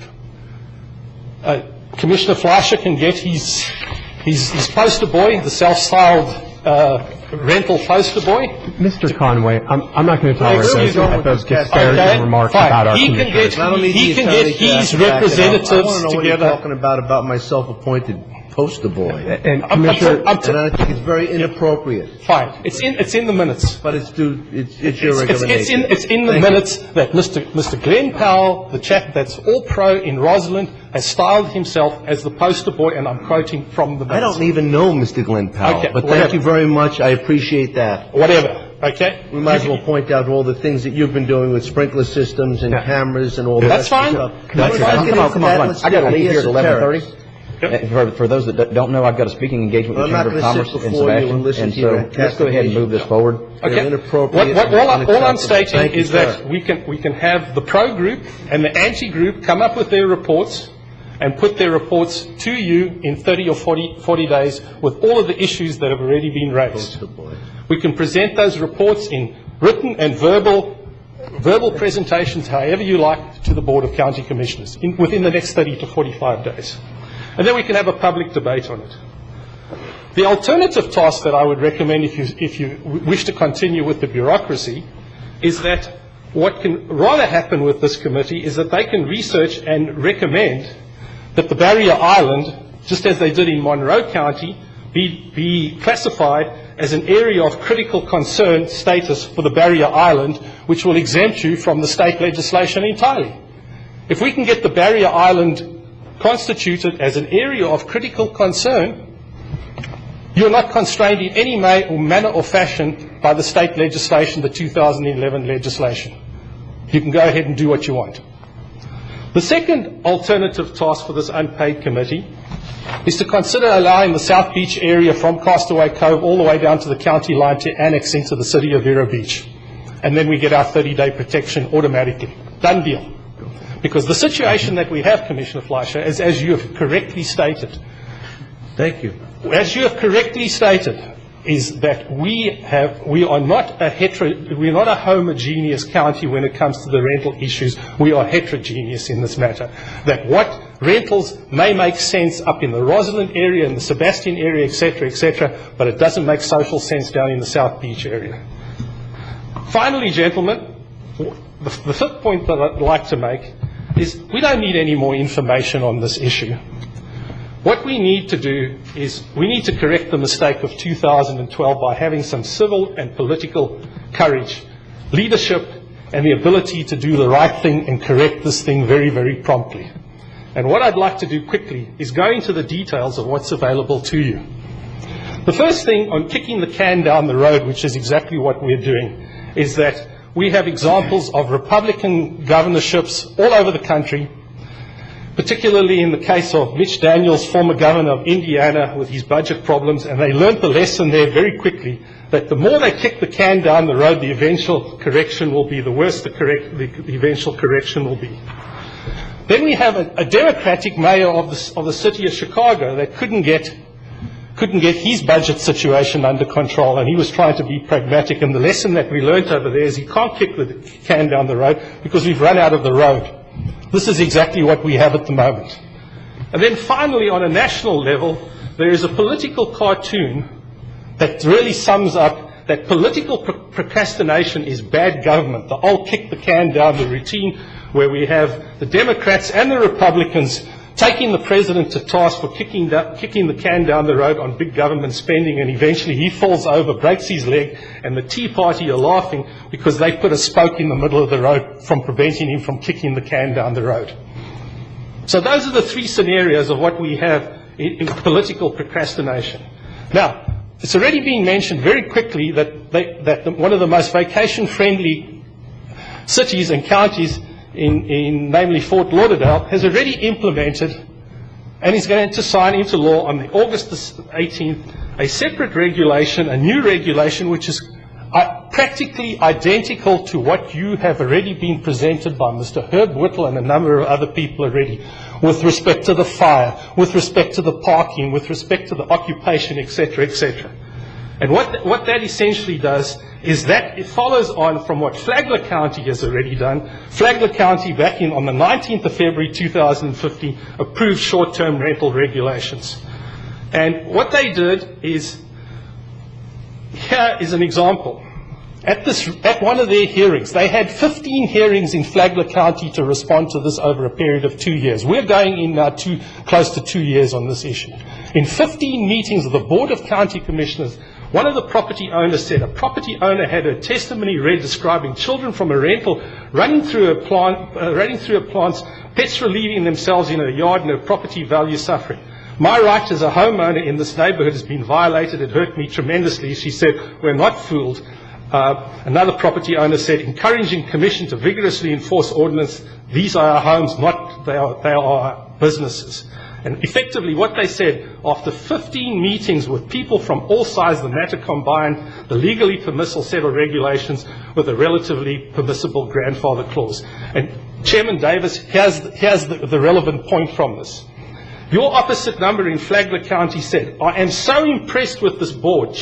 Commissioner Fleischer can get his poster boy, the self-styled rental poster boy. Mr. Conway, I'm not going to tolerate those disparaging remarks about our commissioners. He can get his representatives together. I want to know what you're talking about my self-appointed poster boy. And Commissioner, and I think it's very inappropriate. Fine, it's in the minutes. But it's your regular nature. It's in the minutes that Mr. Glenn Powell, the chap that's all pro in Rosalind, has styled himself as the poster boy, and I'm quoting from the minutes. I don't even know Mr. Glenn Powell, okay, but whatever. Thank you very much. I appreciate that. Whatever, okay? We might as well point out all the things that you've been doing with sprinkler systems and cameras and all that. That's fine. Come on. I got to leave here at 11:30. For those that don't know, I've got a speaking engagement with the Chamber of Commerce in Sebastian, and so let's go ahead and move this forward. Okay. All I'm stating is that we can have the pro group and the anti group come up with their reports and put their reports to you in 30 or 40 days with all of the issues that have already been raised. We can present those reports in written and verbal presentations, however you like, to the Board of County Commissioners within the next 30 to 45 days. And then we can have a public debate on it. The alternative task that I would recommend if you wish to continue with the bureaucracy is that what can rather happen with this committee is that they can research and recommend that the barrier island, just as they did in Monroe County, be classified as an area of critical concern status for the barrier island, which will exempt you from the state legislation entirely. If we can get the barrier island constituted as an area of critical concern, you're not constrained in any manner or fashion by the state legislation, the 2011 legislation. You can go ahead and do what you want. The second alternative task for this unpaid committee is to consider allowing the South Beach area from Castaway Cove all the way down to the county line to annex into the city of Vero Beach. And then we get our 30-day protection automatically. Done deal. Because the situation that we have, Commissioner Fleischer, is as you have correctly stated. Thank you. As you have correctly stated, is that we are not a homogeneous county when it comes to the rental issues. We are heterogeneous in this matter. That what rentals may make sense up in the Rosalind area and the Sebastian area, etc., but it doesn't make social sense down in the South Beach area. Finally, gentlemen, the fifth point that I'd like to make is we don't need any more information on this issue. What we need to do is we need to correct the mistake of 2012 by having some civil and political courage, leadership, and the ability to do the right thing and correct this thing very, very promptly. And what I'd like to do quickly is go into the details of what's available to you. The first thing on kicking the can down the road, which is exactly what we're doing, is that we have examples of Republican governorships all over the country, particularly in the case of Mitch Daniels, former governor of Indiana, with his budget problems, and they learned the lesson there very quickly, that the more they kick the can down the road, the eventual correction will be, the worse the eventual correction will be. Then we have a Democratic mayor of the city of Chicago that couldn't get his budget situation under control, and he was trying to be pragmatic, and the lesson that we learned over there is he can't kick the can down the road because we've run out of the road. This is exactly what we have at the moment. And then finally, on a national level, there is a political cartoon that really sums up that political procrastination is bad government. The old kick the can down the routine, where we have the Democrats and the Republicans taking the president to task for kicking the can down the road on big government spending, and eventually he falls over, breaks his leg, and the Tea Party are laughing because they put a spoke in the middle of the road from preventing him from kicking the can down the road. So those are the three scenarios of what we have in political procrastination. Now, it's already been mentioned very quickly that one of the most vacation-friendly cities and counties namely Fort Lauderdale, has already implemented and is going to sign into law on August 18th a separate regulation, a new regulation, which is practically identical to what you have already been presented by Mr. Herb Whittle and a number of other people already, with respect to the fire, with respect to the parking, with respect to the occupation, etc., etc. And what that essentially does is that it follows on from what Flagler County has already done. Flagler County, back on the 19th of February 2015, approved short-term rental regulations. And what they did is, here is an example. At one of their hearings, they had 15 hearings in Flagler County to respond to this over a period of 2 years. We're going in now close to 2 years on this issue. In 15 meetings of the Board of County Commissioners, one of the property owners said a property owner had a testimony read describing children from a rental running through a plant, pets relieving themselves in a yard, and a property value suffering. My right as a homeowner in this neighborhood has been violated. It hurt me tremendously. She said, we're not fooled. Another property owner said, encouraging Commission to vigorously enforce ordinance. These are our homes, they are our businesses. And effectively what they said, after 15 meetings with people from all sides, the matter combined the legally permissible set of regulations with a relatively permissible grandfather clause. And Chairman Davis, here's the relevant point from this. Your opposite number in Flagler County said, I am so impressed with this board.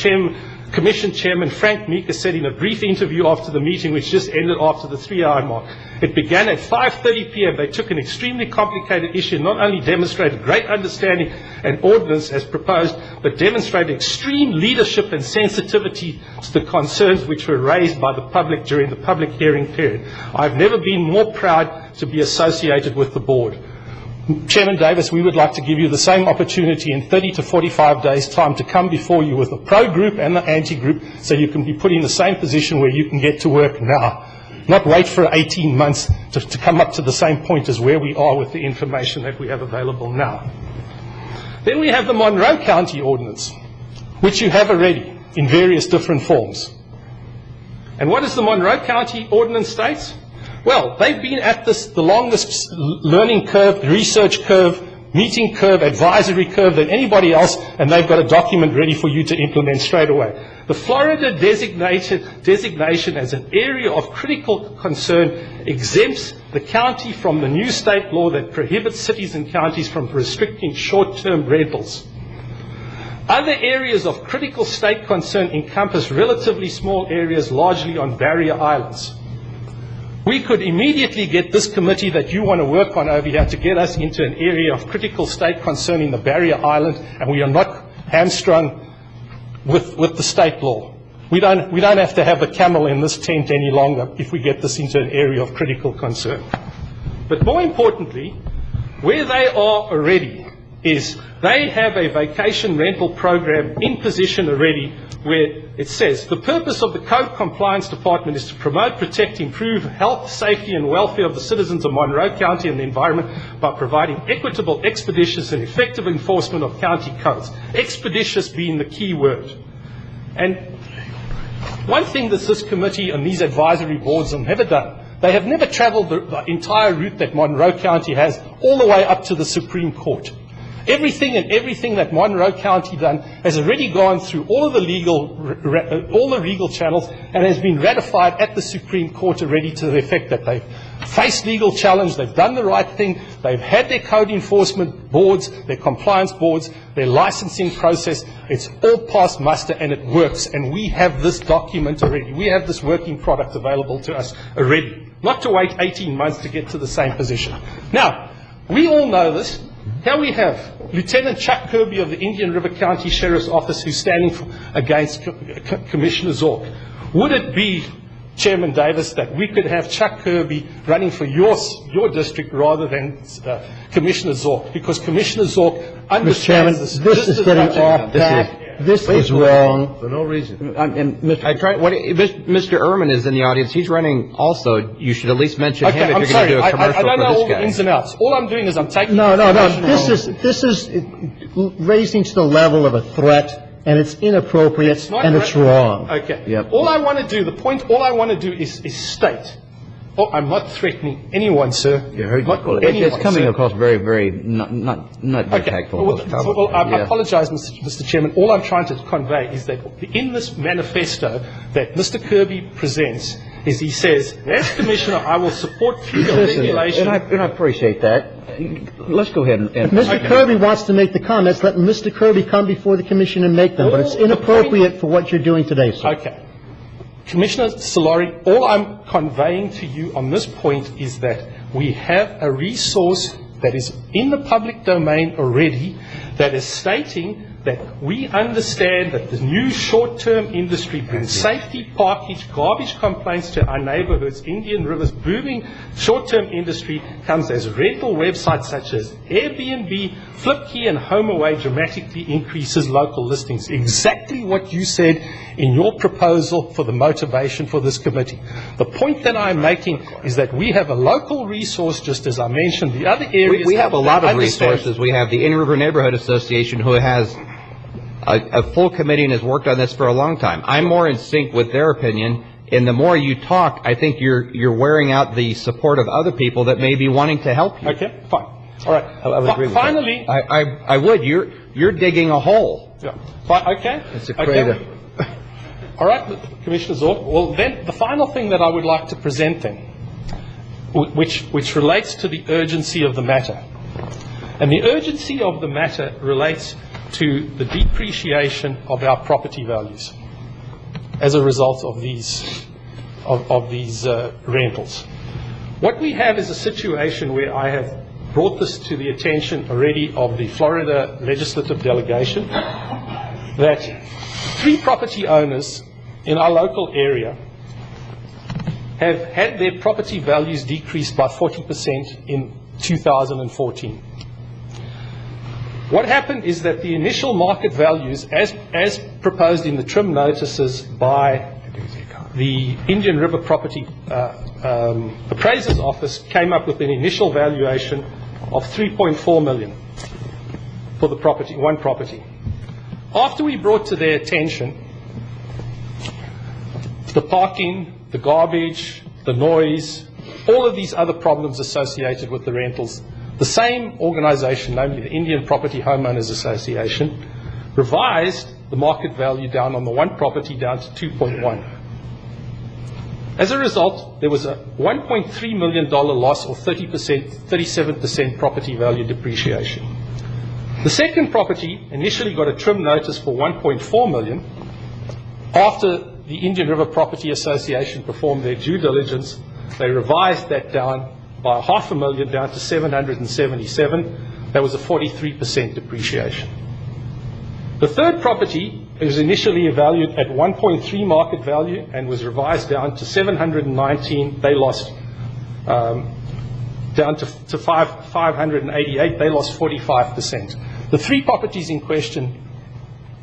Commission Chairman Frank Meeker said in a brief interview after the meeting, which just ended after the 3-hour mark. It began at 5:30 p.m. They took an extremely complicated issue, not only demonstrated great understanding and ordinance as proposed, but demonstrated extreme leadership and sensitivity to the concerns which were raised by the public during the public hearing period. I've never been more proud to be associated with the board. Chairman Davis, we would like to give you the same opportunity in 30 to 45 days' time to come before you with the pro group and the anti group, so you can be put in the same position where you can get to work now. Not wait for 18 months to come up to the same point as where we are with the information that we have available now. Then we have the Monroe County Ordinance, which you have already in various different forms. And what does the Monroe County Ordinance state? Well, they've been at this the longest learning curve, research curve, meeting curve, advisory curve than anybody else, and they've got a document ready for you to implement straight away. The Florida designation as an area of critical concern exempts the county from the new state law that prohibits cities and counties from restricting short-term rentals. Other areas of critical state concern encompass relatively small areas, largely on barrier islands. We could immediately get this committee that you want to work on over here to get us into an area of critical state concern in the barrier island, and we are not hamstrung with the state law. We don't have to have a camel in this tent any longer if we get this into an area of critical concern. But more importantly, where they are already is they have a vacation rental program in position already where it says the purpose of the Code Compliance Department is to promote, protect, improve health, safety and welfare of the citizens of Monroe County and the environment by providing equitable, expeditious and effective enforcement of county codes. Expeditious being the key word. And one thing that this committee and these advisory boards have never done, they have never traveled the entire route that Monroe County has all the way up to the Supreme Court. Everything that Monroe County done has already gone through all of the legal channels and has been ratified at the Supreme Court already to the effect that they've faced legal challenge, they've done the right thing, they've had their code enforcement boards, their compliance boards, their licensing process. It's all past muster and it works. And we have this document already. We have this working product available to us already. Not to wait 18 months to get to the same position. Now, we all know this. Here we have Lieutenant Chuck Kirby of the Indian River County Sheriff's Office who's standing against Commissioner Zork. Would it be, Chairman Davis, that we could have Chuck Kirby running for your district rather than Commissioner Zork? Because Commissioner Zork understands this. This is getting off track. This is wrong. For no reason. And Mr. Ehrman is in the audience. He's running also. You should at least mention him if you're going to do a commercial for this guy. I don't know all the ins and outs. All I'm doing is I'm taking... No. This is raising to the level of a threat, and it's inappropriate, and it's wrong. Okay. Yep. All I want to do is state. Oh, I'm not threatening anyone, sir. It's coming across very, very not very tactful. Well, I apologize, Mr. Chairman. All I'm trying to convey is that in this manifesto that Mr. Kirby presents, is he says, as Commissioner, I will support future regulation. And I appreciate that. Let's go ahead and... If Mr. Kirby wants to make the comments, let Mr. Kirby come before the Commission and make them. But it's inappropriate for what you're doing today, sir. Okay. Commissioner Solari, all I'm conveying to you on this point is that we have a resource that is in the public domain already that is stating that we understand that the new short-term industry brings safety, parkage, garbage complaints to our neighborhoods. Indian River's booming short-term industry comes as rental websites such as Airbnb, Flipkey, and HomeAway dramatically increases local listings. Exactly what you said in your proposal for the motivation for this committee. The point that I'm making is that we have a local resource, just as I mentioned, the other areas... We have a lot of resources. We have the Indian River Neighborhood Association, who has a full committee and has worked on this for a long time. I'm more in sync with their opinion, and the more you talk, I think you're wearing out the support of other people that may be wanting to help you. Okay, fine. All right. I would agree with finally, that. I would. You're digging a hole. Yeah. Fine. Okay. It's a crater. Okay. All right, Commissioner Zork. Well, then the final thing that I would like to present then, which relates to the urgency of the matter. And the urgency of the matter relates to the depreciation of our property values as a result of these rentals. What we have is a situation where I have brought this to the attention already of the Florida legislative delegation, that 3 property owners in our local area have had their property values decreased by 40% in 2014. What happened is that the initial market values, as proposed in the trim notices by the Indian River Property Appraiser's Office, came up with an initial valuation of $3.4 million for the property, one property. After we brought to their attention the parking, the garbage, the noise, all of these other problems associated with the rentals, the same organization, namely the Indian Property Homeowners Association, revised the market value down on the one property down to 2.1. As a result, there was a $1.3 million loss, or 37% property value depreciation. The second property initially got a trim notice for $1.4 million. After the Indian River Property Association performed their due diligence, they revised that down by $500,000 down to $777,000. That was a 43% depreciation. The third property was initially valued at 1.3 market value and was revised down to 719. They lost down to 588. They lost 45%. The three properties in question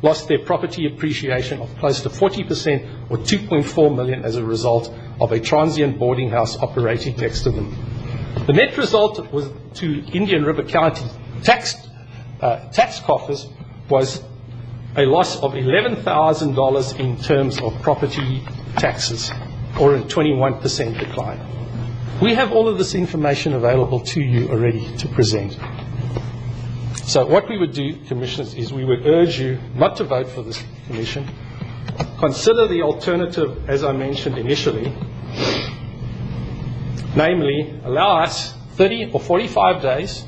lost their property appreciation of close to 40%, or $2.4 million, as a result of a transient boarding house operating next to them. The net result was to Indian River County tax coffers was a loss of $11,000 in terms of property taxes, or a 21% decline. We have all of this information available to you already to present. So what we would do, Commissioners, is we would urge you not to vote for this commission. Consider the alternative, as I mentioned initially, namely, allow us 30 or 45 days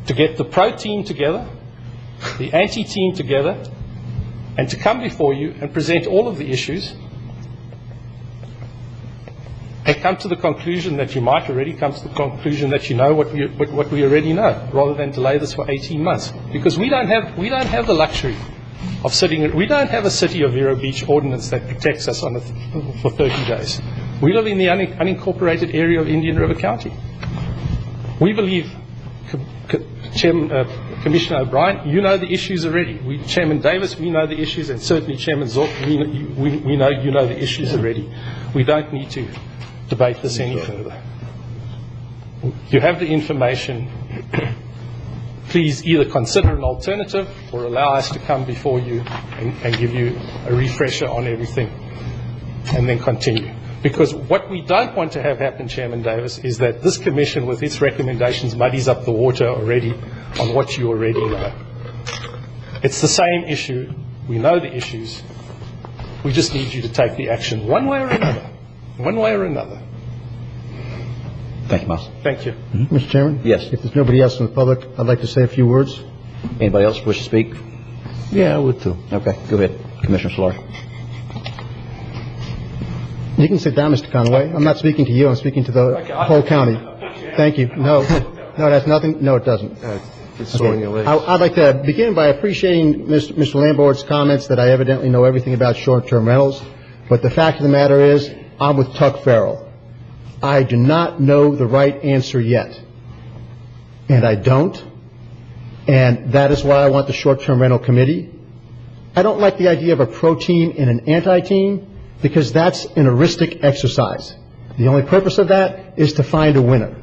to get the pro team together, the anti-team together, and to come before you and present all of the issues and come to the conclusion that you might already come to the conclusion that you know what we already know, rather than delay this for 18 months. Because we don't have the luxury of sitting. We don't have a City of Vero Beach ordinance that protects us for 30 days. We live in the unincorporated area of Indian River County. We believe, Commissioner O'Brien, you know the issues already. Chairman Davis, we know the issues, and certainly Chairman Zorc, we know you know the issues already. We don't need to debate this any further. You have the information. Please either consider an alternative or allow us to come before you and give you a refresher on everything, and then continue. Because what we don't want to have happen, Chairman Davis, is that this commission with its recommendations muddies up the water already on what you already know. It's the same issue. We know the issues. We just need you to take the action one way or another. One way or another. Thank you, Miles. Thank you. Mr. Chairman? Yes. If there's nobody else in the public, I'd like to say a few words. Anybody else wish to speak? Yeah, I would too. Okay, go ahead, Commissioner Solari. You can sit down, Mr. Conway. I'm not speaking to you. I'm speaking to the whole county. Thank you. No, that's nothing. No, it doesn't. Okay. I'd like to begin by appreciating Mr. Lambort's comments that I evidently know everything about short-term rentals. But the fact of the matter is, I'm with Tuck Farrell. I do not know the right answer yet. And I don't. And that is why I want the short-term rental committee. I don't like the idea of a pro-team and an anti-team, because that's an heuristic exercise. The only purpose of that is to find a winner.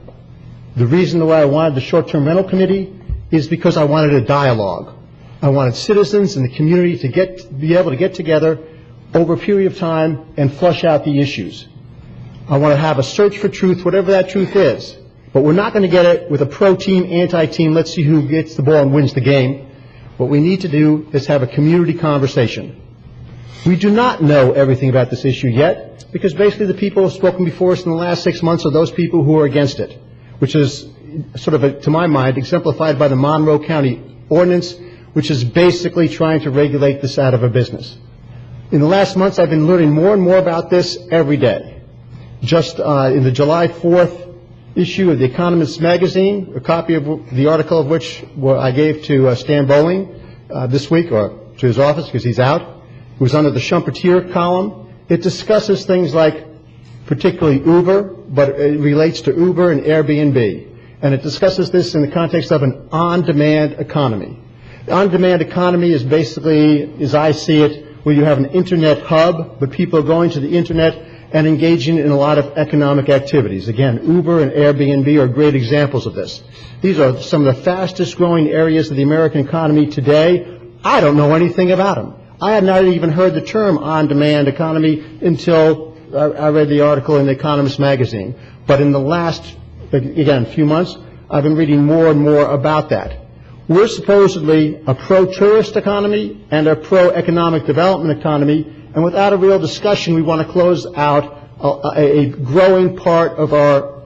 The reason why I wanted the short-term rental committee is because I wanted a dialogue. I wanted citizens in the community to be able to get together over a period of time and flush out the issues. I want to have a search for truth, whatever that truth is. But we're not going to get it with a pro-team, anti-team, let's see who gets the ball and wins the game. What we need to do is have a community conversation. We do not know everything about this issue yet, because basically the people who have spoken before us in the last 6 months are those people who are against it, which is sort of, to my mind, exemplified by the Monroe County ordinance, which is basically trying to regulate this out of a business. In the last months, I've been learning more and more about this every day. Just in the July 4th issue of The Economist magazine, a copy of the article of which I gave to Stan Bowling this week, or to his office because he's out. It was under the Schumpeter column. It discusses things like particularly Uber, but it relates to Uber and Airbnb. And it discusses this in the context of an on-demand economy. The on-demand economy is basically, as I see it, where you have an internet hub, but people are going to the internet and engaging in a lot of economic activities. Again, Uber and Airbnb are great examples of this. These are some of the fastest growing areas of the American economy today. I don't know anything about them. I had not even heard the term on-demand economy until I read the article in The Economist magazine, but in the last, again, few months, I've been reading more and more about that. We're supposedly a pro-tourist economy and a pro-economic development economy, and without a real discussion, we want to close out a growing part of our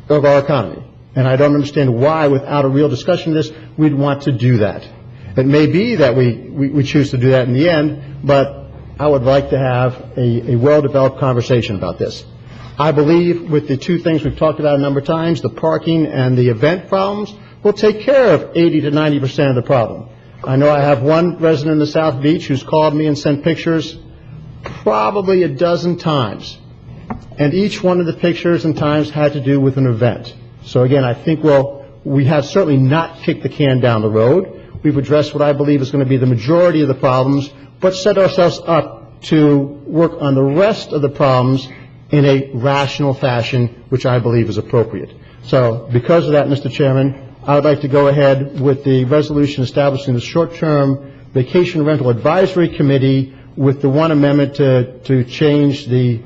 economy. And I don't understand why, without a real discussion of this, we'd want to do that. It may be that we choose to do that in the end, but I would like to have a well-developed conversation about this. I believe with the two things we've talked about a number of times, the parking and the event problems, we'll take care of 80 to 90% of the problem. I know I have one resident in the South Beach who's called me and sent pictures probably a dozen times. And each one of the pictures and times had to do with an event. So again, I think we have certainly not kicked the can down the road. We've addressed what I believe is going to be the majority of the problems, but set ourselves up to work on the rest of the problems in a rational fashion, which I believe is appropriate. So because of that, Mr. Chairman, I would like to go ahead with the resolution establishing the short-term vacation rental advisory committee with the one amendment to change the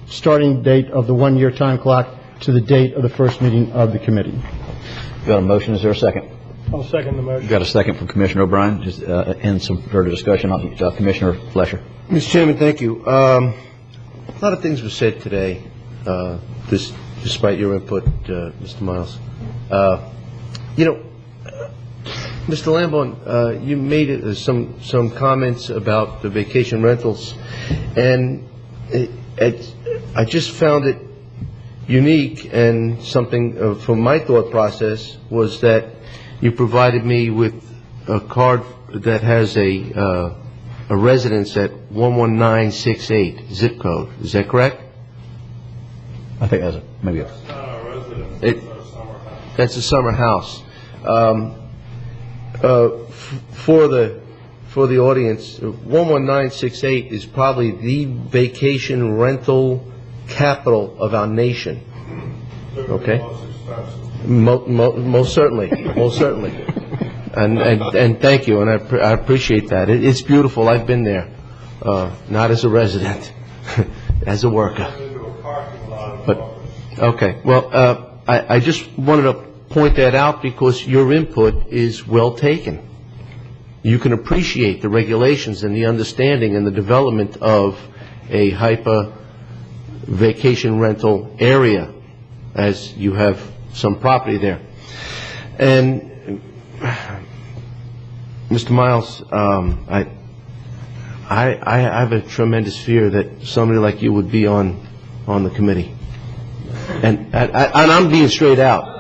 starting date of the one-year time clock to the date of the first meeting of the committee. Got a motion, is there a second? I'll second the motion. Got a second from Commissioner O'Brien, just end some further discussion on Commissioner Flesher. Mr. Chairman, thank you. A lot of things were said today, despite your input, Mr. Miles. Mr. Lamborn, you made some comments about the vacation rentals, and I just found it unique, and something from my thought process was that you provided me with a card that has a residence at 11968 zip code. Is that correct? I think that's maybe that's a summer house. For the audience, 11968 is probably the vacation rental capital of our nation. Okay? Most certainly. And thank you, and I appreciate that. It's beautiful. I've been there, not as a resident, as a worker. But okay, well, I just wanted to point that out because your input is well taken. You can appreciate the regulations and the understanding and the development of a hyper vacation rental area, as you have some property there. And Mr. Miles, I have a tremendous fear that somebody like you would be on the committee, and I'm being straight out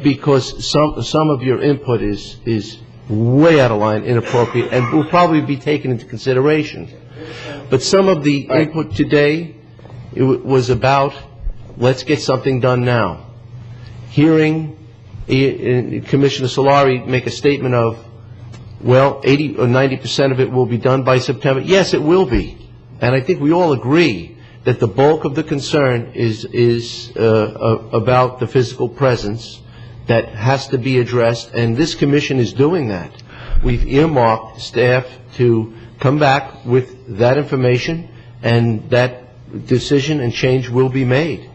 because some of your input is way out of line, inappropriate, and will probably be taken into consideration. But some of the input today, it was about, let's get something done now. Hearing Commissioner Solari make a statement of, well, 80 or 90% of it will be done by September. Yes, it will be. And I think we all agree that the bulk of the concern is about the physical presence that has to be addressed, and this commission is doing that. We've earmarked staff to come back with that information, and that decision and change will be made.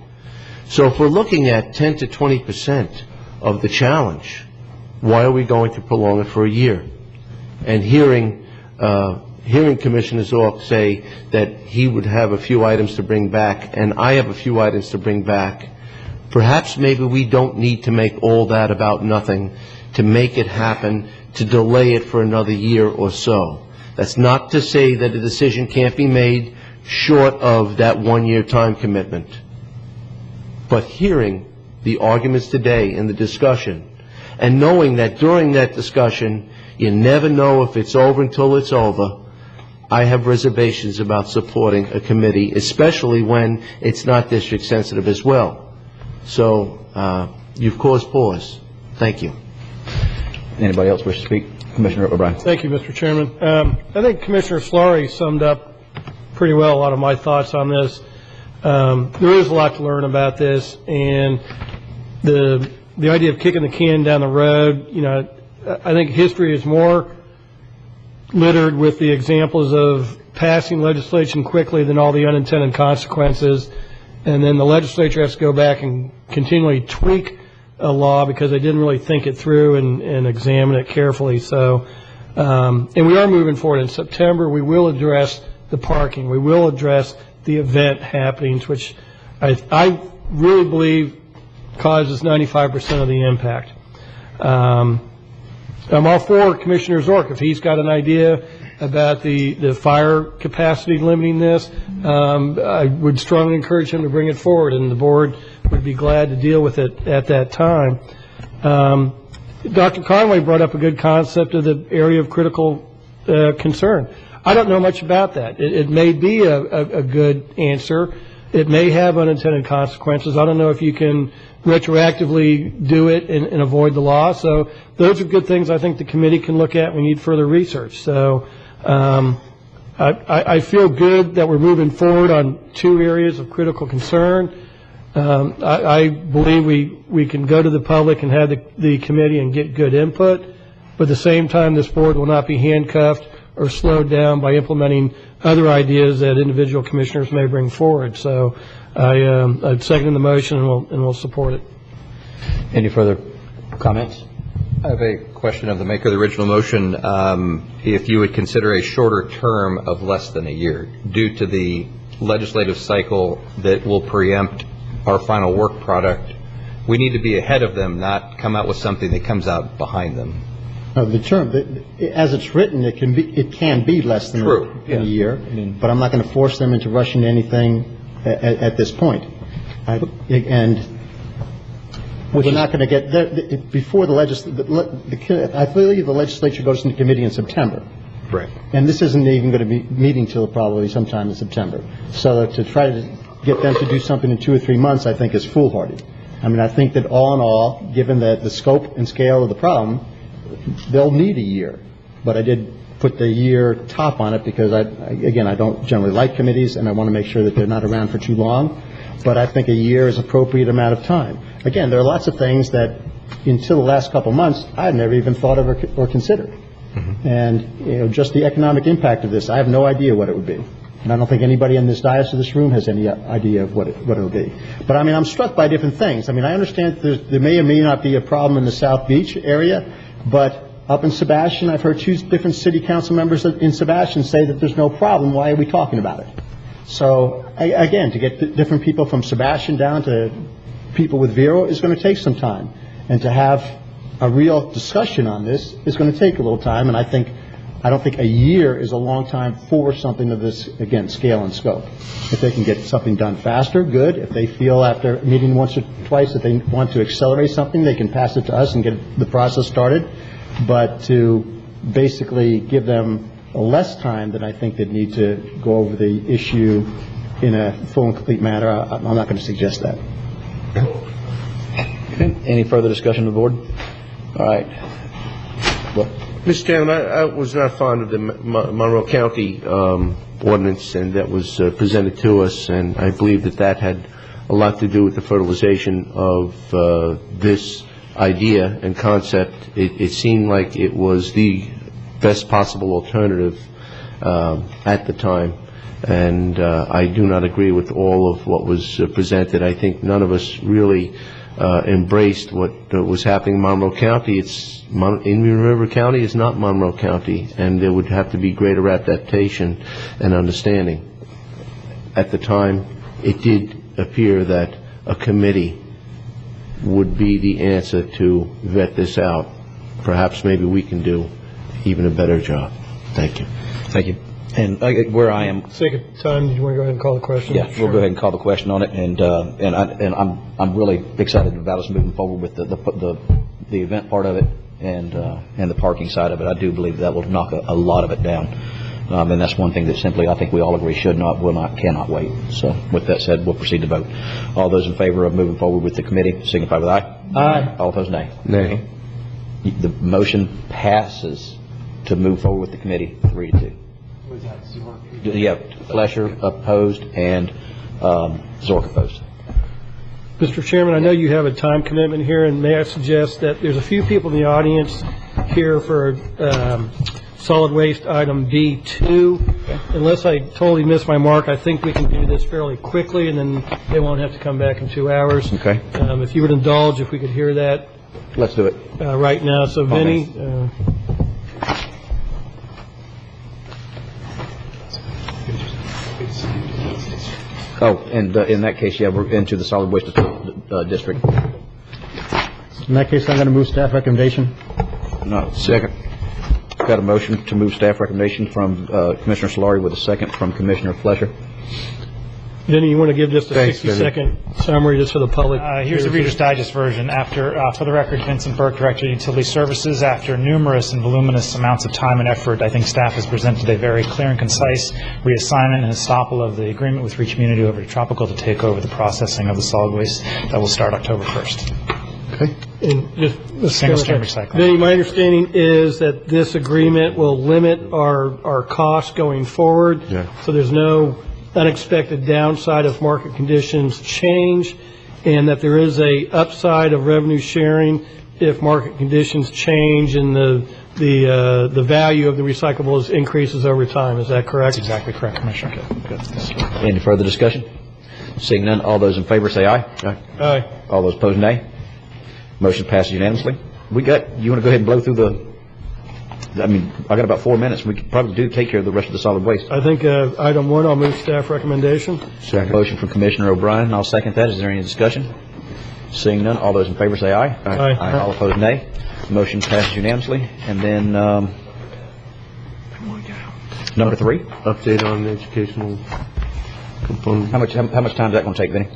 So if we're looking at 10 to 20% of the challenge, why are we going to prolong it for a year? And hearing Commissioner Zorc say that he would have a few items to bring back, and I have a few items to bring back, perhaps maybe we don't need to make all that about nothing to make it happen, to delay it for another year or so. That's not to say that a decision can't be made short of that one-year time commitment. But hearing the arguments today and the discussion, and knowing that during that discussion, you never know if it's over until it's over, I have reservations about supporting a committee, especially when it's not district sensitive as well. So you've caused pause. Thank you. Anybody else wish to speak? Commissioner O'Brien. Thank you, Mr. Chairman. I think Commissioner Solari summed up pretty well a lot of my thoughts on this. There is a lot to learn about this, and the idea of kicking the can down the road, I think history is more littered with the examples of passing legislation quickly than all the unintended consequences, and then the legislature has to go back and continually tweak a law because they didn't really think it through and examine it carefully. So, and we are moving forward. In September, we will address the parking. We will address the event happenings, which I really believe causes 95% of the impact. I'm all for Commissioner Zork. If he's got an idea about the fire capacity limiting this, I would strongly encourage him to bring it forward, and the board would be glad to deal with it at that time. Dr. Conway brought up a good concept of the area of critical concern. I don't know much about that. It may be a good answer. It may have unintended consequences. I don't know if you can retroactively do it and avoid the law. So those are good things I think the committee can look at. We need further research. So I feel good that we're moving forward on 2 areas of critical concern. I believe we can go to the public and have the committee and get good input. But at the same time, this board will not be handcuffed or slowed down by implementing other ideas that individual commissioners may bring forward. So I'd second the motion and we'll support it. Any further comments? I have a question of the maker of the original motion. If you would consider a shorter term of less than a year due to the legislative cycle that will preempt our final work product, we need to be ahead of them, not come out with something that comes out behind them. The term, as it's written, it can be less than a year, but I'm not going to force them into rushing anything at this point. And we're not going to get there before the legislature. I believe the legislature goes into committee in September. Right. And this isn't even going to be meeting till probably sometime in September. So to try to get them to do something in 2 or 3 months, I think, is foolhardy. I mean, I think that all in all, given the scope and scale of the problem, they'll need a year. But I did put the year top on it because, I don't generally like committees, and I want to make sure that they're not around for too long. But I think a year is appropriate amount of time. Again, there are lots of things that until the last couple months I had never even thought of or considered. Mm-hmm. And just the economic impact of this, I have no idea what it would be. And I don't think anybody in this dais or this room has any idea of what it'll be. But I mean, I'm struck by different things. I mean, I understand there may or may not be a problem in the South Beach area, but up in Sebastian, I've heard 2 different city council members in Sebastian say that there's no problem. Why are we talking about it? So again, to get different people from Sebastian down to people with Vero is going to take some time, and to have a real discussion on this is going to take a little time. And I don't think a year is a long time for something of this, again, scale and scope. If they can get something done faster, good. If they feel after meeting once or twice that they want to accelerate something, they can pass it to us and get the process started. But to basically give them less time, then I think they'd need to go over the issue in a full and complete manner. I'm not going to suggest that. Okay. Any further discussion of the board? All right. Well, Mr. Chairman, I was not fond of the Monroe County ordinance, and that was presented to us, and I believe that had a lot to do with the fertilization of this idea and concept. It seemed like it was the best possible alternative at the time, and I do not agree with all of what was presented. I think none of us really embraced what was happening in Monroe County. Indian River County is not Monroe County, and there would have to be greater adaptation and understanding. At the time, it did appear that a committee would be the answer to vet this out. Perhaps maybe we can do even a better job. Thank you. Thank you. And where I am, sake of time, do you want to go ahead and call the question? Yeah, sure. We'll go ahead and call the question on it, and I'm really excited about us moving forward with the event part of it and the parking side of it. I do believe that will knock a lot of it down, and that's one thing that simply I think we all agree should not, will not, cannot wait. So with that said, we'll proceed to vote. All those in favor of moving forward with the committee signify with aye. Aye. All opposed, nay. Nay. The motion passes to move forward with the committee 3-2. Yeah, Flesher opposed and Zork opposed. Mr. Chairman, I know you have a time commitment here, and may I suggest that there's a few people in the audience here for solid waste item B2. Unless I totally missed my mark, I think we can do this fairly quickly, and then they won't have to come back in 2 hours. Okay. If you would indulge, if we could hear that Let's do it. right now. So, Vinny, and in that case, yeah, we're into the solid waste district. In that case, I'm going to move staff recommendation. No, second. Got a motion to move staff recommendation from Commissioner Solari with a second from Commissioner Fletcher. Vinny, you want to give just a Thanks, 60-second summary just for the public? Here's the Reader's Digest version. For the record, Vincent Burke, Director of Utility Services. After numerous and voluminous amounts of time and effort, I think staff has presented a very clear and concise reassignment and estoppel of the agreement with Reach Community over to Tropical to take over the processing of the solid waste that will start October 1st. Okay. And just Single-stream recycling. Vinny, my understanding is that this agreement will limit our costs going forward. Yeah. So there's no unexpected downside if market conditions change, and that there is a upside of revenue sharing if market conditions change and the value of the recyclables increases over time. Is that correct? That's exactly correct, Commissioner. Okay. Any further discussion? Seeing none, all those in favor say aye. Aye. All those opposed, nay. Motion passes unanimously. You want to go ahead and blow through I got about 4 minutes. We could probably take care of the rest of the solid waste. I think item 1, I'll move staff recommendation. Second. Motion from Commissioner O'Brien. I'll second that. Is there any discussion? Seeing none, all those in favor say aye. Aye. All opposed, nay. Motion passes unanimously. And then number 3. Update on the educational component. How much time is that going to take, Vinny?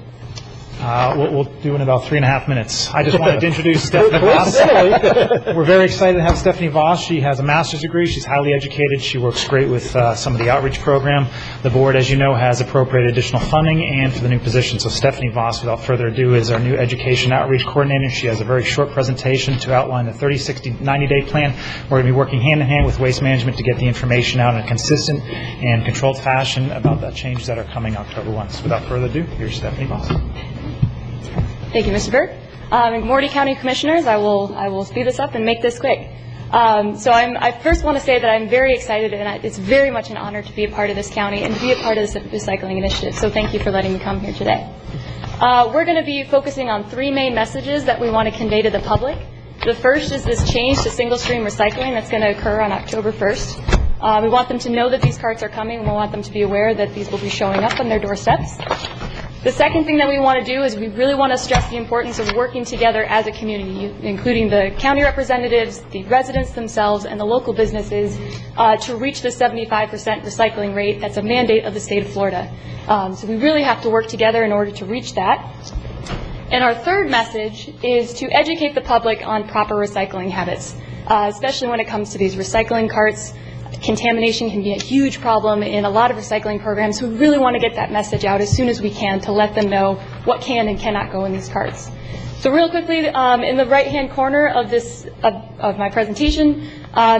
We'll do in about 3.5 minutes. I just wanted to introduce Stephanie Voss. We're very excited to have Stephanie Voss. She has a master's degree. She's highly educated. She works great with some of the outreach program. The board, as you know, has appropriated additional funding and for the new position. So Stephanie Voss, without further ado, is our new education outreach coordinator. She has a very short presentation to outline the 30, 60, 90-day plan. We're going to be working hand-in-hand with Waste Management to get the information out in a consistent and controlled fashion about the changes that are coming October 1. So without further ado, here's Stephanie Voss. Thank you, Mr. Burke. Good morning, County Commissioners. I will speed this up and make this quick. I first want to say that I'm very excited, and it's very much an honor to be a part of this county and to be a part of this recycling initiative. So thank you for letting me come here today. We're going to be focusing on 3 main messages that we want to convey to the public. The first is this change to single-stream recycling that's going to occur on October 1st. We want them to know that these carts are coming, and we want them to be aware that these will be showing up on their doorsteps. The second thing that we want to do is we really want to stress the importance of working together as a community, including the county representatives, the residents themselves, and the local businesses to reach the 75% recycling rate. That's a mandate of the state of Florida. So we really have to work together in order to reach that. And our third message is to educate the public on proper recycling habits, especially when it comes to these recycling carts. Contamination can be a huge problem in a lot of recycling programs. We really want to get that message out as soon as we can to let them know what can and cannot go in these carts. So real quickly, in the right-hand corner of of my presentation,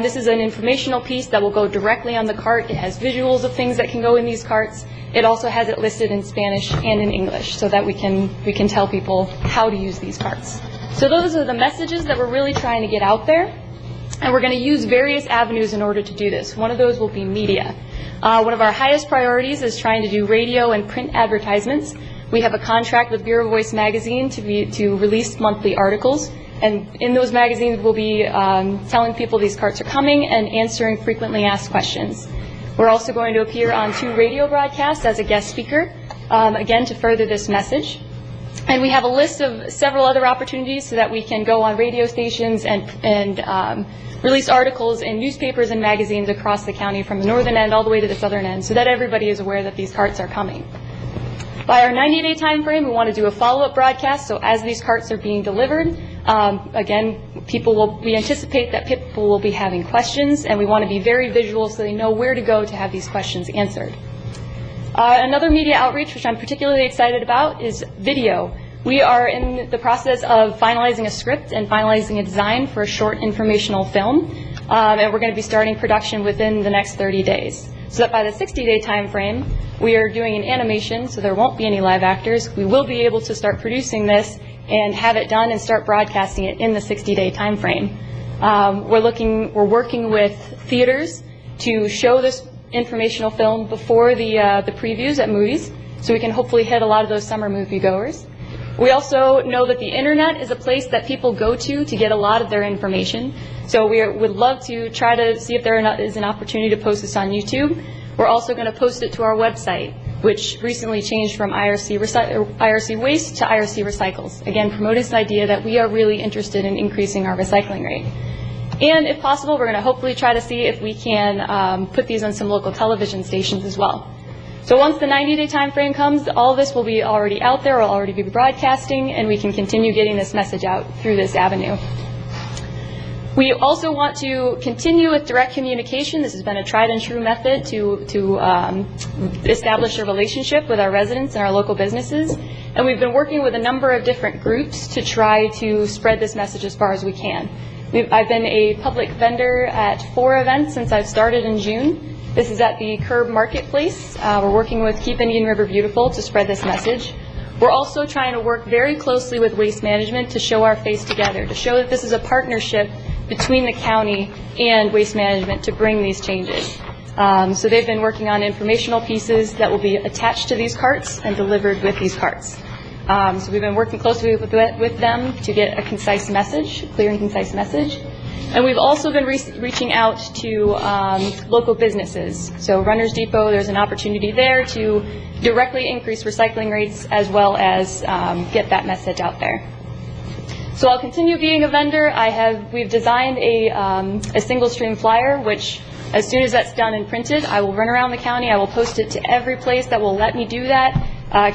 this is an informational piece that will go directly on the cart. It has visuals of things that can go in these carts. It also has it listed in Spanish and in English so that we can tell people how to use these carts. So those are the messages that we're really trying to get out there. And we're going to use various avenues in order to do this. One of those will be media. One of our highest priorities is trying to do radio and print advertisements. We have a contract with Bureau Voice magazine to release monthly articles. And in those magazines, we'll be telling people these carts are coming and answering frequently asked questions. We're also going to appear on 2 radio broadcasts as a guest speaker, again, to further this message. And we have a list of several other opportunities so that we can go on radio stations and release articles in newspapers and magazines across the county from the northern end all the way to the southern end so that everybody is aware that these carts are coming. By our 90-day time frame, we want to do a follow-up broadcast. So as these carts are being delivered, again, we anticipate that people will be having questions, and we want to be very visual so they know where to go to have these questions answered. Another media outreach, which I'm particularly excited about, is video. We are in the process of finalizing a script and finalizing a design for a short informational film, and we're going to be starting production within the next 30 days. So that by the 60-day time frame, we are doing an animation, so there won't be any live actors. We will be able to start producing this and have it done and start broadcasting it in the 60-day time frame. We're working with theaters to show this informational film before the previews at movies, so we can hopefully hit a lot of those summer moviegoers. We also know that the internet is a place that people go to get a lot of their information. So we would love to try to see if there is an opportunity to post this on YouTube. We're also going to post it to our website, which recently changed from IRC Waste to IRC Recycles. Again, promoting this idea that we are really interested in increasing our recycling rate. And if possible, we're going to hopefully try to see if we can put these on some local television stations as well. So once the 90-day time frame comes, all of this will be already out there, will already be broadcasting, and we can continue getting this message out through this avenue. We also want to continue with direct communication. This has been a tried and true method to establish a relationship with our residents and our local businesses. And we've been working with a number of different groups to try to spread this message as far as we can. I've been a public vendor at 4 events since I've started in June. This is at the Curb Marketplace. We're working with Keep Indian River Beautiful to spread this message. We're also trying to work very closely with Waste Management to show our face together, to show that this is a partnership between the county and Waste Management to bring these changes. So they've been working on informational pieces that will be attached to these carts and delivered with these carts. So we've been working closely with them to get a concise message, a clear and concise message. And we've also been reaching out to local businesses. So Runners Depot, there's an opportunity there to directly increase recycling rates as well as get that message out there. So I'll continue being a vendor. We've designed a single stream flyer, which as soon as that's done and printed, I will run around the county. I will post it to every place that will let me do that.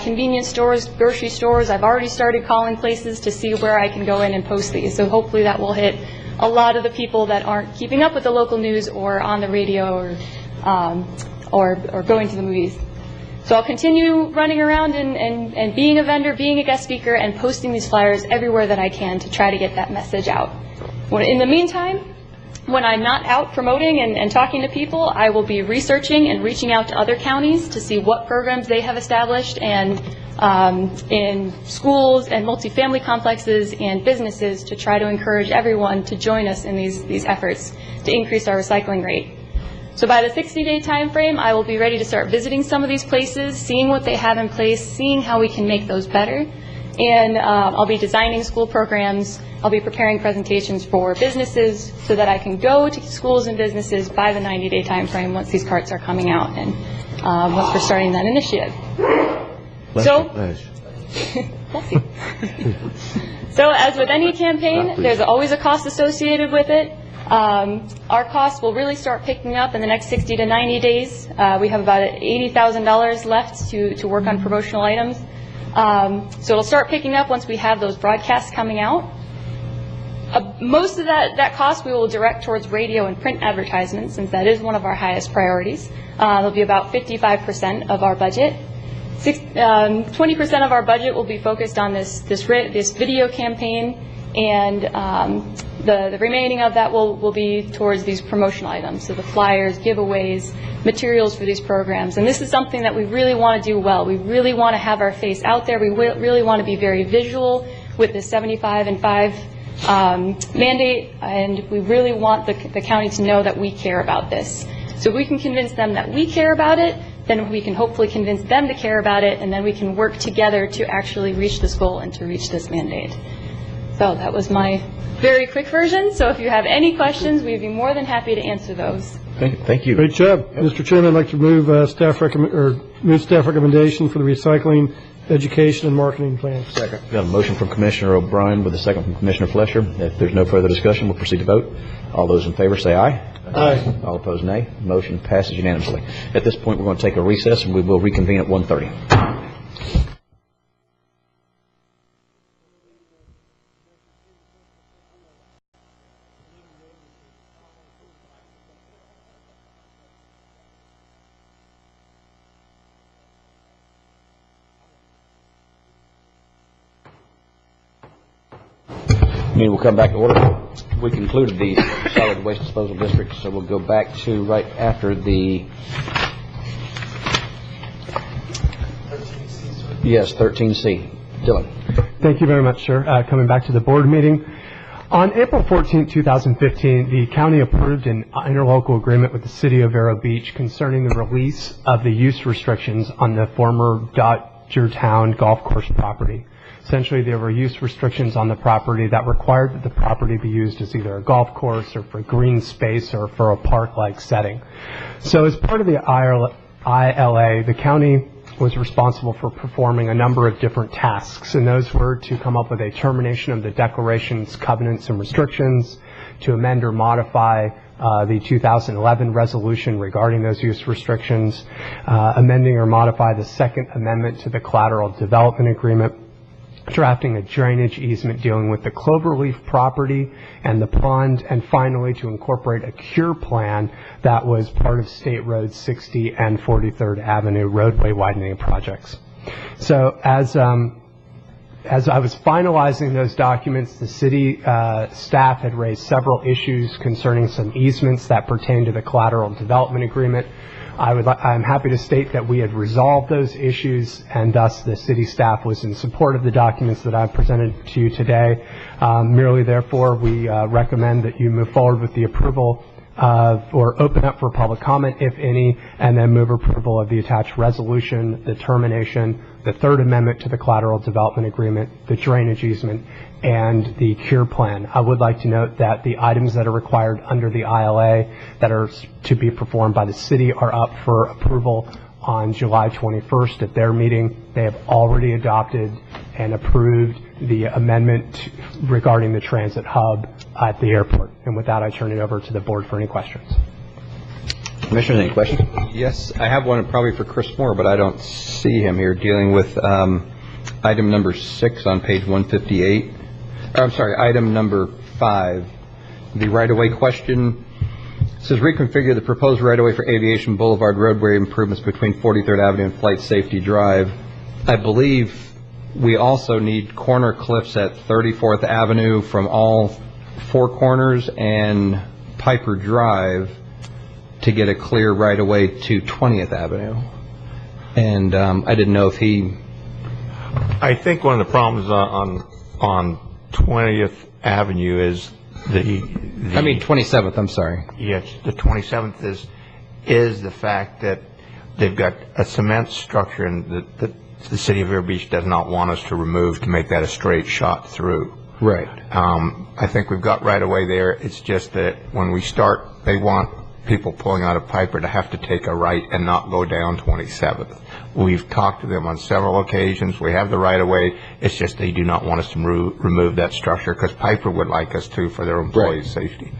Convenience stores, grocery stores. I've already started calling places to see where I can go in and post these. So hopefully that will hit a lot of the people that aren't keeping up with the local news or on the radio or going to the movies. So I'll continue running around and being a vendor, being a guest speaker, and posting these flyers everywhere that I can to try to get that message out. In the meantime, when I'm not out promoting and talking to people, I will be researching and reaching out to other counties to see what programs they have established and in schools and multifamily complexes and businesses to try to encourage everyone to join us in these efforts to increase our recycling rate. So by the 60-day time frame, I will be ready to start visiting some of these places, seeing what they have in place, seeing how we can make those better. And I'll be designing school programs. I'll be preparing presentations for businesses so that I can go to schools and businesses by the 90-day time frame once these carts are coming out and once we're starting that initiative. So as with any campaign, there's always a cost associated with it. Our costs will really start picking up in the next 60 to 90 days. We have about $80,000 left to work on promotional items. So it'll start picking up once we have those broadcasts coming out. Most of that cost we will direct towards radio and print advertisements, since that is one of our highest priorities. It'll be about 55% of our budget. 20% of our budget will be focused on this video campaign, and the remaining of that will be towards these promotional items, so the flyers, giveaways, materials for these programs. And this is something that we really want to do well. We really want to have our face out there. We really want to be very visual with the 75 and 5 mandate, and we really want the county to know that we care about this. So if we can convince them that we care about it, then we can hopefully convince them to care about it, and then we can work together to actually reach this goal and to reach this mandate. So that was my very quick version. So if you have any questions, we'd be more than happy to answer those. Thank you. Great job. Mr. Chairman, I'd like to move staff recommendation for the recycling, education, and marketing plan. Second. Got a motion from Commissioner O'Brien with a second from Commissioner Flesher. If there's no further discussion, we'll proceed to vote. All those in favor say aye. Aye. All opposed, nay. Motion passes unanimously. At this point, we're going to take a recess, and we will reconvene at 1:30. Meeting will come back to order. We concluded the solid waste disposal district, so we'll go back to right after the 13C. Dylan. Thank you very much, sir. Coming back to the board meeting. On April 14, 2015, the county approved an interlocal agreement with the city of Vero Beach concerning the release of the use restrictions on the former Dodgertown golf course property. Essentially, there were use restrictions on the property that required that the property be used as either a golf course or for green space or for a park-like setting. So as part of the ILA, the county was responsible for performing a number of different tasks, and those were to come up with a termination of the declarations, covenants, and restrictions, to amend or modify the 2011 resolution regarding those use restrictions, amending or modify the Second Amendment to the Collateral Development Agreement, drafting a drainage easement dealing with the Cloverleaf property and the pond, and finally to incorporate a cure plan that was part of State Road 60 and 43rd Avenue roadway widening projects. So as I was finalizing those documents, the city staff had raised several issues concerning some easements that pertain to the Collateral Development Agreement. I'm happy to state that we had resolved those issues, and thus the city staff was in support of the documents that I've presented to you today. Merely, therefore, we recommend that you move forward with the approval or open up for public comment, if any, and then move approval of the attached resolution, the termination, the Third Amendment to the Collateral Development Agreement, the drainage easement, and the cure plan. I would like to note that the items that are required under the ILA that are to be performed by the city are up for approval on July 21st at their meeting. They have already adopted and approved the amendment regarding the transit hub at the airport. And with that, I turn it over to the board for any questions. Commissioners, any questions? Yes, I have one probably for Chris Moore, but I don't see him here, dealing with item number 6 on page 158. Item number 5, the right-of-way question. It says reconfigure the proposed right-of-way for Aviation Boulevard roadway improvements between 43rd Avenue and Flight Safety Drive. I believe we also need corner cliffs at 34th Avenue from all 4 corners and Piper Drive to get a clear right-of-way to 20th Avenue. And I didn't know if he... I think one of the problems on 20th Avenue is the 27th, I'm sorry. Yes, the 27th is the fact that they've got a cement structure and that the city of Vero Beach does not want us to remove to make that a straight shot through. Right. I think we've got right away there. It's just that when we start, they want people pulling out of Piper to have to take a right and not go down 27th. We've talked to them on several occasions. We have the right of way. It's just they do not want us to remove that structure because Piper would like us to for their employees' safety.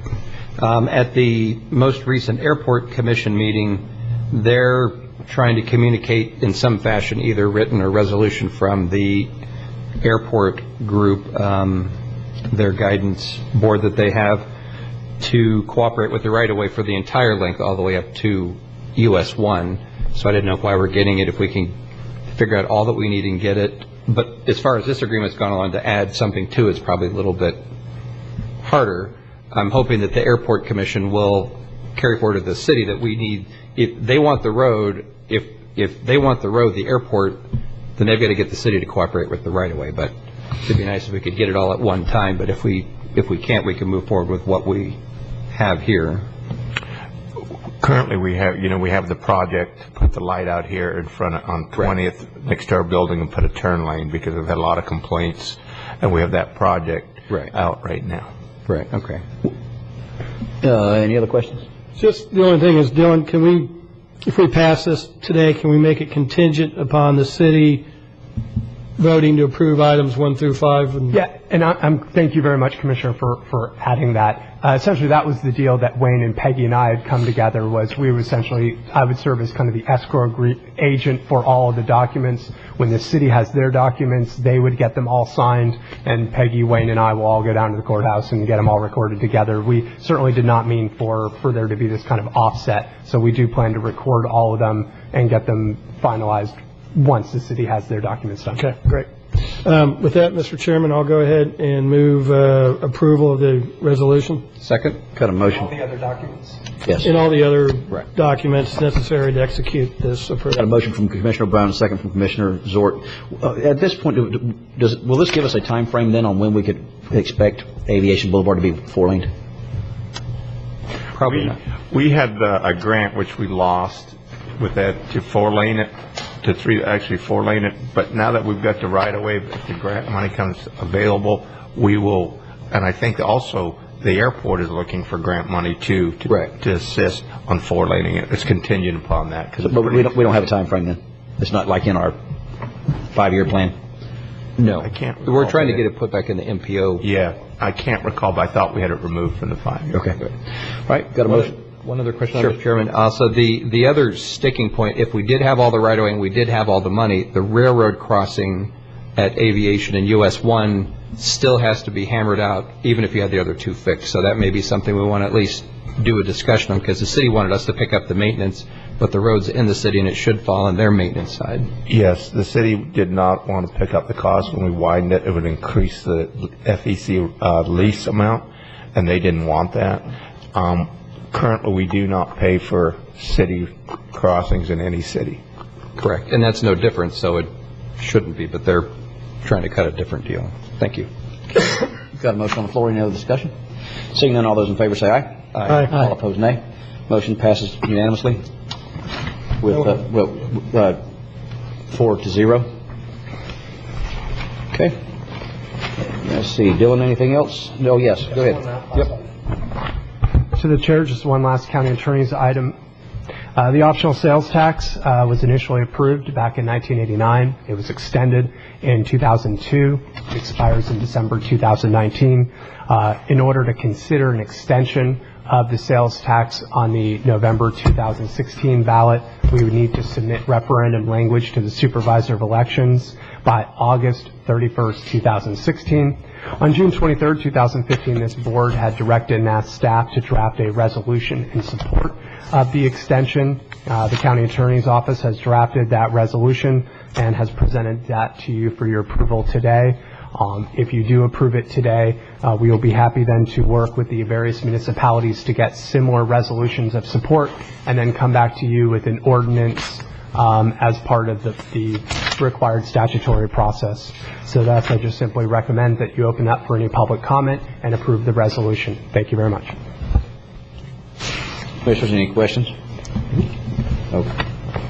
At the most recent airport commission meeting, they're trying to communicate in some fashion, either written or resolution from the airport group, their guidance board that they have, to cooperate with the right-of-way for the entire length all the way up to US 1. So I didn't know why we're getting it, if we can figure out all that we need and get it. But as far as this agreement's gone on, to add something to it's probably a little bit harder. I'm hoping that the airport commission will carry forward to the city that we need, if they want the road, if they want the road, the airport, then they've got to get the city to cooperate with the right-of-way. But it'd be nice if we could get it all at one time. But if we can't, we can move forward with what we have here. Currently, we have the project to put the light out here in front on 20th next to our building and put a turn lane because we've had a lot of complaints, and we have that project out right now. Right. Okay. Any other questions? Just the only thing is, Dylan, if we pass this today, can we make it contingent upon the city voting to approve items 1 through 5? Yeah, and thank you very much, Commissioner, for adding that. Essentially, that was the deal that Wayne and Peggy and I had come together, was we would I would serve as kind of the escrow agent for all of the documents. When the city has their documents, they would get them all signed, and Peggy, Wayne, and I will all go down to the courthouse and get them all recorded together. We certainly did not mean for there to be this kind of offset, so we do plan to record all of them and get them finalized once the city has their documents done. Okay, great. With that, Mr. Chairman, I'll go ahead and move approval of the resolution. Second. Got a motion. All the other documents? Yes. And all the other documents necessary to execute this approval. Got a motion from Commissioner Brown, a second from Commissioner Zort. At this point, will this give us a time frame then on when we could expect Aviation Boulevard to be four-laned? Probably not. We had a grant which we lost with that to four-lane it, to four-lane it. But now that we've got the right-of-way, if the grant money comes available, we will, and I think also the airport is looking for grant money too to assist on four-laning it. It's contingent upon that. But we don't have a time frame then? It's not like in our 5-year plan? No. I can't. We're trying to get it put back in the MPO. Yeah, I can't recall, but I thought we had it removed from the 5-year. Okay. All right, got a motion. One other question, Sure. Mr. Chairman. So the other sticking point, if we did have all the right-of-way and we did have all the money, the railroad crossing at Aviation and US 1 still has to be hammered out, even if you had the other two fixed. So that may be something we want to at least do a discussion on, because the city wanted us to pick up the maintenance, but the road's in the city and it should fall on their maintenance side. Yes, the city did not want to pick up the cost. When we widened it, it would increase the FEC lease amount, and they didn't want that. Currently, we do not pay for city crossings in any city. Correct. And that's no different, so it shouldn't be, but they're trying to cut a different deal. Thank you. Got a motion on the floor. Any other discussion? Seeing none, all those in favor say aye. Aye. All opposed, nay. Motion passes unanimously with 4-0. Okay. Let's see. Dylan, anything else? No, yes. Go ahead. Yep. To the chair, just one last county attorney's item. The optional sales tax was initially approved back in 1989. It was extended in 2002. It expires in December 2019. In order to consider an extension of the sales tax on the November 2016 ballot, we would need to submit referendum language to the Supervisor of Elections by August 31st, 2016. On June 23rd, 2015, this board had directed and asked staff to draft a resolution in support of the extension. The county attorney's office has drafted that resolution and has presented that to you for your approval today. If you do approve it today, we will be happy then to work with the various municipalities to get similar resolutions of support and then come back to you with an ordinance as part of the required statutory process. So that's, I just simply recommend that you open up for any public comment and approve the resolution. Thank you very much. Commissioners, any questions? Okay.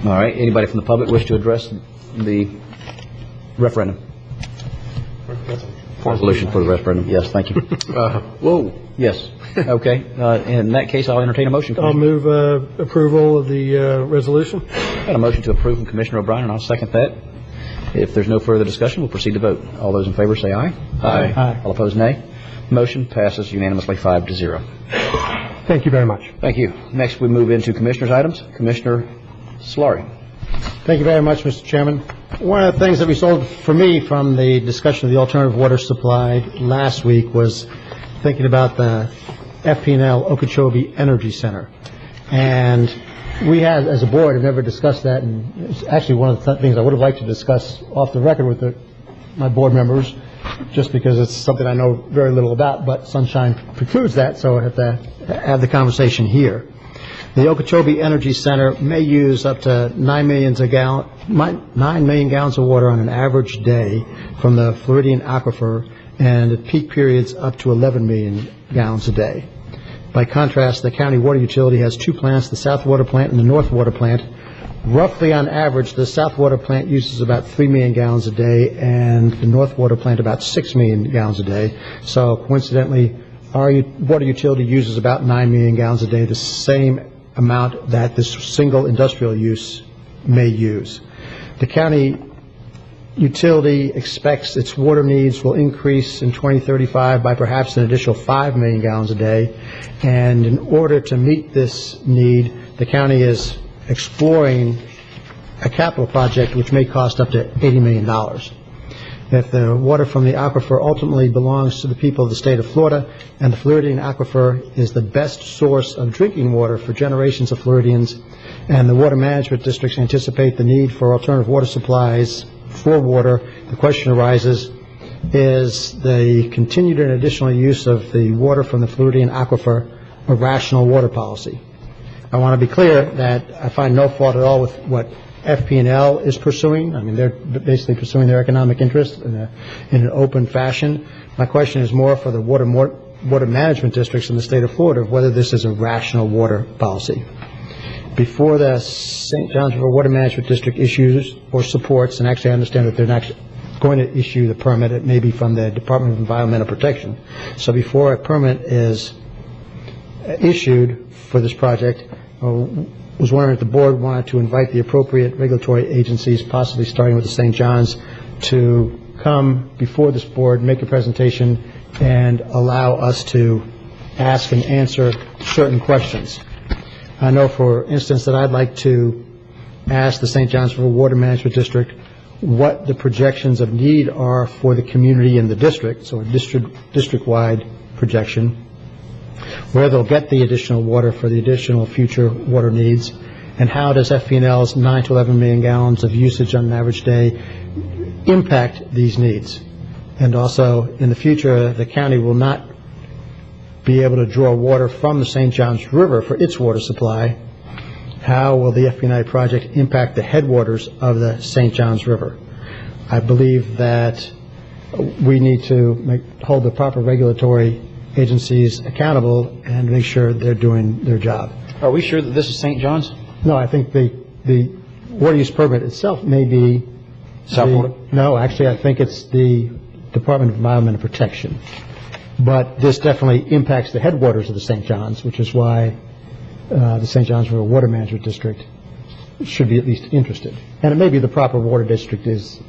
All right. Anybody from the public wish to address the referendum? Resolution for the referendum. Yes, thank you. Whoa. Yes. Okay. In that case, I'll entertain a motion. I'll move approval of the resolution. Got a motion to approve from Commissioner O'Brien, and I'll second that. If there's no further discussion, we'll proceed to vote. All those in favor say aye. Aye. Aye. All opposed, nay. Motion passes unanimously 5-0. Thank you very much. Thank you. Next, we move into Commissioner's items. Commissioner Solari. Thank you very much, Mr. Chairman. One of the things that resulted for me from the discussion of the alternative water supply last week was thinking about the FP&L Okeechobee Energy Center. And we had, as a board, have never discussed that, and it's actually one of the things I would have liked to discuss off the record with my board members, just because it's something I know very little about, but sunshine precludes that, so I have to have the conversation here. The Okeechobee Energy Center may use up to 9 million gallons of water on an average day from the Floridian aquifer, and at peak periods up to 11 million gallons a day. By contrast, the county water utility has two plants, the South Water Plant and the North Water Plant. Roughly on average, the South Water Plant uses about 3 million gallons a day, and the North Water Plant about 6 million gallons a day. So coincidentally, our water utility uses about 9 million gallons a day, the same amount that this single industrial use may use. The county utility expects its water needs will increase in 2035 by perhaps an additional 5 million gallons a day. And in order to meet this need, the county is exploring a capital project which may cost up to $80 million. If the water from the aquifer ultimately belongs to the people of the state of Florida, and the Floridian aquifer is the best source of drinking water for generations of Floridians, and the water management districts anticipate the need for alternative water supplies for water, the question arises, is the continued and additional use of the water from the Floridian aquifer a rational water policy? I want to be clear that I find no fault at all with what FP&L is pursuing. I mean, they're basically pursuing their economic interest in an open fashion. My question is more for the water management districts in the state of Florida, whether this is a rational water policy. Before the St. Johns River Water Management District issues or supports, and actually I understand that they're not going to issue the permit, it may be from the Department of Environmental Protection. So before a permit is issued for this project, was wondering if the board wanted to invite the appropriate regulatory agencies, possibly starting with the St. John's, to come before this board, make a presentation, and allow us to ask and answer certain questions. I know, for instance, that I'd like to ask the St. Johns River Water Management District what the projections of need are for the community in the district, so a district-wide projection, where they'll get the additional water for the additional future water needs, and how does FP&L's 9 to 11 million gallons of usage on an average day impact these needs. And also, in the future, the county will not be able to draw water from the St. Johns River for its water supply. How will the FP&I project impact the headwaters of the St. Johns River? I believe that we need to hold the proper regulatory agencies accountable and make sure they're doing their job. Are we sure that this is St. John's? No, I think the water use permit itself may be South Florida? No, actually, I think it's the Department of Environmental Protection. But this definitely impacts the headwaters of the St. John's, which is why the St. John's River Water Management District should be at least interested. And it may be the proper water district is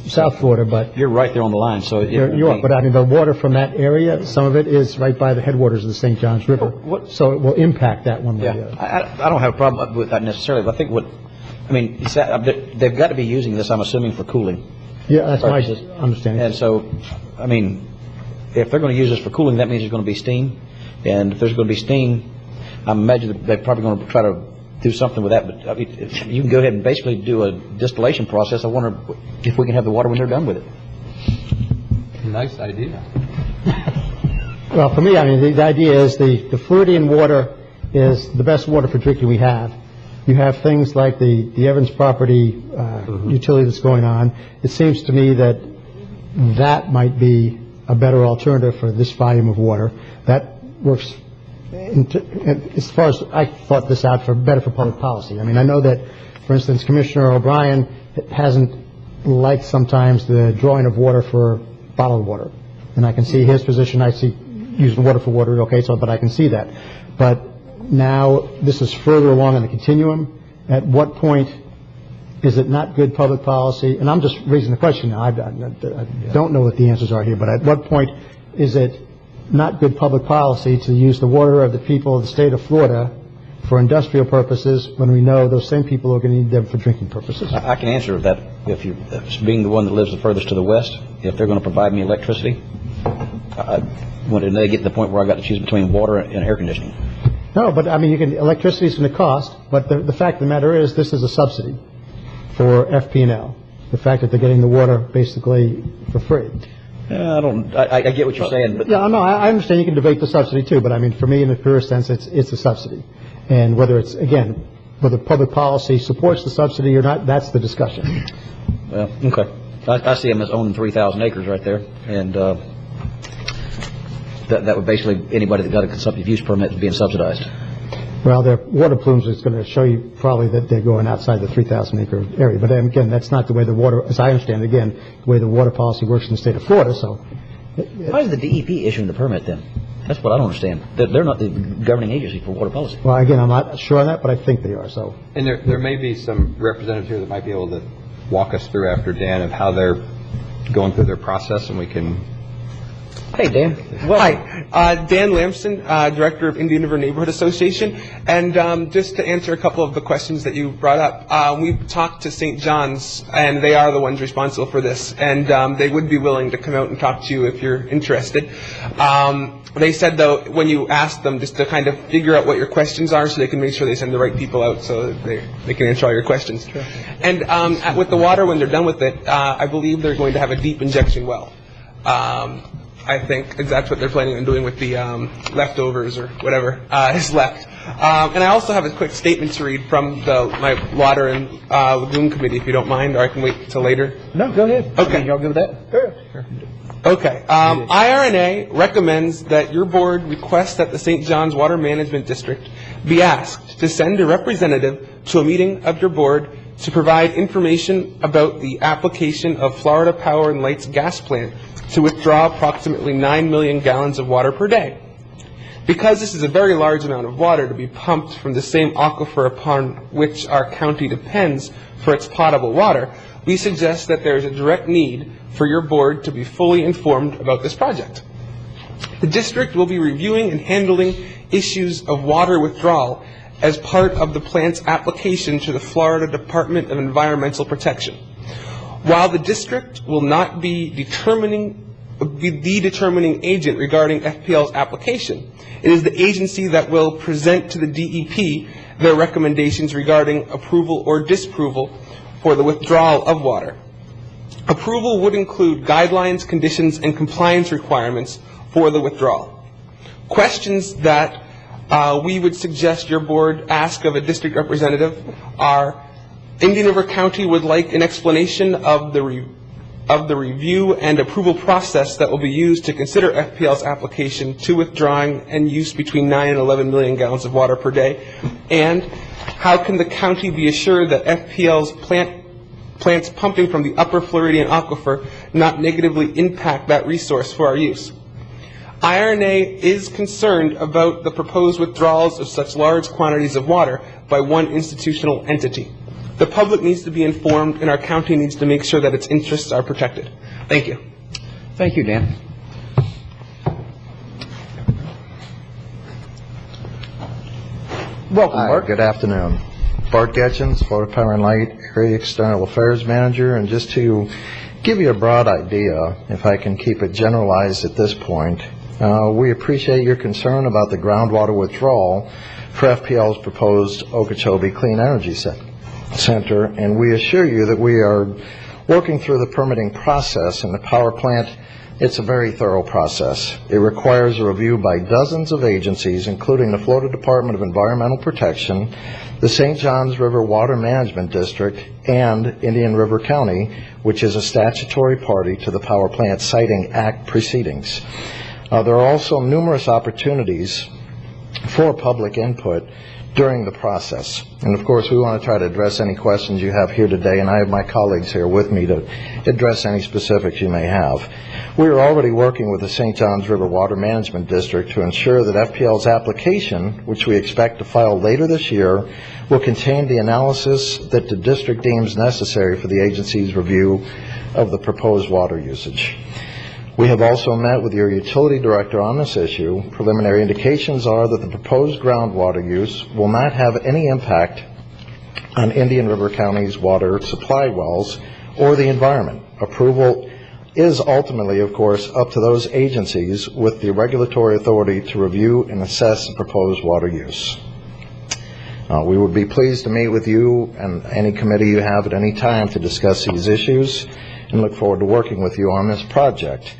South Florida, but... You're right there on the line, so... You are, but I mean, the water from that area, some of it is right by the headwaters of the St. John's River. So it will impact that one way or the other. I don't have a problem with that necessarily, but I think they've got to be using this, I'm assuming, for cooling. Yeah, that's purposes. my understanding. And so, I mean, if they're going to use this for cooling, that means there's going to be steam. And if there's going to be steam, I imagine they're probably going to try to do something with that. But I mean, you can go ahead and basically do a distillation process. I wonder if we can have the water when they're done with it. Nice idea. Well, for me, I mean, the idea is the Floridian water is the best water for drinking we have. You have things like the Evans property utility that's going on. It seems to me that that might be a better alternative for this volume of water. That works, as far as I thought this out, better for public policy. I mean, I know that, for instance, Commissioner O'Brien hasn't liked sometimes the drawing of water for bottled water. And I can see his position. I see using water for water, okay, but I can see that. But now this is further along in the continuum. At what point is it not good public policy? And I'm just raising the question now. I don't know what the answers are here, but at what point is it not good public policy to use the water of the people of the state of Florida for industrial purposes when we know those same people are going to need them for drinking purposes? I can answer that. If you, being the one that lives the furthest to the west, if they're going to provide me electricity, when they get to the point where I got to choose between water and air conditioning. No, but I mean, electricity is going to cost, but the fact of the matter is this is a subsidy for FP&L. The fact that they're getting the water basically for free. I get what you're saying. But yeah, no, I understand you can debate the subsidy too, but I mean, for me, in the purest sense, it's a subsidy. And whether it's, again, whether public policy supports the subsidy or not, that's the discussion. Well, okay. I see them as owning 3,000 acres right there, and that would basically, anybody that got a consumptive use permit is being subsidized. Well, their water plumes is going to show you probably that they're going outside the 3,000 acre area. But again, that's not the way the water, as I understand it, again, the way the water policy works in the state of Florida. So, why is the DEP issuing the permit then? That's what I don't understand. They're not the governing agency for water policy. Well, again, I'm not sure on that, but I think they are. So, and there may be some representatives here that might be able to walk us through after Dan of how they're going through their process, and we can Hey, Dan. Hi, Dan Lamson, Director of Indian River Neighborhood Association. And just to answer a couple of the questions that you brought up, we've talked to St. John's, and they are the ones responsible for this. And they would be willing to come out and talk to you if you're interested. They said, though, when you ask them, just to kind of figure out what your questions are so they can make sure they send the right people out so that they can answer all your questions. Sure. And with the water, when they're done with it, I believe they're going to have a deep injection well. I think that's what they're planning on doing with the leftovers or whatever is left. And I also have a quick statement to read from my Water and Lagoon Committee, if you don't mind, or I can wait till later. No, go ahead. Okay. Y'all good with that? Sure. Okay. IRNA recommends that your board request that the St. John's Water Management District be asked to send a representative to a meeting of your board to provide information about the application of Florida Power and Light's gas plant to withdraw approximately 9 million gallons of water per day. Because this is a very large amount of water to be pumped from the same aquifer upon which our county depends for its potable water, we suggest that there is a direct need for your board to be fully informed about this project. The district will be reviewing and handling issues of water withdrawal as part of the plant's application to the Florida Department of Environmental Protection. While the district will not be the determining agent regarding FPL's application, it is the agency that will present to the DEP their recommendations regarding approval or disapproval for the withdrawal of water. Approval would include guidelines, conditions, and compliance requirements for the withdrawal. Questions that we would suggest your board ask of a district representative are: Indian River County would like an explanation of the review and approval process that will be used to consider FPL's application to withdrawing and use between 9 and 11 million gallons of water per day. And how can the county be assured that FPL's plants pumping from the upper Floridian aquifer not negatively impact that resource for our use? IRNA is concerned about the proposed withdrawals of such large quantities of water by one institutional entity. The public needs to be informed, and our county needs to make sure that its interests are protected. Thank you. Thank you, Dan. Welcome, Hi, Bart. good afternoon. Bart Getchins, Florida Power and Light Area External Affairs Manager, and just to give you a broad idea, if I can keep it generalized at this point, we appreciate your concern about the groundwater withdrawal for FPL's proposed Okeechobee Clean Energy Center, and we assure you that we are working through the permitting process in the power plant. It's a very thorough process. It requires a review by dozens of agencies, including the Florida Department of Environmental Protection, the St. Johns River Water Management District, and Indian River County, which is a statutory party to the Power Plant Siting Act proceedings. There are also numerous opportunities for public input during the process. And of course, we want to try to address any questions you have here today, and I have my colleagues here with me to address any specifics you may have. We are already working with the St. Johns River Water Management District to ensure that FPL's application, which we expect to file later this year, will contain the analysis that the district deems necessary for the agency's review of the proposed water usage. We have also met with your utility director on this issue. Preliminary indications are that the proposed groundwater use will not have any impact on Indian River County's water supply wells or the environment. Approval is ultimately, of course, up to those agencies with the regulatory authority to review and assess the proposed water use. We would be pleased to meet with you and any committee you have at any time to discuss these issues, and look forward to working with you on this project.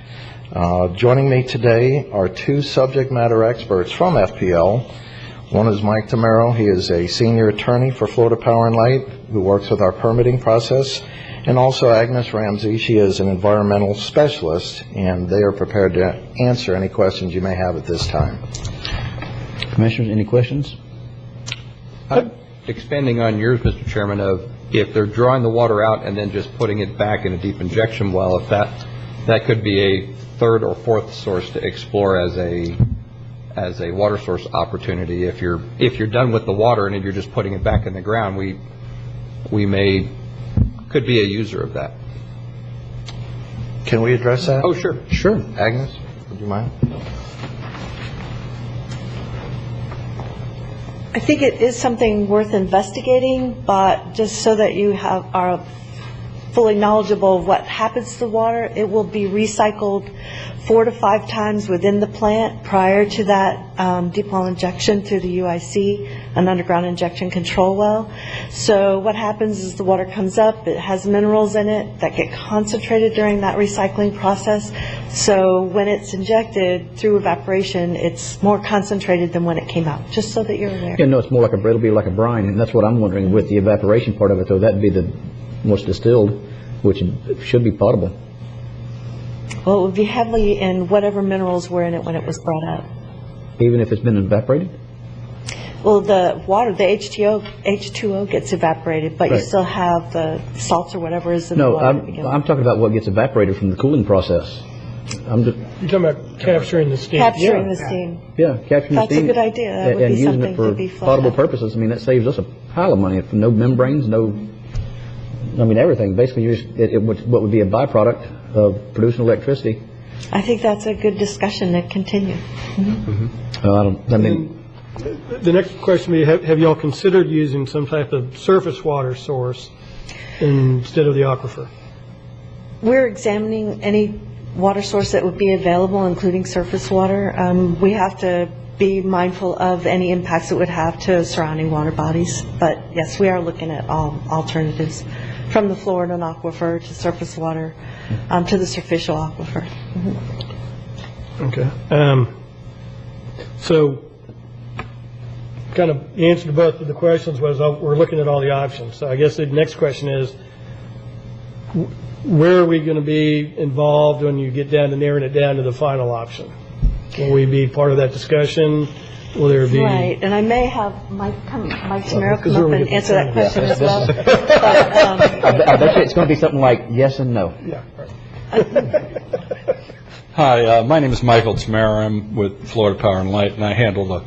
Joining me today are two subject matter experts from FPL. One is Mike Tamero. He is a senior attorney for Florida Power and Light who works with our permitting process. And also Agnes Ramsey. She is an environmental specialist, and they are prepared to answer any questions you may have at this time. Commissioners, any questions? Expanding on yours, Mr. Chairman, of if they're drawing the water out and then just putting it back in a deep injection well, if that could be a third or fourth source to explore as a water source opportunity. If you're done with the water and you're just putting it back in the ground, we could be a user of that. Can we address that? Oh, sure. Sure. Agnes? Would you mind? I think it is something worth investigating, but just so that you are fully knowledgeable of what happens to the water, it will be recycled 4 to 5 times within the plant prior to that deep well injection through the UIC, an underground injection control well. So what happens is the water comes up, it has minerals in it that get concentrated during that recycling process. So when it's injected through evaporation, it's more concentrated than when it came out, just so that you're aware. Yeah, no, it's more like it'll be like a brine, and that's what I'm wondering with the evaporation part of it, though. That'd be the what's distilled, which should be potable. Well, it would be heavily in whatever minerals were in it when it was brought up. Even if it's been evaporated? Well, the water, the H2O gets evaporated, but you Right. still have the salts or whatever is in the water. No, I'm talking about what gets evaporated from the cooling process. You're talking about capturing the steam. Capturing the steam. Yeah, capturing the That's a steam. good idea. That would and be using something it for to be fleshed potable out. purposes. I mean, that saves us a pile of money. No membranes, everything. Basically, what would be a byproduct of producing electricity. I think that's a good discussion to continue. The next question would be, have you all considered using some type of surface water source instead of the aquifer? We're examining any water source that would be available, including surface water. We have to be mindful of any impacts it would have to surrounding water bodies. But yes, we are looking at all alternatives, from the Florida aquifer to surface water to the superficial aquifer. Okay. So, kind of the answer to both of the questions was we're looking at all the options. So I guess the next question is, where are we going to be involved when you get down to narrowing it down to the final option? Will we be part of that discussion? Will there be... Right, and I may have Mike Tamero come up and answer that question as well. I bet you it's going to be something like yes and no. Yeah. Hi, my name is Michael Tamara. I'm with Florida Power and Light, and I handle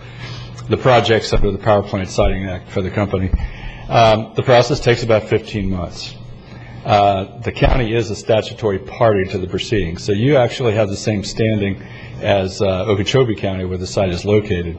the projects under the Power Plant Siting Act for the company. The process takes about 15 months. The county is a statutory party to the proceedings, so you actually have the same standing as Okeechobee County, where the site is located.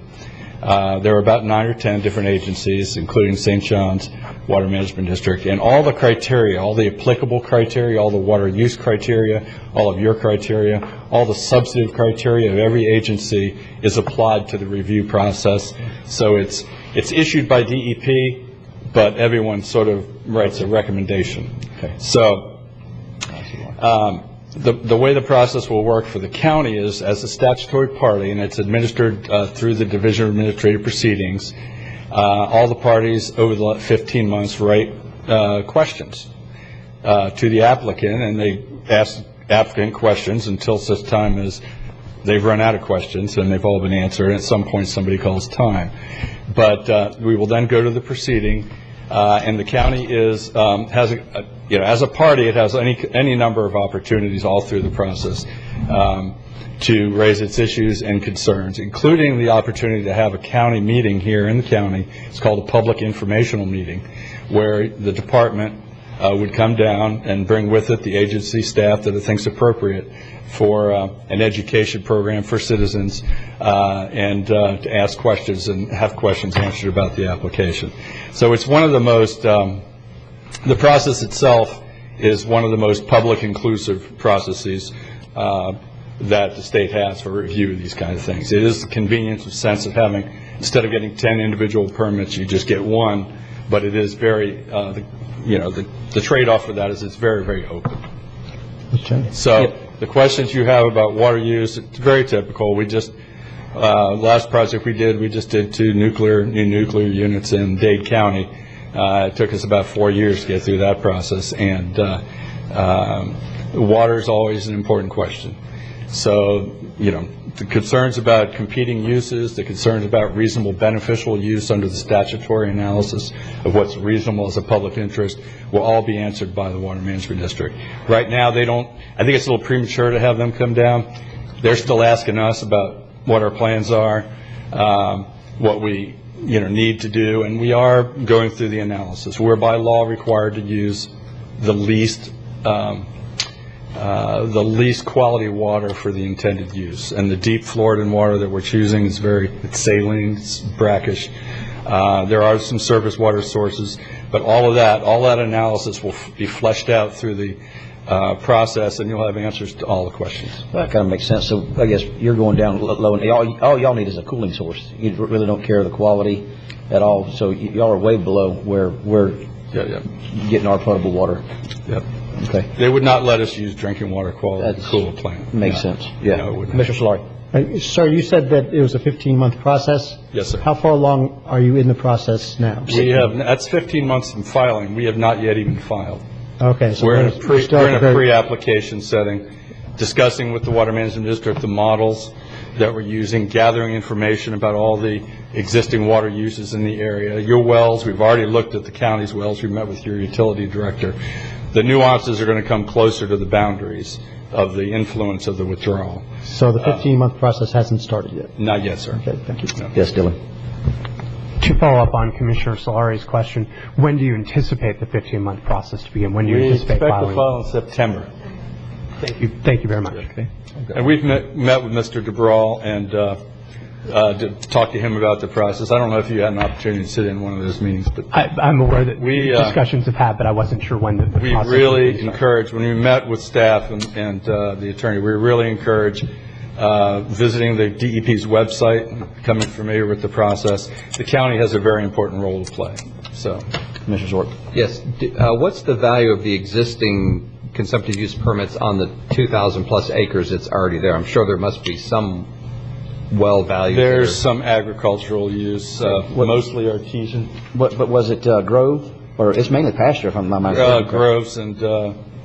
There are about 9 or 10 different agencies, including St. John's Water Management District, and all the criteria, all the applicable criteria, all the water use criteria, all of your criteria, all the substantive criteria of every agency is applied to the review process. So it's issued by DEP, but everyone sort of writes a recommendation. Okay. So the way the process will work for the county is, as a statutory party, and it's administered through the Division of Administrative Proceedings, all the parties over the 15 months write questions to the applicant, and they ask applicant questions until such time as they've run out of questions and they've all been answered, and at some point somebody calls time. But we will then go to the proceeding, and the county has as a party, it has any number of opportunities all through the process to raise its issues and concerns, including the opportunity to have a county meeting here in the county. It's called a public informational meeting, where the department would come down and bring with it the agency staff that it thinks appropriate for an education program for citizens and to ask questions and have questions answered about the application. So it's one of the most, the process itself is one of the most public inclusive processes that the state has for review of these kind of things. It is the convenience and sense of having, instead of getting 10 individual permits, you just get one, but it is very, the trade-off for that is it's very, very open. So the questions you have about water use, it's very typical. We just, last project we just did 2 new nuclear units in Dade County. It took us about 4 years to get through that process, and water is always an important question. So, the concerns about competing uses, the concerns about reasonable beneficial use under the statutory analysis of what's reasonable as a public interest will all be answered by the Water Management District. Right now, they don't, I think it's a little premature to have them come down. They're still asking us about what our plans are, what we need to do, and we are going through the analysis. We're by law required to use the least the least quality water for the intended use. And the deep fluoride water that we're choosing is it's saline, it's brackish. There are some surface water sources, but all that analysis will be fleshed out through the process, and you'll have answers to all the questions. That kind of makes sense. So I guess you're going down low, and all y'all need is a cooling source. You really don't care the quality at all. So y'all are way below where we're getting our potable water. Yep. Okay. They would not let us use drinking water quality to cool a plant. Makes sense. Yeah. No, it would not. Commissioner Solari. Sir, you said that it was a 15-month process? Yes, sir. How far along are you in the process now? That's 15 months in filing. We have not yet even filed. Okay. So we're in a pre-application setting, discussing with the Water Management District the models that we're using, gathering information about all the existing water uses in the area. Your wells, we've already looked at the county's wells. We met with your utility director. The nuances are going to come closer to the boundaries of the influence of the withdrawal. So the 15-month process hasn't started yet? Not yet, sir. Okay, thank you. No. Yes, Dylan. To follow up on Commissioner Solari's question, when do you anticipate the 15-month process to begin? When do you anticipate filing? We expect to file in September. Thank you very much. Okay. And we've met with Mr. DeBrawl and to talk to him about the process. I don't know if you had an opportunity to sit in one of those meetings, but I'm aware that discussions have had, but I wasn't sure when the we process really encourage, when we met with staff and the attorney, we really encourage visiting the DEP's website, becoming familiar with the process. The county has a very important role to play. So, Commissioner Zort. Yes. What's the value of the existing consumptive use permits on the 2,000 plus acres that's already there? I'm sure there must be some well value. There's some agricultural use, mostly artesian. But was it grove, or it's mainly pasture? If I'm not mistaken. Groves, and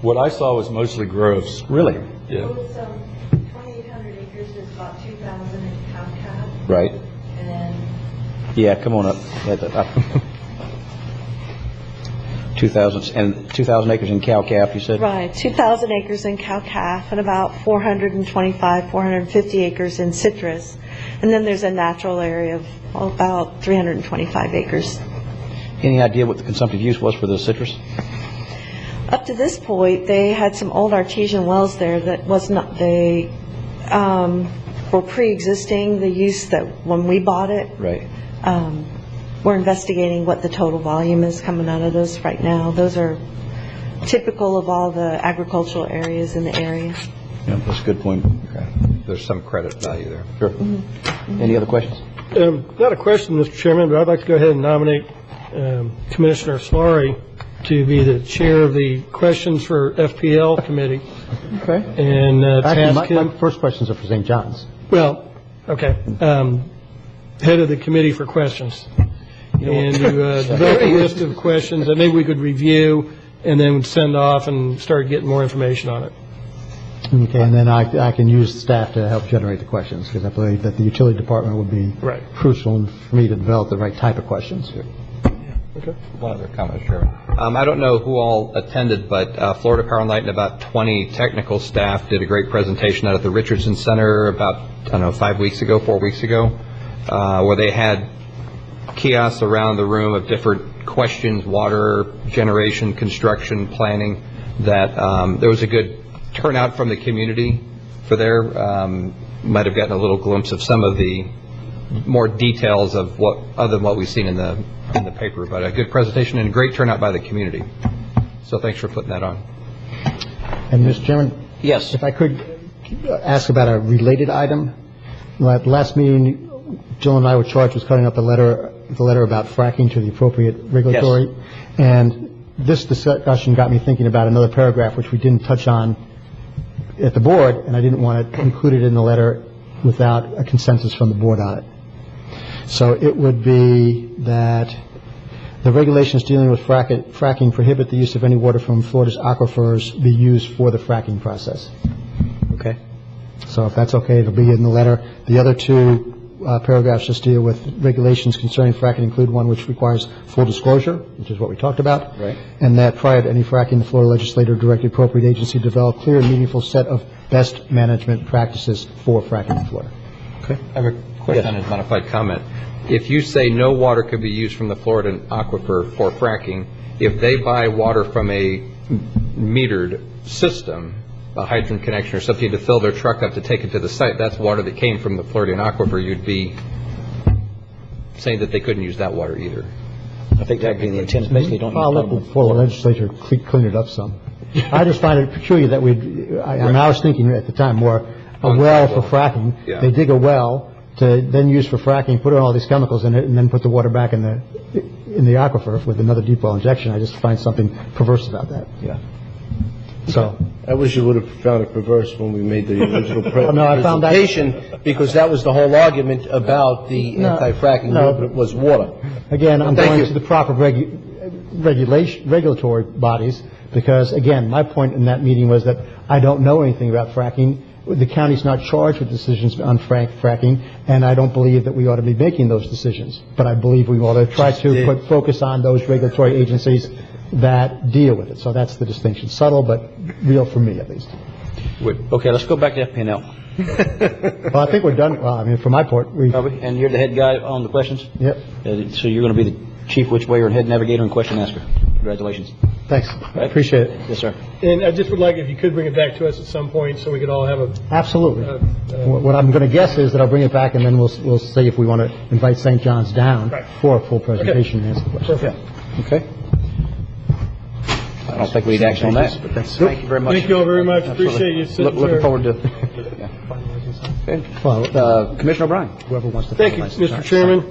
what I saw was mostly groves. Really? Yeah. 2,800 acres is about 2,000 in cow. Right. And then Yeah, come on up. 2,000 acres in cow-calf, you said? Right, 2,000 acres in cow-calf and about 425, 450 acres in citrus. And then there's a natural area of about 325 acres. Any idea what the consumptive use was for the citrus? Up to this point, they had some old artesian wells there that was not, they were pre-existing the use that when we bought it. Right. We're investigating what the total volume is coming out of those right now. Those are typical of all the agricultural areas in the area. Yeah, that's a good point. Okay. There's some credit value there. Sure. Any other questions? Not a question, Mr. Chairman, but I'd like to go ahead and nominate Commissioner Solari to be the chair of the questions for FPL committee. Okay. And task him. My first questions are for St. John's. Well, okay. Head of the committee for questions. And to develop a list of questions that maybe we could review and then send off and start getting more information on it. Okay, and then I can use staff to help generate the questions, because I believe that the utility department would be crucial for me to develop the right type of questions. Okay. One other comment, Chairman. I don't know who all attended, but Florida Power and Light and about 20 technical staff did a great presentation out at the Richardson Center about, 4 weeks ago, where they had kiosks around the room of different questions, water generation, construction, planning, that there was a good turnout from the community for their, might have gotten a little glimpse of some of the more details of what, other than what we've seen in the paper, but a good presentation and a great turnout by the community. So thanks for putting that on. And Mr. Chairman? Yes. If I could ask about a related item. At the last meeting, Jill and I were charged with cutting up the letter about fracking to the appropriate regulatory. Yes. And this discussion got me thinking about another paragraph which we didn't touch on at the board, and I didn't want to include it in the letter without a consensus from the board on it. So it would be that the regulations dealing with fracking prohibit the use of any water from Florida's aquifers be used for the fracking process. Okay. So if that's okay, it'll be in the letter. The other two paragraphs just deal with regulations concerning fracking, include one which requires full disclosure, which is what we talked about. Right. And that prior to any fracking, the Florida legislator directed appropriate agency to develop clear and meaningful set of best management practices for fracking in Florida. Okay. I have a question on his modified comment. If you say no water could be used from the Florida aquifer for fracking, if they buy water from a metered system, hydrant connection or something to fill their truck up to take it to the site, that's water that came from the Floridian aquifer. You'd be saying that they couldn't use that water either. I think that would be the intent, basically don't use I'll let potable the Florida legislature clean it up some. I just find it peculiar that I was thinking at the time more a well for fracking. Yeah. They dig a well to then use for fracking, put all these chemicals in it, and then put the water back in the aquifer with another deep well injection. I just find something perverse about that. Yeah. So I wish you would have found it perverse when we made the original No, I found that- presentation, because that was the whole argument about the anti-fracking movement was water. Again, I'm Thank going you. to the proper regulatory bodies, because, again, my point in that meeting was that I don't know anything about fracking. The county's not charged with decisions on fracking, and I don't believe that we ought to be making those decisions. But I believe we ought to try to focus on those regulatory agencies that deal with it. So that's the distinction. Subtle, but real for me, at least. Okay, let's go back to FPNL. Well, I think we're done. Well, I mean, for my part, And you're the head guy on the questions? Yep. So you're going to be the chief which wayer and head navigator and question asker. Congratulations. Thanks. I appreciate it. Yes, sir. And I just would like, if you could bring it back to us at some point so we could all have a... Absolutely. What I'm going to guess is that I'll bring it back, and then we'll see if we want to invite St. John's down for a full presentation and answer questions. Perfect. Okay. I don't think we need action on that, but thank you very much. Thank you all very much. Appreciate you sitting Looking there. forward to Commissioner O'Brien. Whoever wants to Thank you, Mr. Chairman.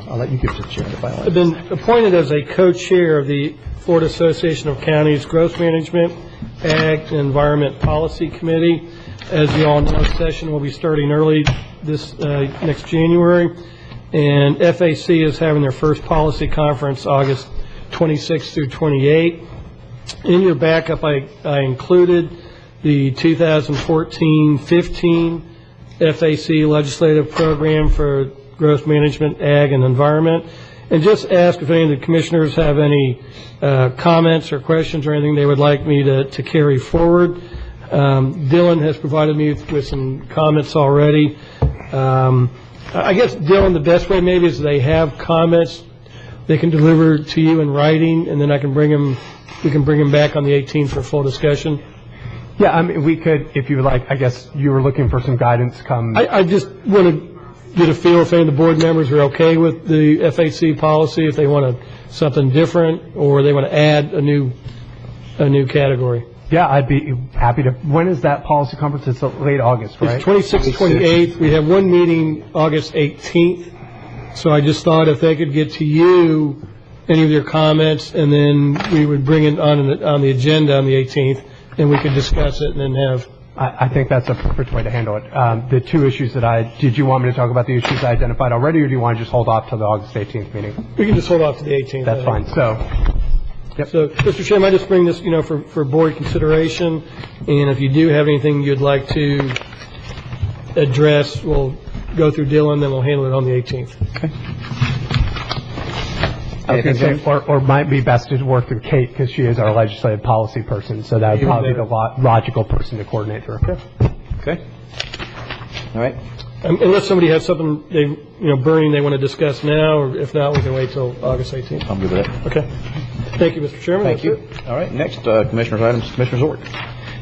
I'll let you give the chair the final. I've been appointed as a co-chair of the Florida Association of Counties Growth Management, Ag, and Environment Policy Committee. As you all know, session will be starting early this next January, and FAC is having their first policy conference August 26th through 28th. In your backup, I included the 2014-15 FAC legislative program for growth management, ag, and environment, and just ask if any of the commissioners have any comments or questions or anything they would like me to carry forward. Dylan has provided me with some comments already. I guess, Dylan, the best way maybe is they have comments they can deliver to you in writing, and then we can bring them back on the 18th for full discussion. Yeah, I mean, we could, if you would like. I guess you were looking for some guidance. I just want to get a feel if any of the board members are okay with the FAC policy, if they want something different, or they want to add a new category. Yeah, I'd be happy to. When is that policy conference? It's late August, right? It's 26th, 28th. We have one meeting August 18th. So I just thought if they could get to you any of their comments, and then we would bring it on the agenda on the 18th, and we could discuss it and then have... I think that's a perfect way to handle it. The two issues did you want me to talk about the issues I identified already, or do you want to just hold off till the August 18th meeting? We can just hold off to the 18th. That's fine. So, Mr. Chairman, I just bring this, for board consideration, and if you do have anything you'd like to address, we'll go through Dylan, then we'll handle it on the 18th. Okay. I was going to say, or might be best to work through Kate, because she is our legislative policy person, so that would probably be the logical person to coordinate through. Okay. All right. Unless somebody has something burning they want to discuss now, or if not, we can wait till August 18th. I'm good with that. Okay. Thank you, Mr. Chairman. Thank you. All right. Next, Commissioner's items. Commissioner Zort.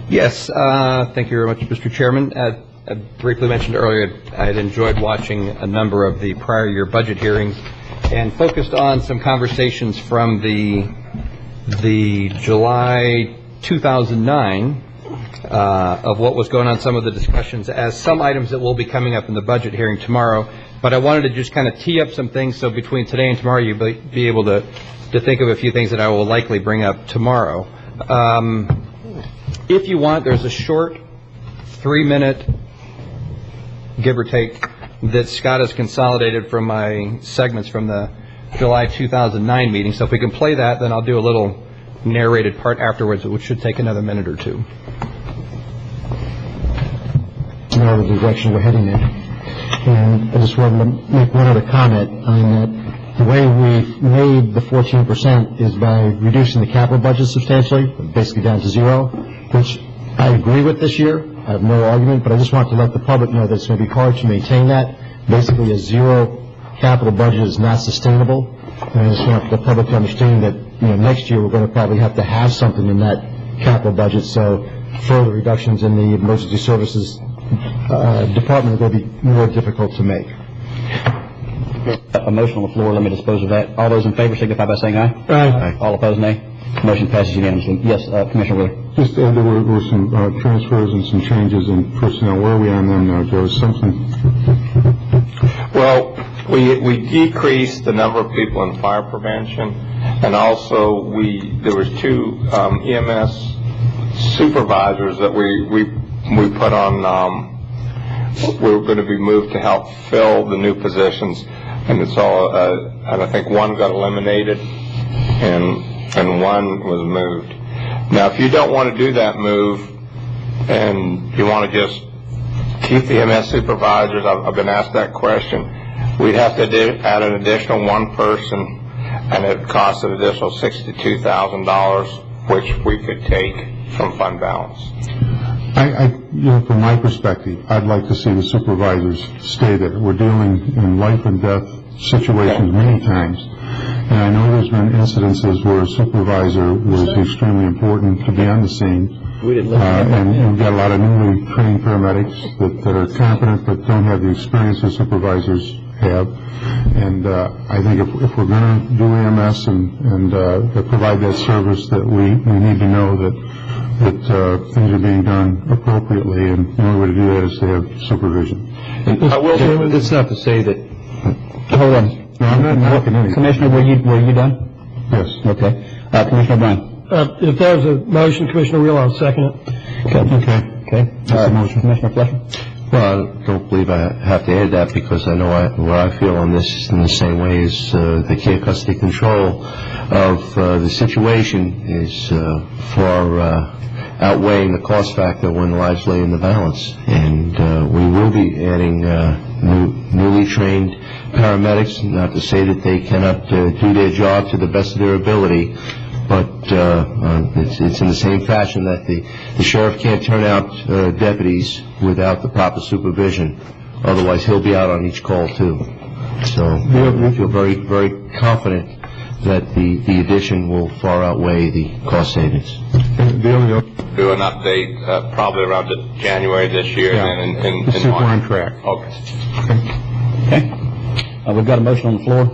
Yes, thank you very much, Mr. Chairman. I briefly mentioned earlier I had enjoyed watching a number of the prior year budget hearings and focused on some conversations from the July 2009 of what was going on, some of the discussions, as some items that will be coming up in the budget hearing tomorrow. But I wanted to just kind of tee up some things so between today and tomorrow you'll be able to think of a few things that I will likely bring up tomorrow. If you want, there's a short 3-minute, give or take, that Scott has consolidated from my segments from the July 2009 meeting. So if we can play that, then I'll do a little narrated part afterwards, which should take another minute or two. Know the direction we're heading in. And I just wanted to make one other comment on that. The way we've made the 14% is by reducing the capital budget substantially, basically down to zero, which I agree with this year. I have no argument, but I just want to let the public know that it's going to be hard to maintain that. Basically, a zero capital budget is not sustainable. And I just want the public to understand that next year we're going to probably have to have something in that capital budget. So further reductions in the emergency services department are going to be more difficult to make. A motion on the floor. Let me dispose of that. All those in favor signify by saying aye. Aye. All opposed, nay. Motion passes unanimously. Yes, Commissioner Wheeler. Just there were some transfers and some changes in personnel. Where are we on them now, Joe? Is something? Well, we decreased the number of people in fire prevention, and also there was two EMS supervisors that we put on. We were going to be moved to help fill the new positions, and it's all. And I think one got eliminated, and one was moved. Now, if you don't want to do that move, and you want to just keep the EMS supervisors, I've been asked that question. We'd have to add an additional one person, and it costs an additional $62,000, which we could take from fund balance. From my perspective, I'd like to see the supervisors stay there. We're dealing in life and death situations many times, and I know there's been incidences where a supervisor was extremely important to be on the scene. And we've got a lot of newly trained paramedics that are competent but don't have the experience that supervisors have. And I think if we're going to do EMS and provide that service, that we need to know that things are being done appropriately, and the only way to do that is to have supervision. It's not to say that. Hold on. No, I'm not knocking anything. Commissioner, were you done? Yes. Okay. Commissioner O'Brien. If there's a motion, Commissioner Wheel, I'll second it. Okay. That's the motion. Commissioner Fletcher. Well, I don't believe I have to add that, because I know where I feel on this in the same way as the care custody control of the situation is far outweighing the cost factor when lives lay in the balance. And we will be adding newly trained paramedics, not to say that they cannot do their job to the best of their ability, but it's in the same fashion that the sheriff can't turn out deputies without the proper supervision. Otherwise, he'll be out on each call, too. So we feel very, very confident that the addition will far outweigh the cost savings. Do an update probably around January this year. Yeah. And We're on track. Okay. We've got a motion on the floor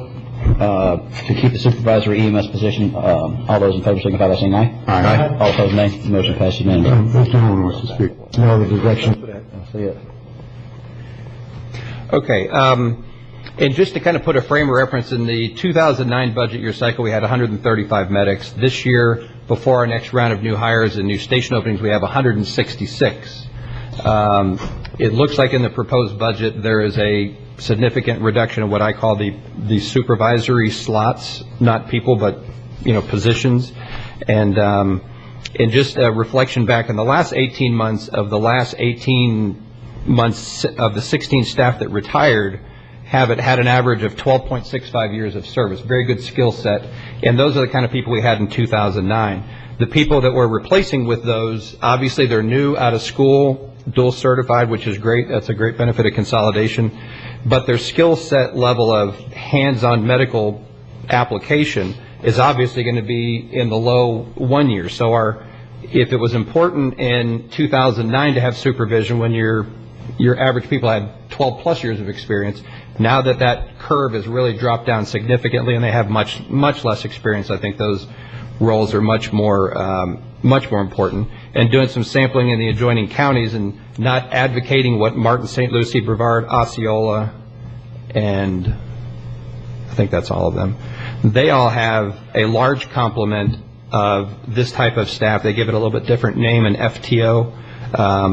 to keep the supervisory EMS position. All those in favor signify by saying aye. Aye. All opposed, nay. Motion passes unanimously. This gentleman wants to speak. No, the direction. I'll see it. Okay. And just to kind of put a frame of reference, in the 2009 budget year cycle, we had 135 medics. This year, before our next round of new hires and new station openings, we have 166. It looks like in the proposed budget there is a significant reduction of what I call the supervisory slots, not people, but positions. And just a reflection back in the last 18 months of the 16 staff that retired, have had an average of 12.65 years of service. Very good skill set. And those are the kind of people we had in 2009. The people that we're replacing with those, obviously they're new, out of school, dual certified, which is great. That's a great benefit of consolidation. But their skill set level of hands-on medical application is obviously going to be in the low 1 year. So if it was important in 2009 to have supervision when your average people had 12 plus years of experience, now that curve has really dropped down significantly and they have much less experience, I think those roles are much more important. And doing some sampling in the adjoining counties and not advocating what Martin, St. Lucie, Brevard, Osceola, and I think that's all of them. They all have a large complement of this type of staff. They give it a little bit different name, an FTO.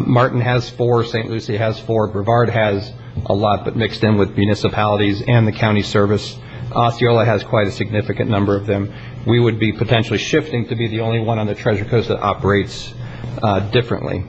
Martin has 4, St. Lucie has 4, Brevard has a lot, but mixed in with municipalities and the county service. Osceola has quite a significant number of them. We would be potentially shifting to be the only one on the Treasure Coast that operates differently.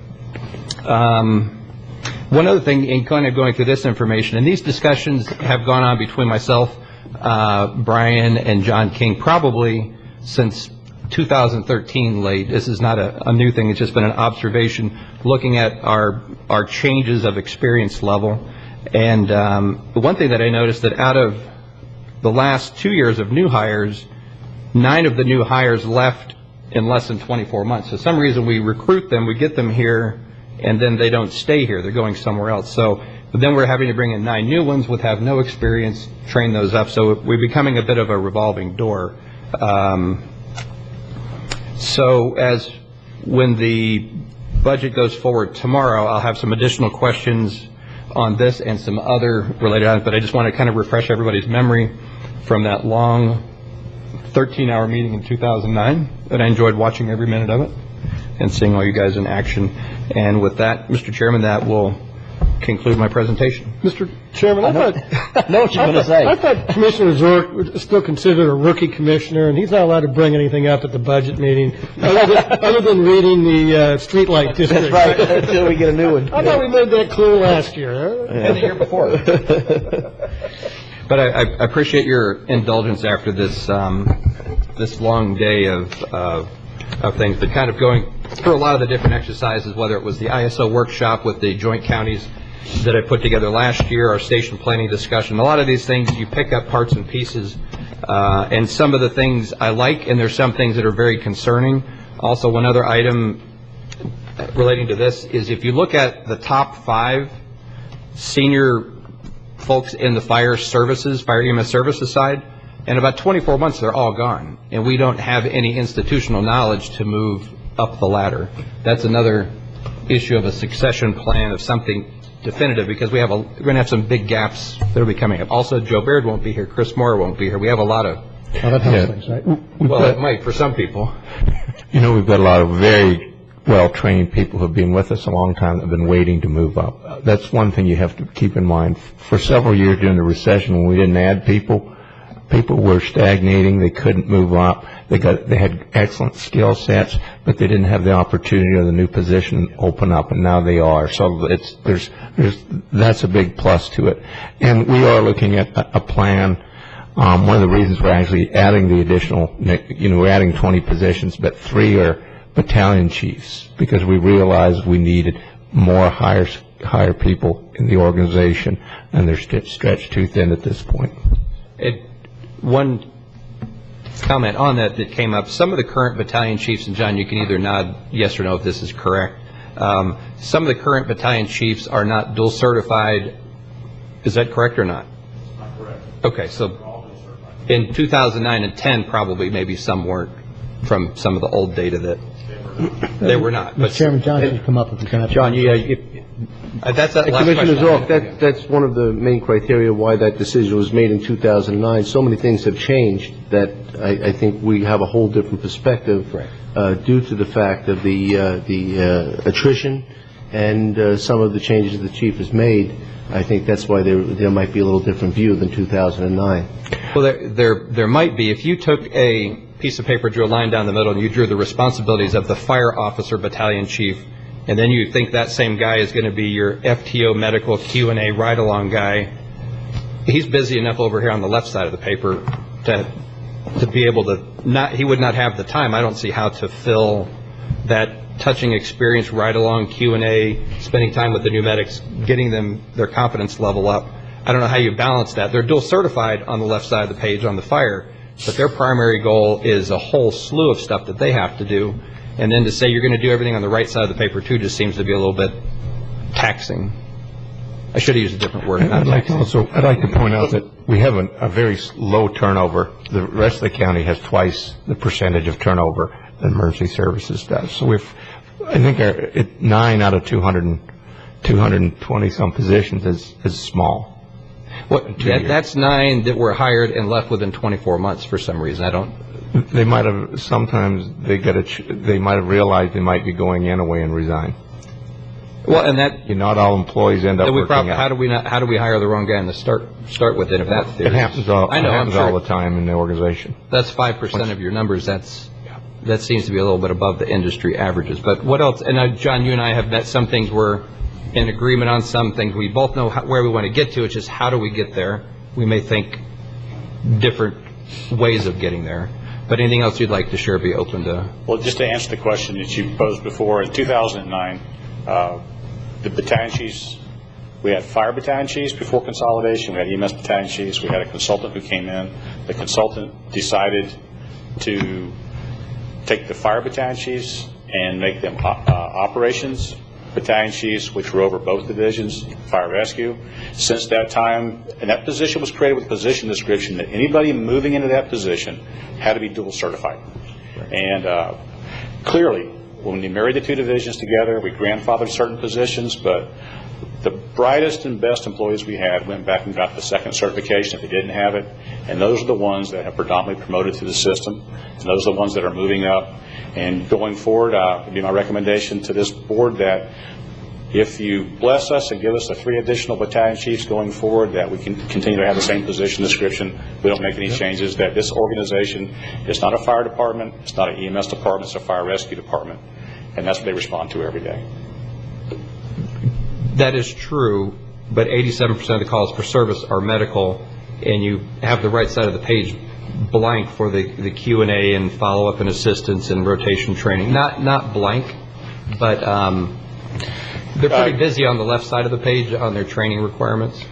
One other thing, in kind of going through this information, and these discussions have gone on between myself, Brian, and John King probably since 2013 late. This is not a new thing. It's just been an observation looking at our changes of experience level. And the one thing that I noticed that out of the last 2 years of new hires, 9 of the new hires left in less than 24 months. For some reason, we recruit them, we get them here, and then they don't stay here. They're going somewhere else. So but then we're having to bring in 9 new ones with have no experience, train those up. So we're becoming a bit of a revolving door. So as when the budget goes forward tomorrow, I'll have some additional questions on this and some other related items, but I just want to kind of refresh everybody's memory from that long 13-hour meeting in 2009 that I enjoyed watching every minute of it and seeing all you guys in action. And with that, Mr. Chairman, that will conclude my presentation. Mr. Chairman, I thought know what you're going to say. I thought Commissioner Zork was still considered a rookie commissioner, and he's not allowed to bring anything up at the budget meeting other than reading the streetlight district. That's right, until we get a new one. I thought we made that clear last year. And the year before. But I appreciate your indulgence after this this long day of things, but kind of going through a lot of the different exercises, whether it was the ISO workshop with the joint counties that I put together last year, our station planning discussion. A lot of these things you pick up parts and pieces, and some of the things I like, and there's some things that are very concerning. Also, one other item relating to this is if you look at the top 5 senior folks in the fire EMS services side, in about 24 months they're all gone, and we don't have any institutional knowledge to move up the ladder. That's another issue of a succession plan of something definitive, because we're going to have some big gaps that will be coming up. Also, Joe Baird won't be here, Chris Moore won't be here. We have a lot of that helps things, right? Well, it might for some people. You know, we've got a lot of very well-trained people who have been with us a long time that have been waiting to move up. That's one thing you have to keep in mind. For several years during the recession, when we didn't add people were stagnating. They couldn't move up. They had excellent skill sets, but they didn't have the opportunity of the new position open up, and now they are. So that's a big plus to it. And we are looking at a plan. One of the reasons we're actually adding the additional, we're adding 20 positions, but 3 are battalion chiefs, because we realized we needed more higher people in the organization, and they're stretched too thin at this point. One comment on that came up, some of the current battalion chiefs, and John, you can either nod yes or no if this is correct, some of the current battalion chiefs are not dual certified. Is that correct or not? Not correct. Okay, so in 2009 and 10 probably maybe some weren't, from some of the old data that they were not. But Chairman Johnson, you come up if you can. John, that's that last Commissioner question. Zork, that's one of the main criteria why that decision was made in 2009. So many things have changed that I think we have a whole different perspective due to the fact of the attrition and some of the changes the chief has made. I think that's why there might be a little different view than 2009. Well, there might be. If you took a piece of paper, drew a line down the middle, and you drew the responsibilities of the fire officer battalion chief, and then you think that same guy is going to be your FTO medical Q&A ride-along guy, he's busy enough over here on the left side of the paper to be able to he would not have the time. I don't see how to fill that touching experience, ride-along Q&A, spending time with the new medics, getting them their confidence level up. I don't know how you balance that. They're dual certified on the left side of the page on the fire, but their primary goal is a whole slew of stuff that they have to do. And then to say you're going to do everything on the right side of the paper, too, just seems to be a little bit taxing. I should have used a different word. I'd like to point out that we have a very low turnover. The rest of the county has twice the percentage of turnover that emergency services does. So I think 9 out of 220 some positions is small. That's 9 that were hired and left within 24 months for some reason. They might have they might have realized they might be going anyway and resign. Well, and that not all employees end up working out. How do we hire the wrong guy in the start with it? If that's it happens all the time in the organization. That's 5% of your numbers. That seems to be a little bit above the industry averages. But what else? And John, you and I have met. Some things we're in agreement on. Some things we both know where we want to get to. It's just how do we get there? We may think different ways of getting there. But anything else you'd like to share, be open to? Well, just to answer the question that you posed before, in 2009, the battalion chiefs, we had fire battalion chiefs before consolidation, we had EMS battalion chiefs, we had a consultant who came in. The consultant decided to take the fire battalion chiefs and make them operations battalion chiefs, which were over both divisions, fire rescue. Since that time, and that position was created with a position description that anybody moving into that position had to be dual certified. Right. And clearly, when we married the two divisions together, we grandfathered certain positions, but the brightest and best employees we had went back and got the second certification if they didn't have it, and those are the ones that have predominantly promoted through the system, and those are the ones that are moving up. And going forward, it would be my recommendation to this board that if you bless us and give us the 3 additional battalion chiefs going forward, that we can continue to have the same position description. We don't make any changes, that this organization is not a fire department, it's not an EMS department, it's a fire rescue department, and that's what they respond to every day. That is true, but 87% of the calls for service are medical, and you have the right side of the page blank for the Q&A and follow-up and assistance and rotation training. Not blank, but they're pretty busy on the left side of the page on their training requirements.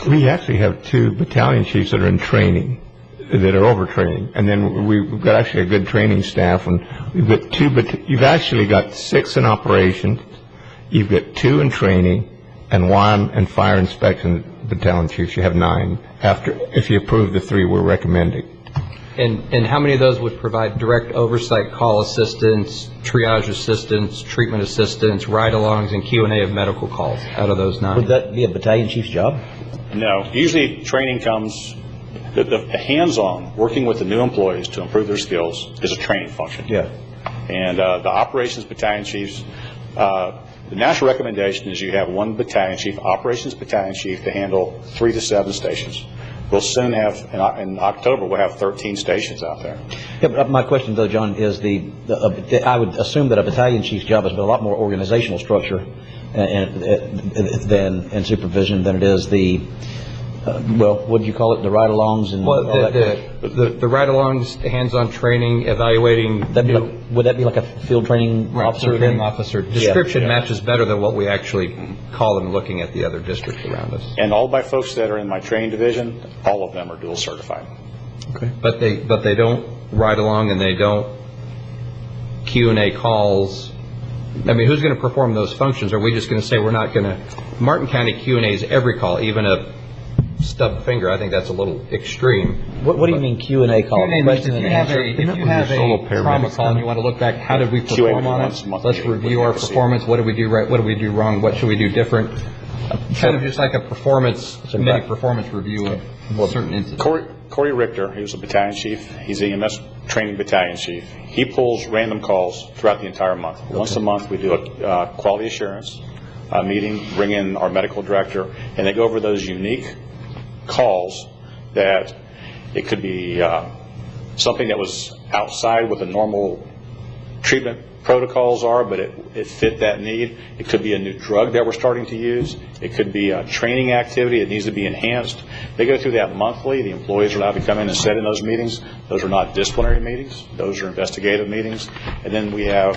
We actually have 2 battalion chiefs that are in training, that are overtraining, and then we've got actually a good training staff, and we've got 2, but you've actually got 6 in operation. You've got 2 in training and 1 in fire inspection battalion chiefs. You have 9 if you approve the 3 we're recommending. And how many of those would provide direct oversight, call assistance, triage assistance, treatment assistance, ride-alongs, and Q&A of medical calls out of those 9? Would that be a battalion chief's job? No. Usually training comes, the hands-on, working with the new employees to improve their skills is a training function. Yeah. And the operations battalion chiefs, the national recommendation is you have 1 battalion chief, operations battalion chief, to handle 3 to 7 stations. We'll soon have, in October, we'll have 13 stations out there. Yeah, but my question, though, John, is I would assume that a battalion chief's job is a lot more organizational structure and supervision than it is the what do you call it, the ride-alongs and all that? The ride-alongs, hands-on training, evaluating. Would that be like a field training officer? Field training officer. Description matches better than what we actually call them looking at the other districts around us. And all my folks that are in my training division, all of them are dual certified. Okay. But they don't ride along and they don't Q&A calls. I mean, who's going to perform those functions? Are we just going to say we're not going to? Martin County Q&As every call, even a stub finger. I think that's a little extreme. What do you mean Q&A call? Q&A means if you have a trauma call and you want to look back, how did we perform on it? Let's review our performance. What did we do right? What did we do wrong? What should we do different? Kind of just like a mini performance review of certain incidents. Corey Richter, he was a battalion chief. He's EMS training battalion chief. He pulls random calls throughout the entire month. Okay. Once a month, we do a quality assurance meeting, bring in our medical director, and they go over those unique calls that it could be something that was outside what the normal treatment protocols are, but it fit that need. It could be a new drug that we're starting to use. It could be a training activity that needs to be enhanced. They go through that monthly. The employees are allowed to come in and sit in those meetings. Those are not disciplinary meetings. Those are investigative meetings. And then we have,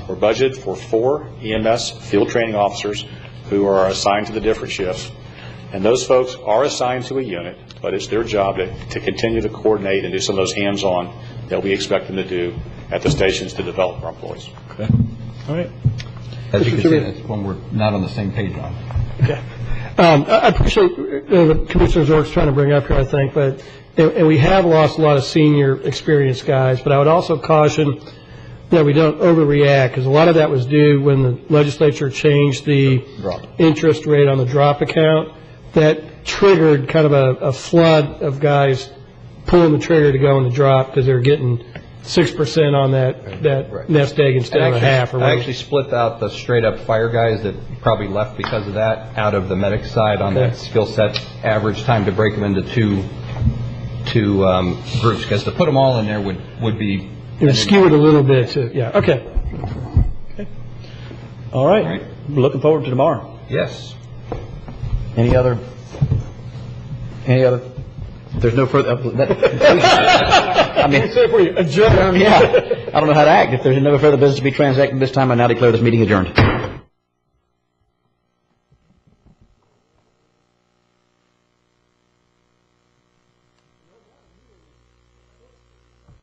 we're budgeted for 4 EMS field training officers who are assigned to the different shifts. And those folks are assigned to a unit, but it's their job to continue to coordinate and do some of those hands-on that we expect them to do at the stations to develop our employees. Okay. All right. As you can see, that's when we're not on the same page on. Okay. I appreciate the Commissioner's work's trying to bring up here, I think, but and we have lost a lot of senior experienced guys, but I would also caution that we don't overreact, because a lot of that was due when the legislature changed the interest rate on the drop account. That triggered kind of a flood of guys pulling the trigger to go in the drop because they're getting 6% on that nest egg instead of a half. I actually split out the straight-up fire guys that probably left because of that out of the medic side on that skill set average time to break them into two groups, because to put them all in there would be... It would skew it a little bit, too. Yeah, okay. All right. Looking forward to tomorrow. Yes. Any other? There's no further. I mean, adjourn. Yeah. I don't know how to act. If there's no further business to be transacted this time, I now declare this meeting adjourned.